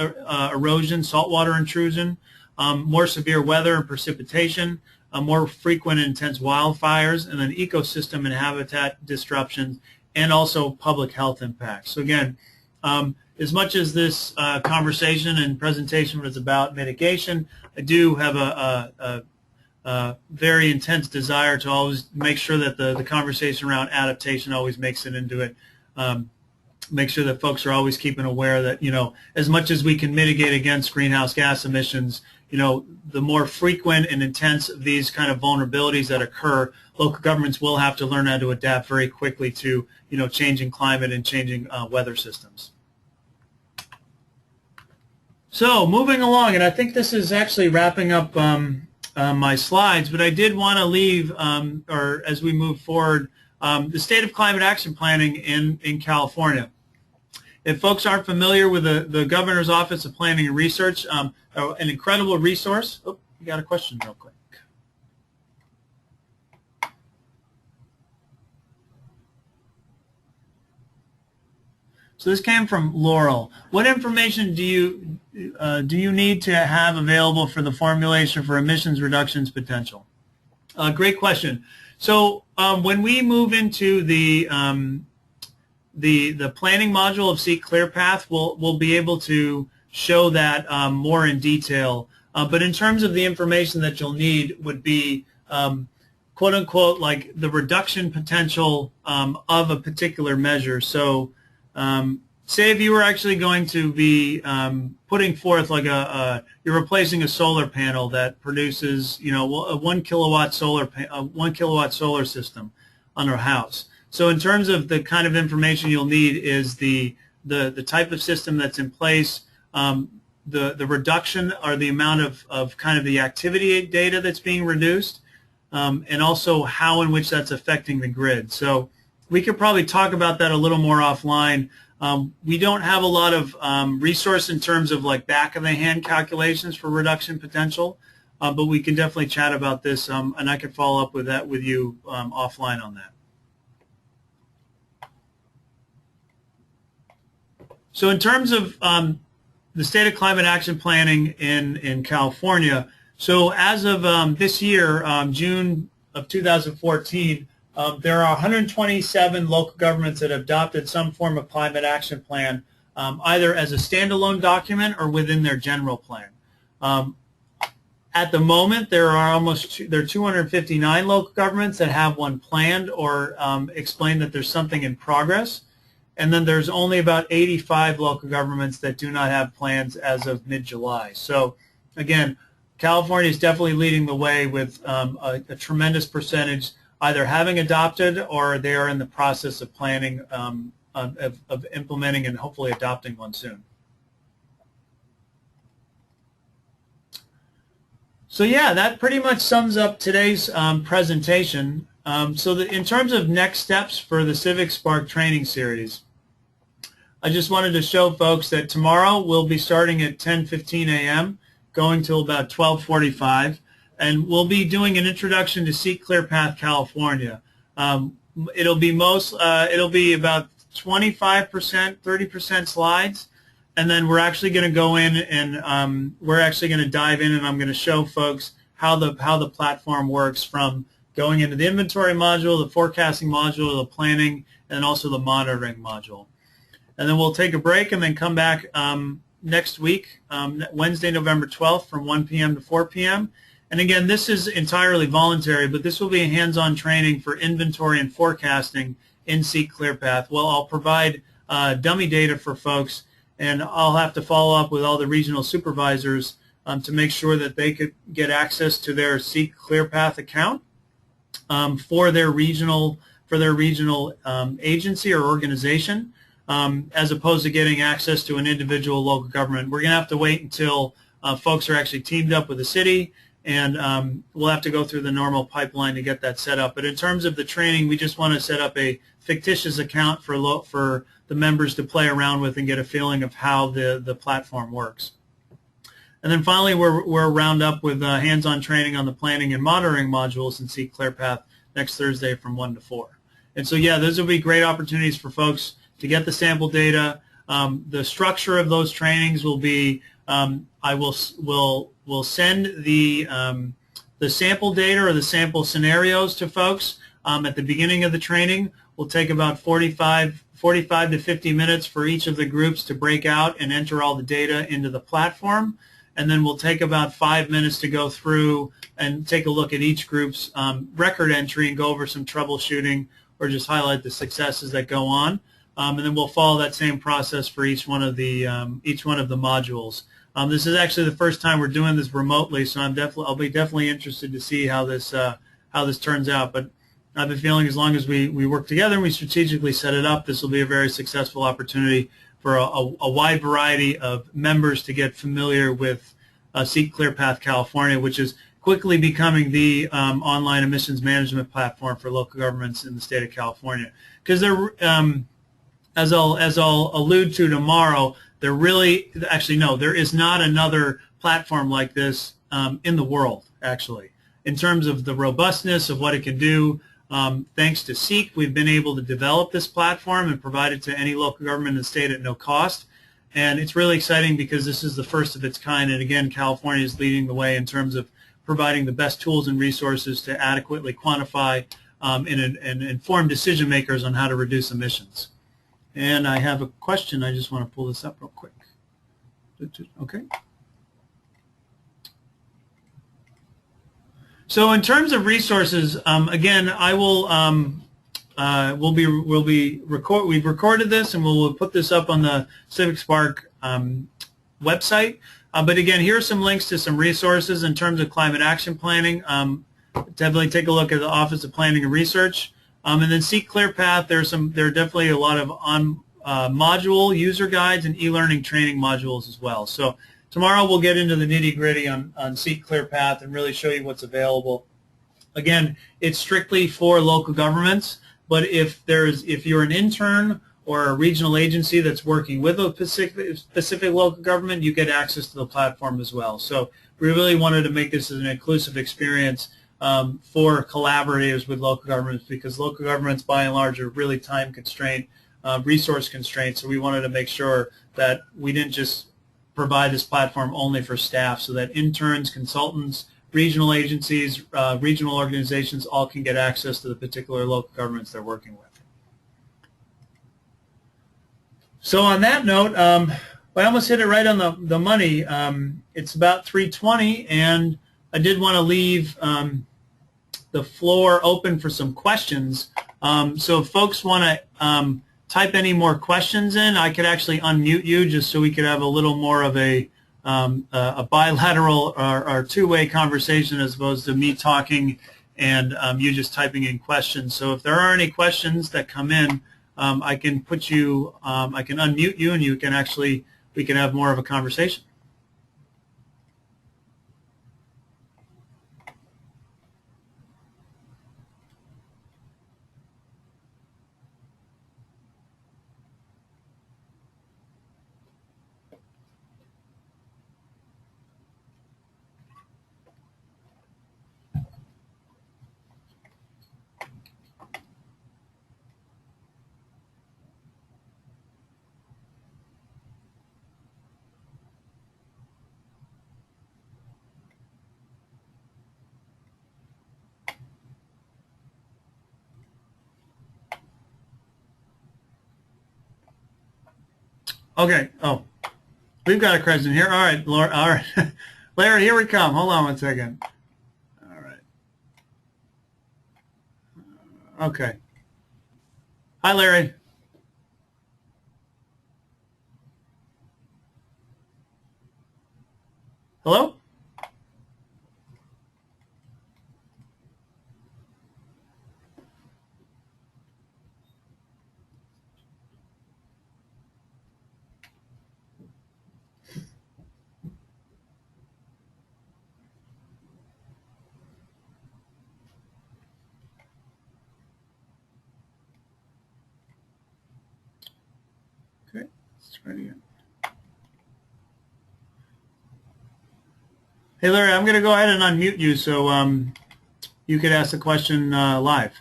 erosion, saltwater intrusion, more severe weather and precipitation, more frequent and intense wildfires, and then ecosystem and habitat disruptions, and also public health impacts. So again, as much as this conversation and presentation was about mitigation, I do have a very intense desire to always make sure that the conversation around adaptation always makes it into it. Make sure that folks are always keeping aware that, you know, as much as we can mitigate against greenhouse gas emissions, you know, the more frequent and intense these kind of vulnerabilities that occur, local governments will have to learn how to adapt very quickly to, you know, changing climate and changing weather systems. So moving along, and I think this is actually wrapping up my slides, but I did want to leave, or as we move forward, the state of climate action planning in California. If folks aren't familiar with the Governor's Office of Planning and Research, an incredible resource. Oh, you got a question real quick. So this came from Laurel. What information do you need to have available for the formulation for emissions reductions potential? Great question. So when we move into the planning module of ClearPath, we'll be able to show that more in detail. But in terms of the information that you'll need would be quote unquote like the reduction potential of a particular measure. So say if you were actually going to be putting forth like you're replacing a solar panel that produces, you know, a 1 kilowatt solar system on a house. So in terms of the kind of information you'll need is the type of system that's in place, the reduction or the amount of kind of the activity data that's being reduced, and also how in which that's affecting the grid. So we could probably talk about that a little more offline. We don't have a lot of resource in terms of like back-of-the-hand calculations for reduction potential, but we can definitely chat about this, and I can follow up with that with you offline on that. So in terms of the state of climate action planning in California, so as of this year, June of 2014, there are 127 local governments that have adopted some form of climate action plan, either as a standalone document or within their general plan. At the moment, there are 259 local governments that have one planned or explain that there's something in progress. And then there's only about 85 local governments that do not have plans as of mid-July. So again, California is definitely leading the way with a tremendous percentage either having adopted or they are in the process of planning, of implementing and hopefully adopting one soon. So yeah, that pretty much sums up today's presentation. So in terms of next steps for the CivicSpark training series, I just wanted to show folks that tomorrow we'll be starting at 10:15 a.m. going till about 12:45, and we'll be doing an introduction to ClearPath California. It'll be about 25%, 30% slides, and then we're actually going to go in and we're actually going to dive in, and I'm going to show folks how the platform works, from going into the inventory module, the forecasting module, the planning, and also the monitoring module. And then we'll take a break and then come back next week, Wednesday, November 12th from 1 p.m. to 4 p.m. And again, this is entirely voluntary, but this will be a hands-on training for inventory and forecasting in ClearPath. Well, I'll provide dummy data for folks, and I'll have to follow up with all the regional supervisors to make sure that they could get access to their ClearPath account for their regional agency or organization. As opposed to getting access to an individual local government. We're going to have to wait until folks are actually teamed up with the city, and we'll have to go through the normal pipeline to get that set up. But in terms of the training, we just want to set up a fictitious account for the members to play around with and get a feeling of how the platform works. And then finally, we're round up with hands-on training on the planning and monitoring modules in ClearPath next Thursday from 1 to 4. And so, yeah, those will be great opportunities for folks to get the sample data. The structure of those trainings will be, I will send the sample data or the sample scenarios to folks at the beginning of the training. We'll take about 45 to 50 minutes for each of the groups to break out and enter all the data into the platform. And then we'll take about 5 minutes to go through and take a look at each group's record entry and go over some troubleshooting or just highlight the successes that go on. And then we'll follow that same process for each one of the modules. This is actually the first time we're doing this remotely, so I'll be definitely interested to see how this turns out. But I have a feeling as long as we work together and we strategically set it up, this will be a very successful opportunity for a wide variety of members to get familiar with ClearPath California, which is quickly becoming the online emissions management platform for local governments in the state of California. Because as I'll allude to tomorrow, there is not another platform like this in the world, actually. In terms of the robustness of what it can do, thanks to CEQA, we've been able to develop this platform and provide it to any local government in the state at no cost. And it's really exciting because this is the first of its kind. And again, California is leading the way in terms of providing the best tools and resources to adequately quantify and inform decision makers on how to reduce emissions. And I have a question. I just want to pull this up real quick. Okay. So in terms of resources, again, I will we've recorded this and we'll put this up on the CivicSpark website. But again, here are some links to some resources in terms of climate action planning. Definitely take a look at the Office of Planning and Research. And then ClearPath, there are definitely a lot of module user guides and e-learning training modules as well. So tomorrow we'll get into the nitty-gritty on ClearPath and really show you what's available. Again, it's strictly for local governments, but if you're an intern or a regional agency that's working with a specific local government, you get access to the platform as well. So we really wanted to make this an inclusive experience for collaborators with local governments, because local governments by and large are really time constrained, resource constrained, so we wanted to make sure that we didn't just provide this platform only for staff, so that interns, consultants, regional agencies, regional organizations all can get access to the particular local governments they're working with. So on that note, I almost hit it right on the money. It's about 3:20, and I did want to leave the floor open for some questions. So if folks want to type any more questions in, I could actually unmute you just so we could have a little more of a bilateral or two-way conversation as opposed to me talking and you just typing in questions. So if there are any questions that come in, I can put you, I can unmute you, and you can actually, we can have more of a conversation. Okay. Oh, we've got a question here. All right, Laura. All right, Larry. Here we come. Hold on one second. All right. Okay. Hi, Larry. Hello. Okay. Let's try it again. Hey, Larry. I'm going to go ahead and unmute you so you could ask the question live.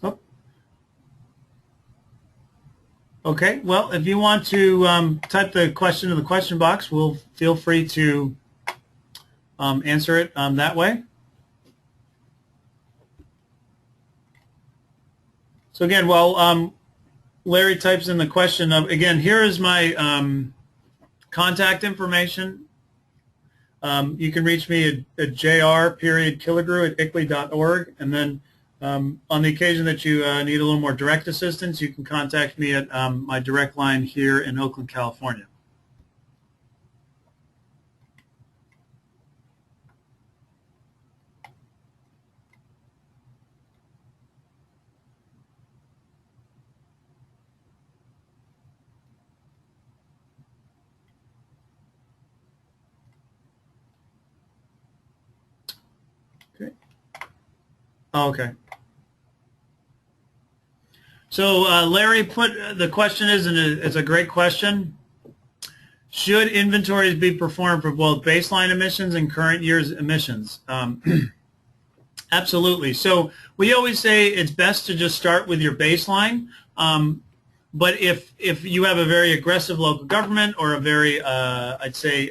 Oh. Okay, well, if you want to type the question in the question box, we'll feel free to answer it that way. So again, while Larry types in the question, again, here is my contact information. You can reach me at jr.killigrew@iclei.org, and then on the occasion that you need a little more direct assistance, you can contact me at my direct line here in Oakland, California. Okay. Okay. So Larry put the question is, and it's a great question. Should inventories be performed for both baseline emissions and current year's emissions? Absolutely. So we always say it's best to just start with your baseline. But if you have a very aggressive local government or a very, I'd say,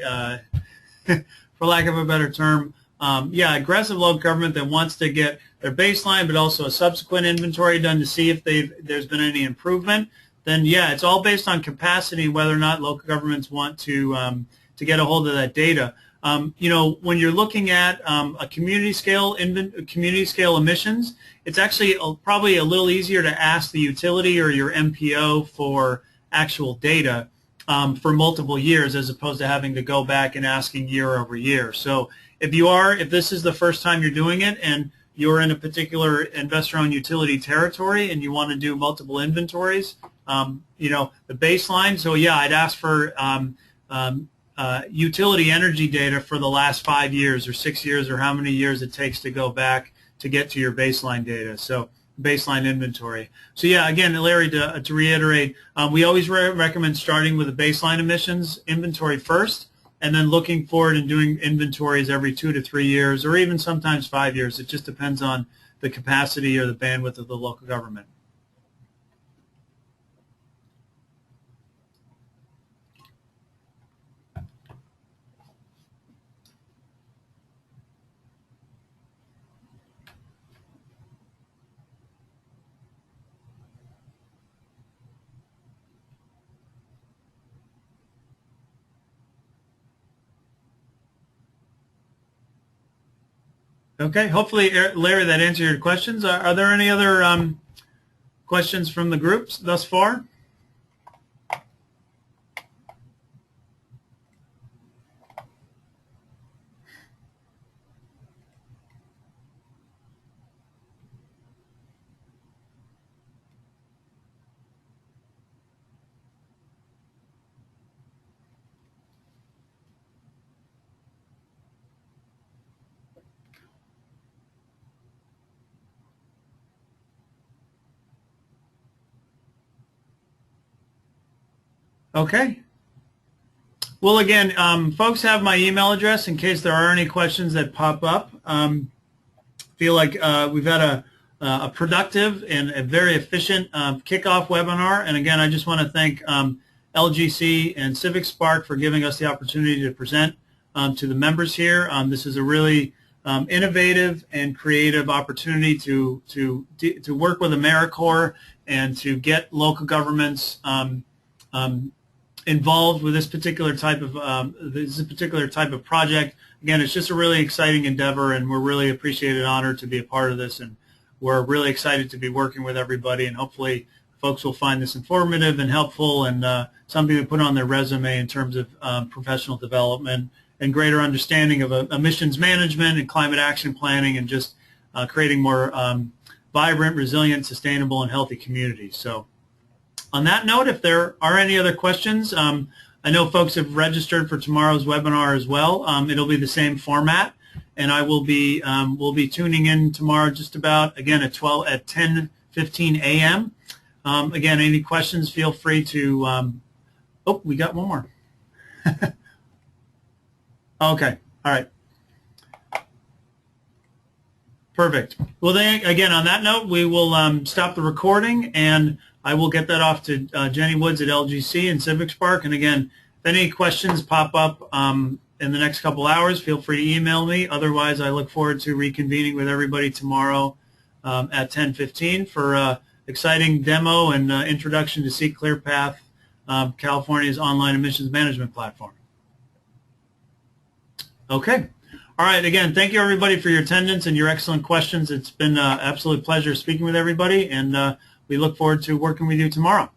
for lack of a better term, aggressive local government that wants to get their baseline but also a subsequent inventory done to see if there's been any improvement, then yeah, it's all based on capacity, whether or not local governments want to get a hold of that data. You know, when you're looking at a community scale emissions, it's actually probably a little easier to ask the utility or your MPO for actual data for multiple years, as opposed to having to go back and asking year over year. So if this is the first time you're doing it and you're in a particular investor-owned utility territory and you want to do multiple inventories, you know, the baseline. So yeah, I'd ask for utility energy data for the last 5 years or 6 years or how many years it takes to go back to get to your baseline data. So baseline inventory. So yeah, again, Larry, to reiterate, we always recommend starting with a baseline emissions inventory first, and then looking forward and doing inventories every 2 to 3 years, or even sometimes 5 years. It just depends on the capacity or the bandwidth of the local government. Okay, hopefully, Larry, that answered your questions. Are there any other questions from the groups thus far? Okay. Well, again, folks have my email address in case there are any questions that pop up. Feel like we've had a productive and a very efficient kickoff webinar. And again, I just want to thank LGC and CivicSpark for giving us the opportunity to present to the members here. This is a really innovative and creative opportunity to work with AmeriCorps and to get local governments involved with this particular type of project. Again, it's just a really exciting endeavor, and we're really appreciated and honored to be a part of this, and we're really excited to be working with everybody, and hopefully folks will find this informative and helpful and something to put on their resume in terms of professional development and greater understanding of emissions management and climate action planning, and just creating more vibrant, resilient, sustainable, and healthy communities. So on that note, if there are any other questions, I know folks have registered for tomorrow's webinar as well. It'll be the same format, and I will be we'll be tuning in tomorrow just about, again, at 10:15 a.m. Again, any questions, feel free to oh, we got one more. Okay, all right. Perfect. Well, then, again, on that note, we will stop the recording, and I will get that off to Jenny Woods at LGC and CivicSpark. And again, if any questions pop up in the next couple hours, feel free to email me. Otherwise, I look forward to reconvening with everybody tomorrow at 10:15 for exciting demo and introduction to ClearPath, California's online emissions management platform. Okay. All right. Again, thank you, everybody, for your attendance and your excellent questions. It's been an absolute pleasure speaking with everybody, and we look forward to working with you tomorrow.